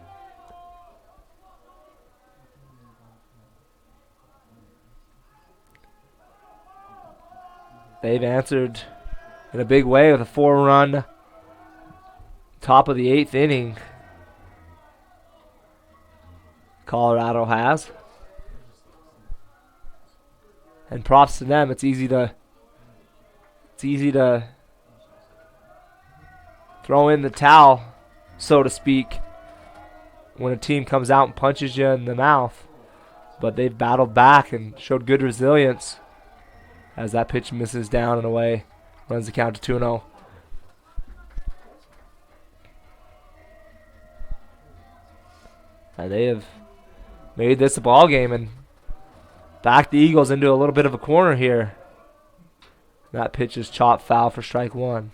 They've answered in a big way with a 4-run top of the 8th inning. Colorado has. And props to them. It's easy to throw in the towel, so to speak, when a team comes out and punches you in the mouth. But they've battled back and showed good resilience as that pitch misses down and away. Runs the count to 2-0. And they have made this a ball game and backed the Eagles into a little bit of a corner here. That pitch is chopped foul for strike 1.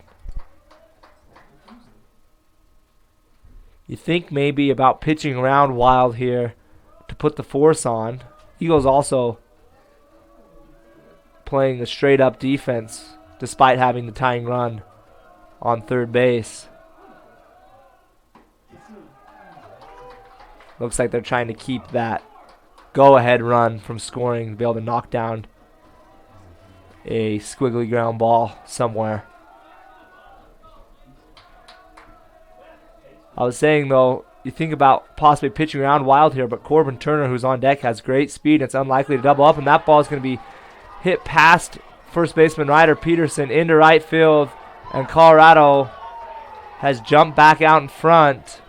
You think maybe about pitching around Wild here to put the force on. Eagles also playing a straight-up defense despite having the tying run on third base. Looks like they're trying to keep that go-ahead run from scoring to be able to knock down a squiggly ground ball somewhere. I was saying, though, you think about possibly pitching around Wild here, but Corbin Turner, who's on deck, has great speed. It's unlikely to double up, and that ball is going to be hit past first baseman Ryder Peterson into right field, and Colorado has jumped back out in front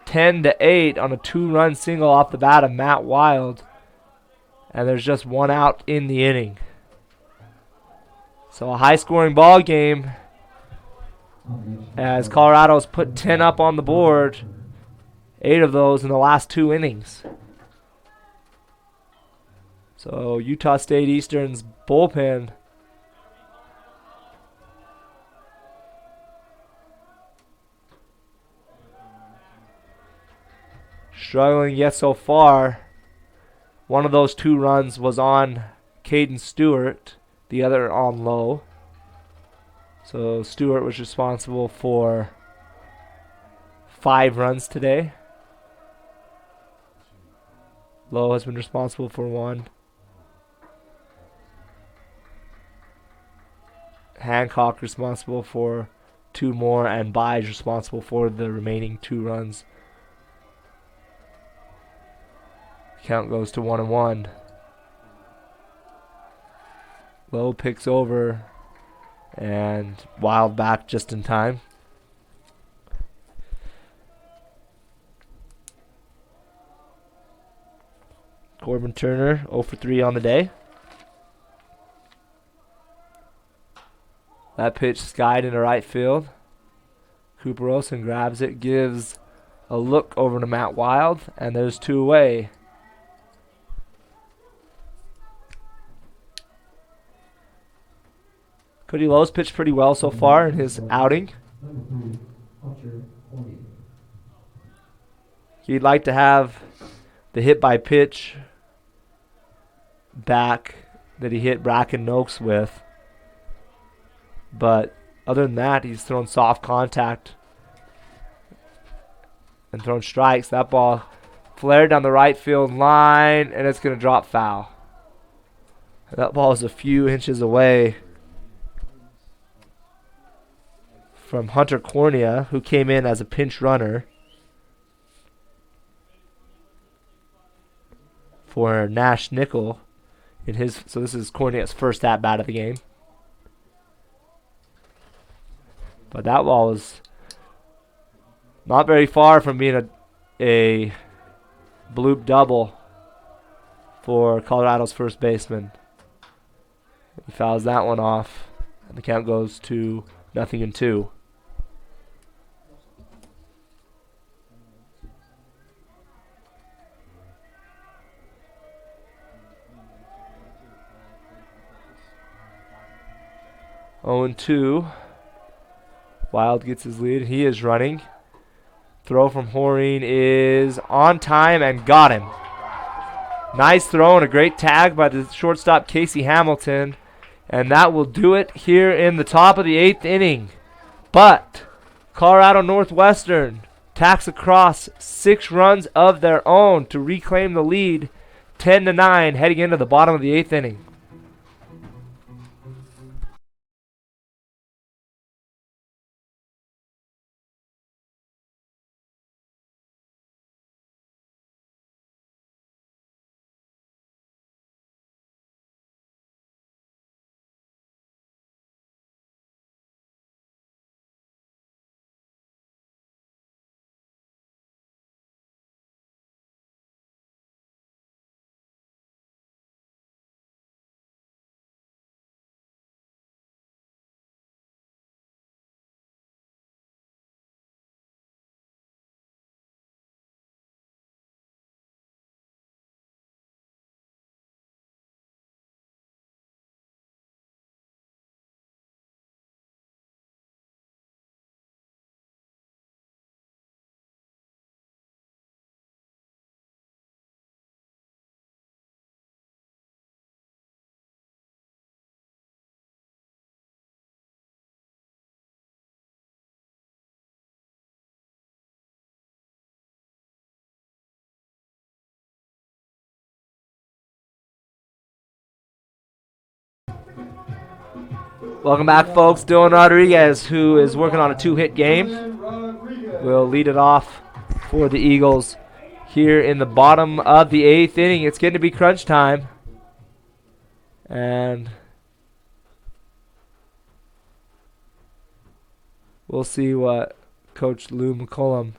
10-8 on a 2-run single off the bat of Matt Wild. And there's just 1 out in the inning. So a high-scoring ball game as Colorado's put 10 up on the board, 8 of those in the last 2 innings. So Utah State Eastern's bullpen struggling yet so far. One of those 2 runs was on Caden Stewart, the other on Lowe. So Stewart was responsible for 5 runs today. Lowe has been responsible for 1. Hancock responsible for 2 more, and Byes responsible for the remaining 2 runs. Count goes to 1-1. Lowe picks over, and Wild back just in time. Corbin Turner 0 for 3 on the day. That pitch skied into right field. Cooper Olsen grabs it, gives a look over to Matt Wild, and there's 2 away. Cody Lowe's pitched pretty well so far in his outing. He'd like to have the hit by pitch back that he hit Bracken Noakes with. But other than that, he's thrown soft contact and thrown strikes. That ball flared down the right field line, and it's going to drop foul. That ball is a few inches away from Hunter Cornea, who came in as a pinch runner for Nash Nichol in his. So this is Cornea's first at bat of the game. But that ball was not very far from being a bloop double for Colorado's first baseman. He fouls that one off, and the count goes to 0-2. Oh and 2. Wild gets his lead. He is running. Throw from Horine is on time and got him. Nice throw and a great tag by the shortstop Casey Hamilton. And that will do it here in the top of the 8th inning. But Colorado Northwestern tacks across 6 runs of their own to reclaim the lead, 10-9, heading into the bottom of the 8th inning. Welcome back, folks. Dylan Rodriguez, who is working on a 2-hit game, will lead it off for the Eagles here in the bottom of the 8th inning. It's getting to be crunch time. And we'll see what Coach Lou McCollum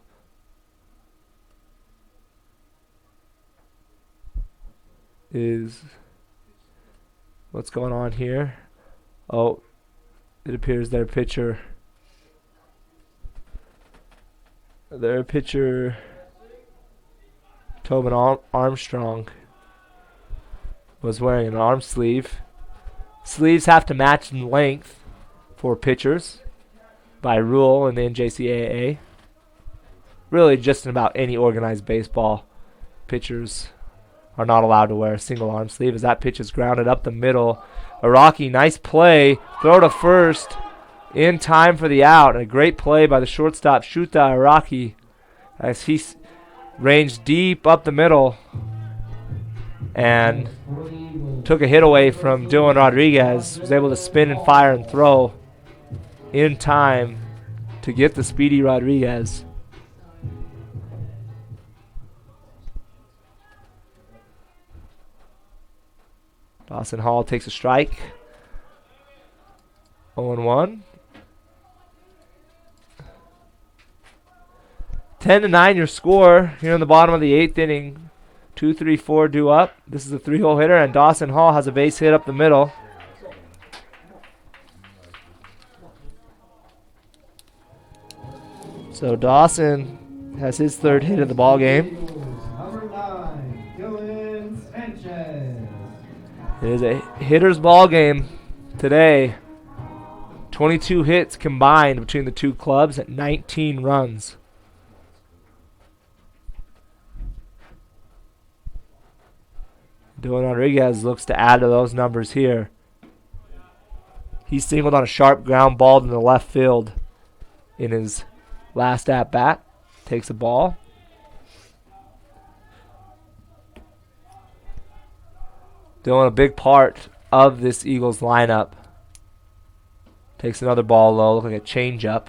what's going on here. Oh, it appears their pitcher Tobin Armstrong was wearing an arm sleeve. Sleeves have to match in length for pitchers by rule in the NJCAA. Really, just in about any organized baseball, pitchers are not allowed to wear a single arm sleeve, as that pitch is grounded up the middle. Araki, nice play. Throw to first in time for the out. And a great play by the shortstop, Shuta Araki, as he ranged deep up the middle and took a hit away from Dylan Rodriguez. Was able to spin and fire and throw in time to get the speedy Rodriguez. Dawson Hall takes a strike. 0-1. 10-9 your score here in the bottom of the 8th inning. 2-3-4 due up. This is a 3-hole hitter, and Dawson Hall has a base hit up the middle. So Dawson has his 3rd hit of the ball game. Number 9, Sanchez. It is a hitter's ball game today. 22 hits combined between the two clubs at 19 runs. Dylan Rodriguez looks to add to those numbers here. He singled on a sharp ground ball in the left field in his last at-bat. Takes the ball. Dylan, a big part of this Eagles lineup. Takes another ball low, look like a changeup.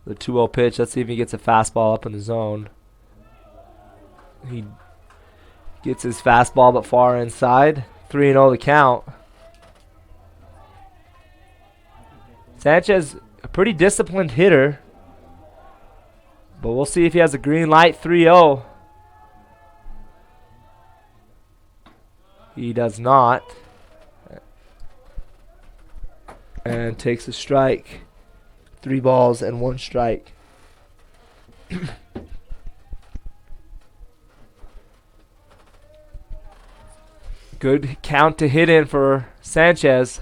The 2-0 pitch. Let's see if he gets a fastball up in the zone. He gets his fastball but far inside. 3-0 the count. Sanchez, a pretty disciplined hitter. But we'll see if he has a green light. 3-0. He does not. And takes a strike. 3 balls and 1 strike. Good count to hit in for Sanchez.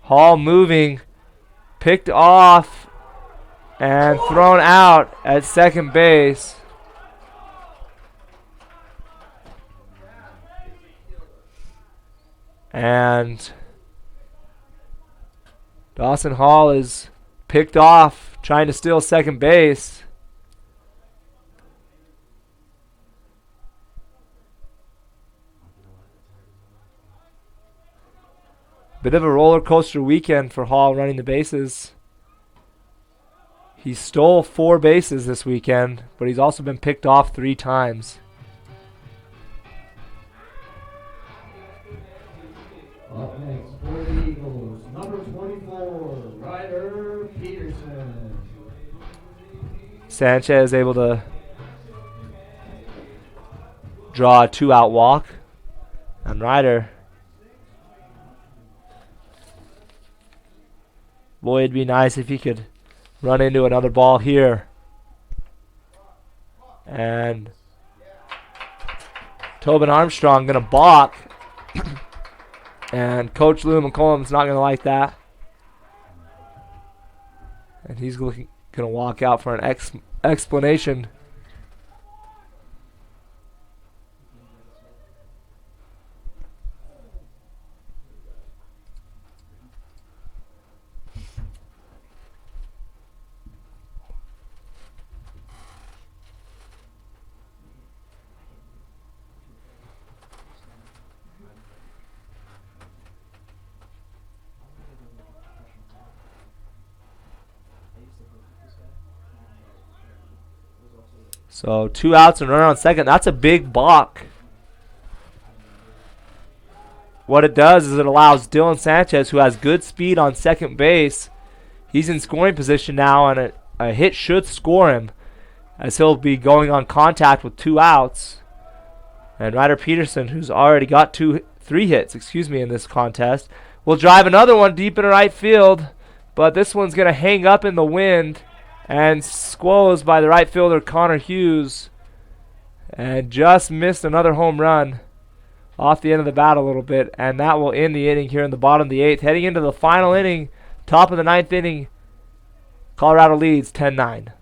Hall moving. Picked off. And thrown out at second base. And Dawson Hall is picked off, trying to steal second base. Bit of a roller coaster weekend for Hall running the bases. He stole 4 bases this weekend, but he's also been picked off 3 times. Up next for the Eagles, number 24, Ryder Peterson. Sanchez able to draw a 2-out walk. And Ryder. Boy, it'd be nice if he could run into another ball here. And Tobin Armstrong going to balk. And Coach Lou McCollum's not going to like that. And he's going to walk out for an explanation. So 2 outs and runner on second. That's a big balk. What it does is it allows Dylan Sanchez, who has good speed on second base, he's in scoring position now, and a hit should score him, as he'll be going on contact with 2 outs. And Ryder Peterson, who's already got 3 hits, in this contest, will drive another one deep into right field, but this one's going to hang up in the wind and squoze by the right fielder Connor Hughes, and just missed another home run off the end of the bat a little bit, and that will end the inning here in the bottom of the 8th. Heading into the final inning, top of the 9th inning, Colorado leads 10-9.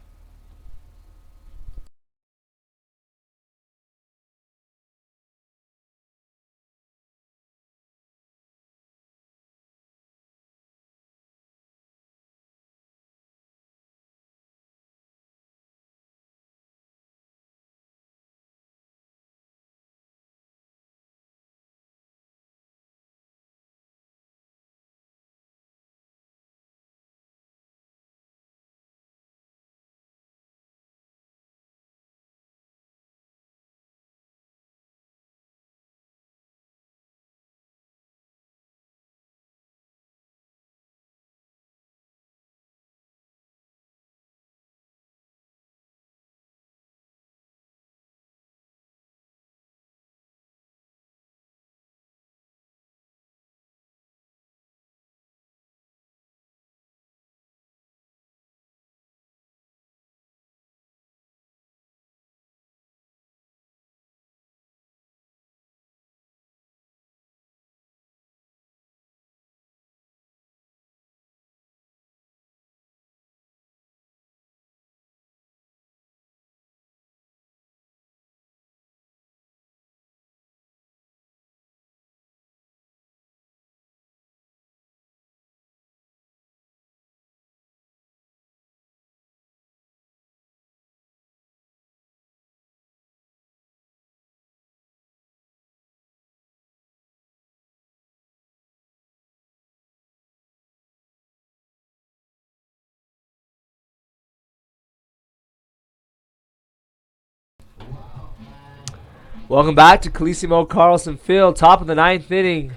Welcome back to Colosimo Carlson Field, top of the 9th inning.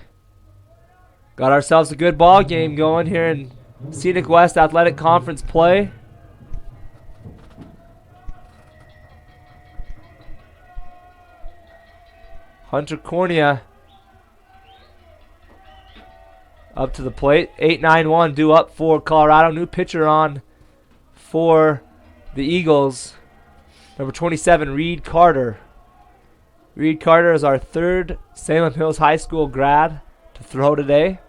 Got ourselves a good ball game going here in Scenic West Athletic Conference play. Hunter Cornea up to the plate. 8-9-1 due up for Colorado. New pitcher on for the Eagles. Number 27, Reed Carter. Reed Carter is our third Salem Hills High School grad to throw today.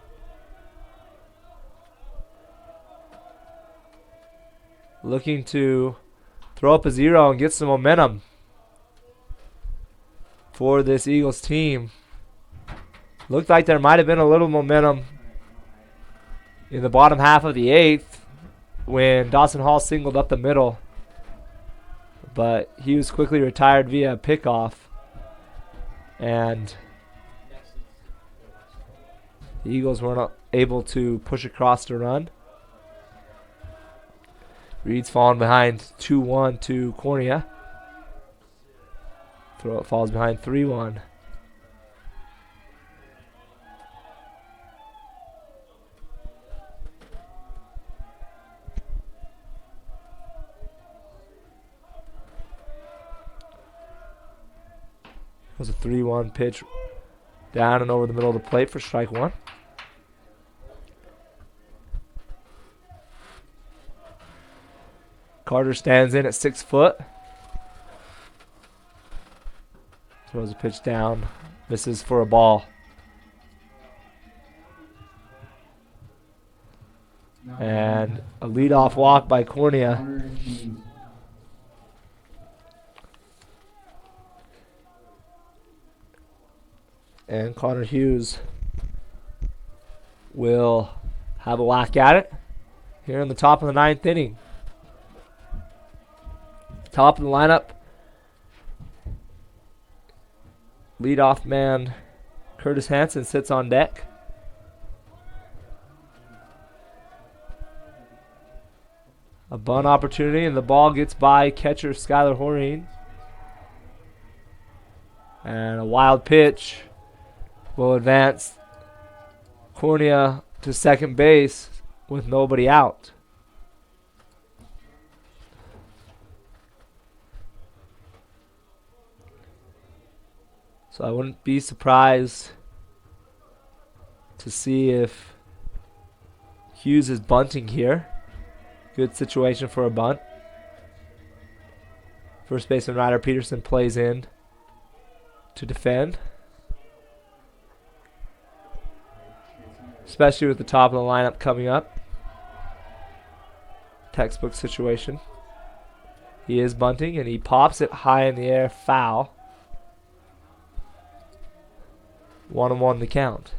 Looking to throw up a 0 and get some momentum for this Eagles team. Looked like there might have been a little momentum in the bottom half of the 8th when Dawson Hall singled up the middle, but he was quickly retired via a pickoff, and the Eagles weren't able to push across the run. Reed's falling behind 2-1 to Cornea. Throw it falls behind 3-1. It was a 3-1 pitch down and over the middle of the plate for strike 1. Carter stands in at 6 foot. Throws a pitch down. Misses for a ball. And a leadoff walk by Cornea. And Connor Hughes will have a whack at it here in the top of the 9th inning. Top of the lineup. Leadoff man Curtis Hanson sits on deck. A bunt opportunity, and the ball gets by catcher Skylar Horeen. And a wild pitch will advance Cornea to second base with nobody out. So I wouldn't be surprised to see if Hughes is bunting here. Good situation for a bunt. First baseman Ryder Peterson plays in to defend. Especially with the top of the lineup coming up. Textbook situation. He is bunting and he pops it high in the air, foul. 1-1 the count.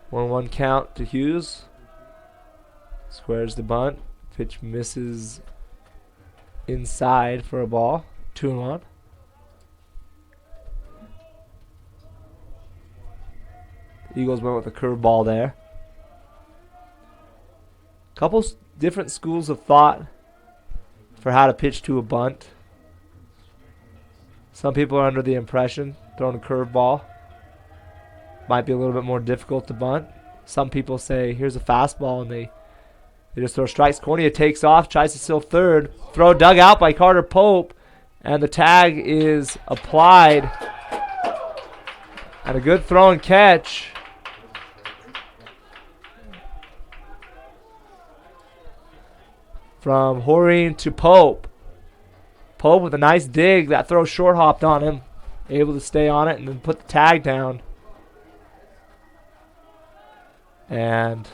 One count to Hughes. Squares the bunt. Pitch misses inside for a ball. 2-1. Eagles went with a curveball there. Couple different schools of thought for how to pitch to a bunt. Some people are under the impression throwing a curveball might be a little bit more difficult to bunt. Some people say, here's a fastball, and they just throw strikes. Cornea takes off, tries to steal third. Throw dug out by Carter Pope, and the tag is applied. And a good throw and catch from Horeen to Pope. Pope with a nice dig. That throw short hopped on him. Able to stay on it and then put the tag down. And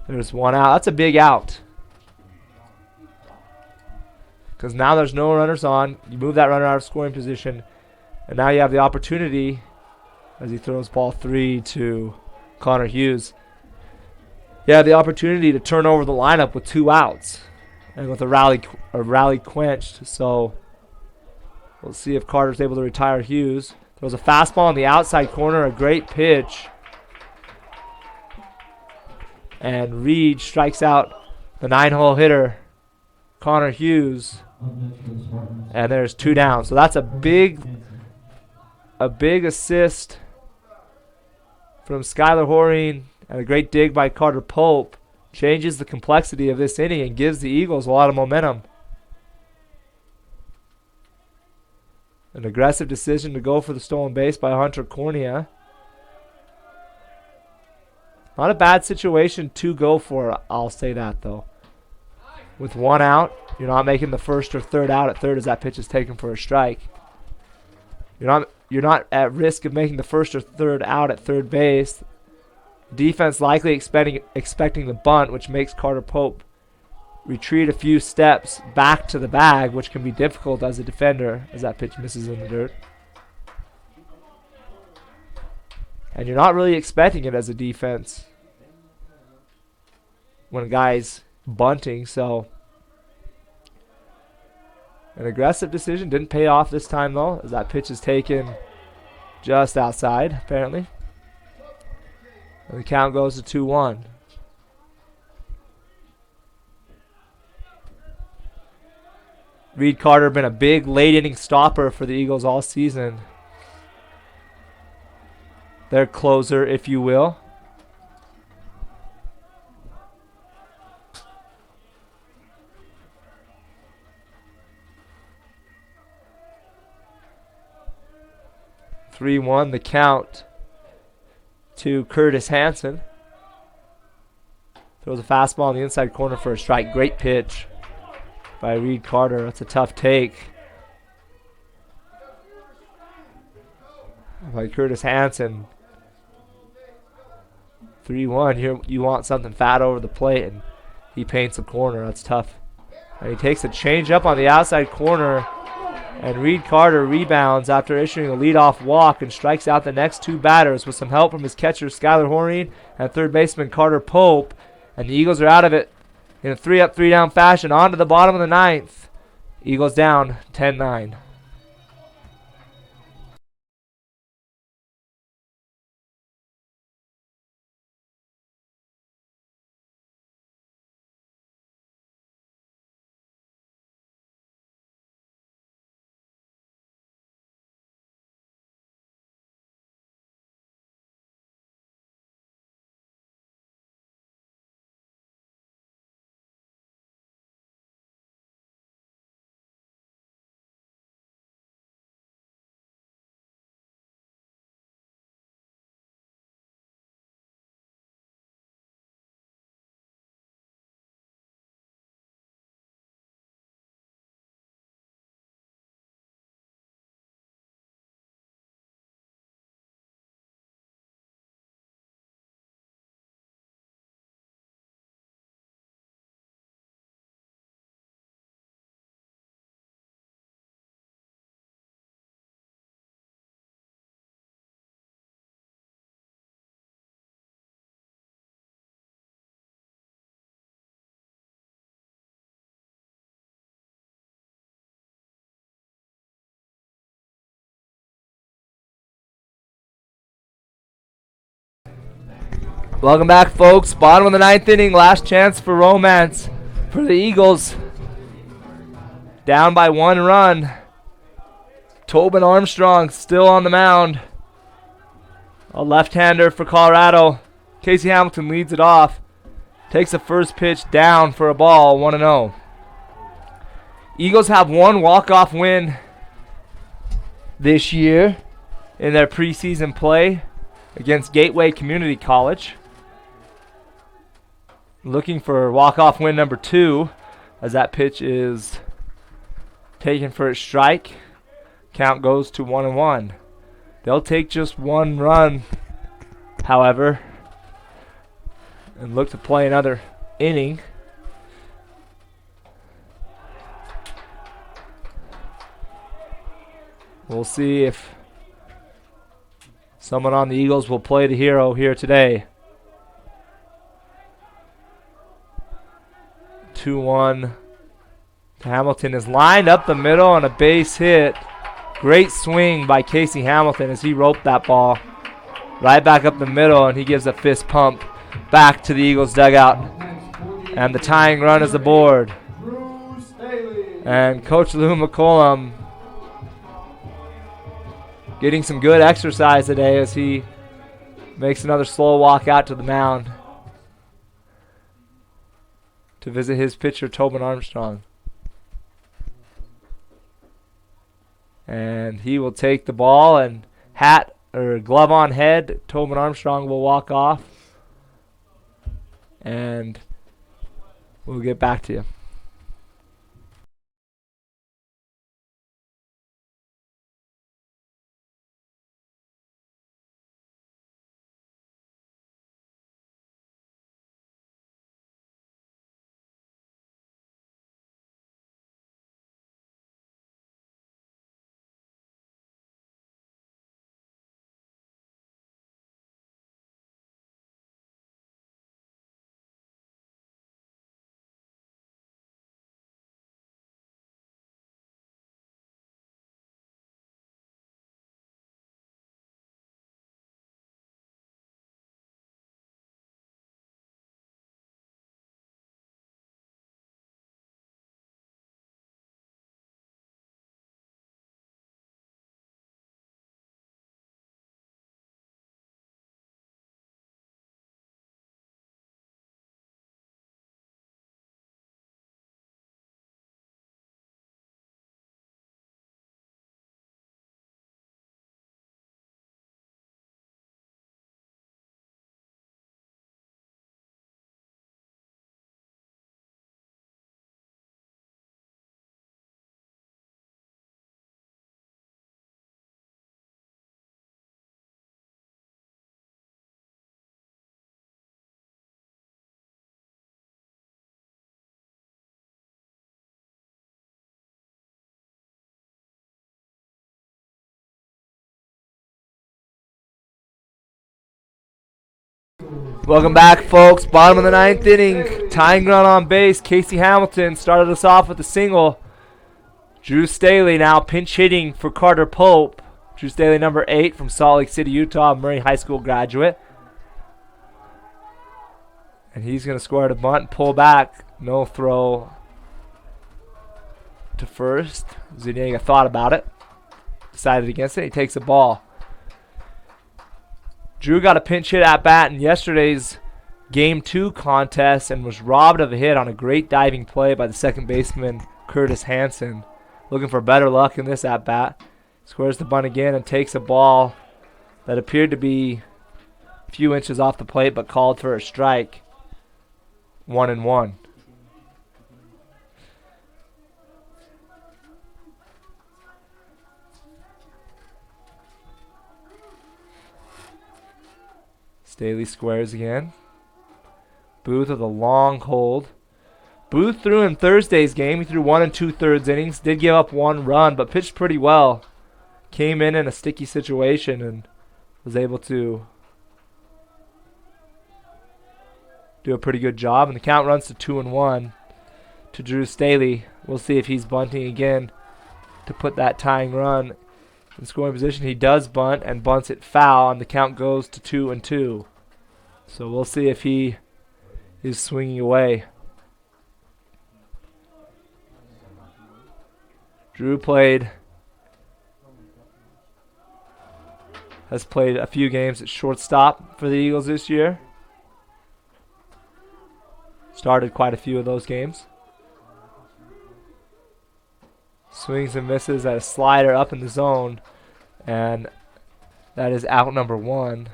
there's one out. That's a big out. Because now there's no runners on. You move that runner out of scoring position. And now you have the opportunity, as he throws ball 3 to Connor Hughes, you have the opportunity to turn over the lineup with 2 outs. and with a rally quenched. So we'll see if Carter's able to retire Hughes. Throws a fastball on the outside corner, a great pitch. And Reed strikes out the 9-hole hitter, Connor Hughes. And there's 2 down. So that's a big assist from Skylar Horine and a great dig by Carter Pope. Changes the complexity of this inning and gives the Eagles a lot of momentum. An aggressive decision to go for the stolen base by Hunter Cornea. Not a bad situation to go for, I'll say that though. With 1 out, you're not making the first or third out at third as that pitch is taken for a strike. You're not at risk of making the first or third out at third base. Defense likely expecting the bunt, which makes Carter Pope retreat a few steps back to the bag, which can be difficult as a defender as that pitch misses in the dirt. And you're not really expecting it as a defense when a guy's bunting, so an aggressive decision didn't pay off this time though, as that pitch is taken just outside apparently. And the count goes to 2-1. Reed Carter been a big late inning stopper for the Eagles all season. Their closer, if you will. (3-1) the count to Curtis Hanson. Throws a fastball in the inside corner for a strike. Great pitch by Reed Carter. That's a tough take by Curtis Hanson. 3-1. Here you want something fat over the plate, and he paints the corner. That's tough. And he takes a changeup on the outside corner, and Reed Carter rebounds after issuing a leadoff walk and strikes out the next 2 batters with some help from his catcher Skylar Horine and third baseman Carter Pope. And the Eagles are out of it in a 3-up, 3-down fashion. On to the bottom of the 9th. Eagles down 10-9. Welcome back, folks. Bottom of the 9th inning. Last chance for romance for the Eagles. Down by 1 run. Tobin Armstrong still on the mound. A left-hander for Colorado. Casey Hamilton leads it off. Takes the first pitch down for a ball, 1-0. Eagles have 1 walk-off win this year in their preseason play against Gateway Community College. Looking for walk-off win number 2 as that pitch is taken for a strike. Count goes to 1-1. They'll take just 1 run, however, and look to play another inning. We'll see if someone on the Eagles will play the hero here today. 2-1 Hamilton is lined up the middle on a base hit. Great swing by Casey Hamilton as he roped that ball right back up the middle, and he gives a fist pump back to the Eagles dugout. And the tying run is aboard. And Coach Lou McCollum getting some good exercise today as he makes another slow walk out to the mound to visit his pitcher, Tobin Armstrong. And he will take the ball, and hat or glove on head, Tobin Armstrong will walk off. And we'll get back to you. Welcome back, folks. Bottom of the ninth inning. Tying run on base. Casey Hamilton started us off with a single. Drew Staley now pinch hitting for Carter Pope. Drew Staley, number 8 from Salt Lake City, Utah, Murray High School graduate. And he's going to score at a bunt and pull back. No throw to first. Zuniga thought about it. Decided against it. He takes the ball. Drew got a pinch hit at bat in yesterday's Game 2 contest and was robbed of a hit on a great diving play by the second baseman, Curtis Hanson. Looking for better luck in this at bat. Squares the bunt again and takes a ball that appeared to be a few inches off the plate but called for a strike. 1-1. Staley squares again. Booth with a long hold. Booth threw in Thursday's game. He threw 1 2/3 innings. Did give up 1 run, but pitched pretty well. Came in a sticky situation and was able to do a pretty good job. And the count runs to 2-1 to Drew Staley. We'll see if he's bunting again to put that tying run in scoring position. He does bunt and bunts it foul, and the count goes to 2-2. So we'll see if he is swinging away. Drew has played a few games at shortstop for the Eagles this year. Started quite a few of those games. Swings and misses at a slider up in the zone, and that is out number 1.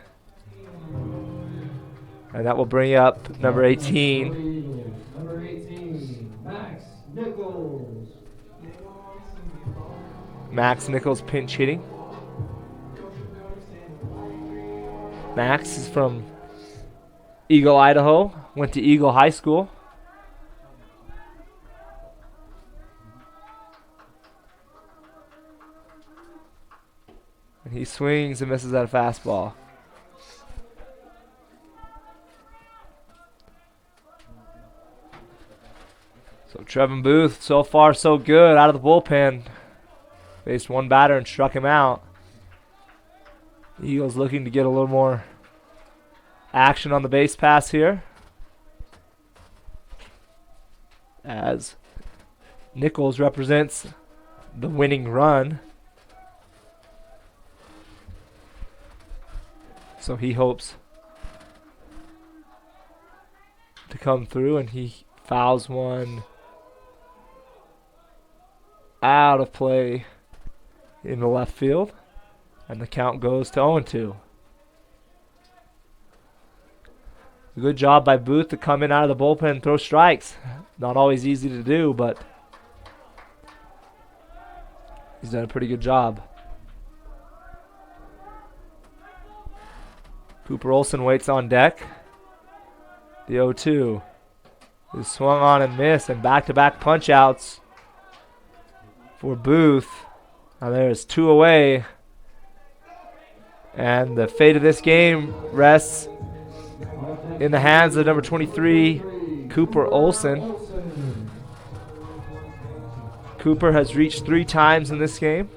And that will bring up number 18. Number 18, Max Nichols. Max Nichols pinch hitting. Max is from Eagle, Idaho. Went to Eagle High School. And he swings and misses at a fastball. So Trevin Booth, so far so good out of the bullpen. Faced one batter and struck him out. Eagles looking to get a little more action on the base pass here, as Nichols represents the winning run. So he hopes to come through, and he fouls one out of play in the left field, and the count goes to 0-2. Good job by Booth to come in out of the bullpen and throw strikes. Not always easy to do, but he's done a pretty good job. Cooper Olsen waits on deck. The 0-2 is swung on and missed, and back-to-back punch-outs for Booth. Now there's 2 away, and the fate of this game rests in the hands of number 23, Cooper Olsen. Cooper has reached 3 times in this game.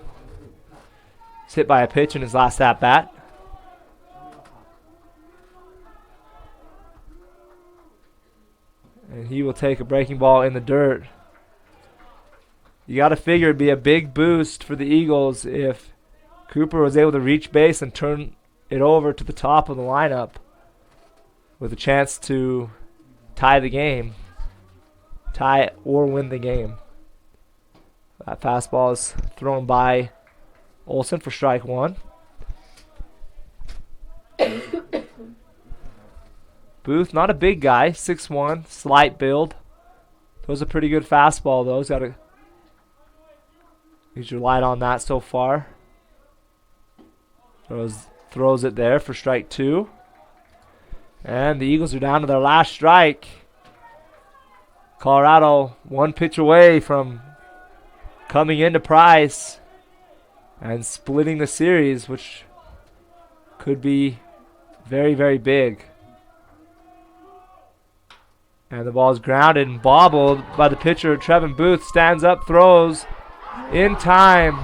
He's hit by a pitch in his last at-bat. And he will take a breaking ball in the dirt. You got to figure it'd be a big boost for the Eagles if Cooper was able to reach base and turn it over to the top of the lineup with a chance to tie the game. Tie or win the game. That fastball is thrown by Olsen for strike 1. Booth, not a big guy, 6'1", slight build. Throws a pretty good fastball though. He's got to use your light on that so far. Throws it there for strike 2. And the Eagles are down to their last strike. Colorado 1 pitch away from coming into Price and splitting the series, which could be very, very big. And the ball is grounded and bobbled by the pitcher. Trevin Booth stands up, throws in time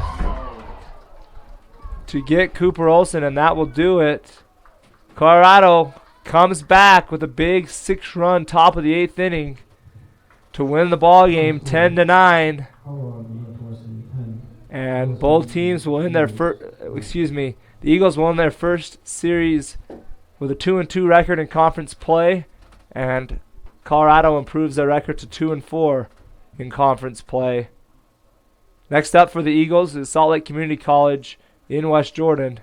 to get Cooper Olsen, and that will do it. Colorado comes back with a big 6-run top of the 8th inning to win the ball game 10-9. And both teams will end their the Eagles will end their first series with a 2-2 record in conference play, and Colorado improves their record to 2-4 in conference play. Next up for the Eagles is Salt Lake Community College in West Jordan.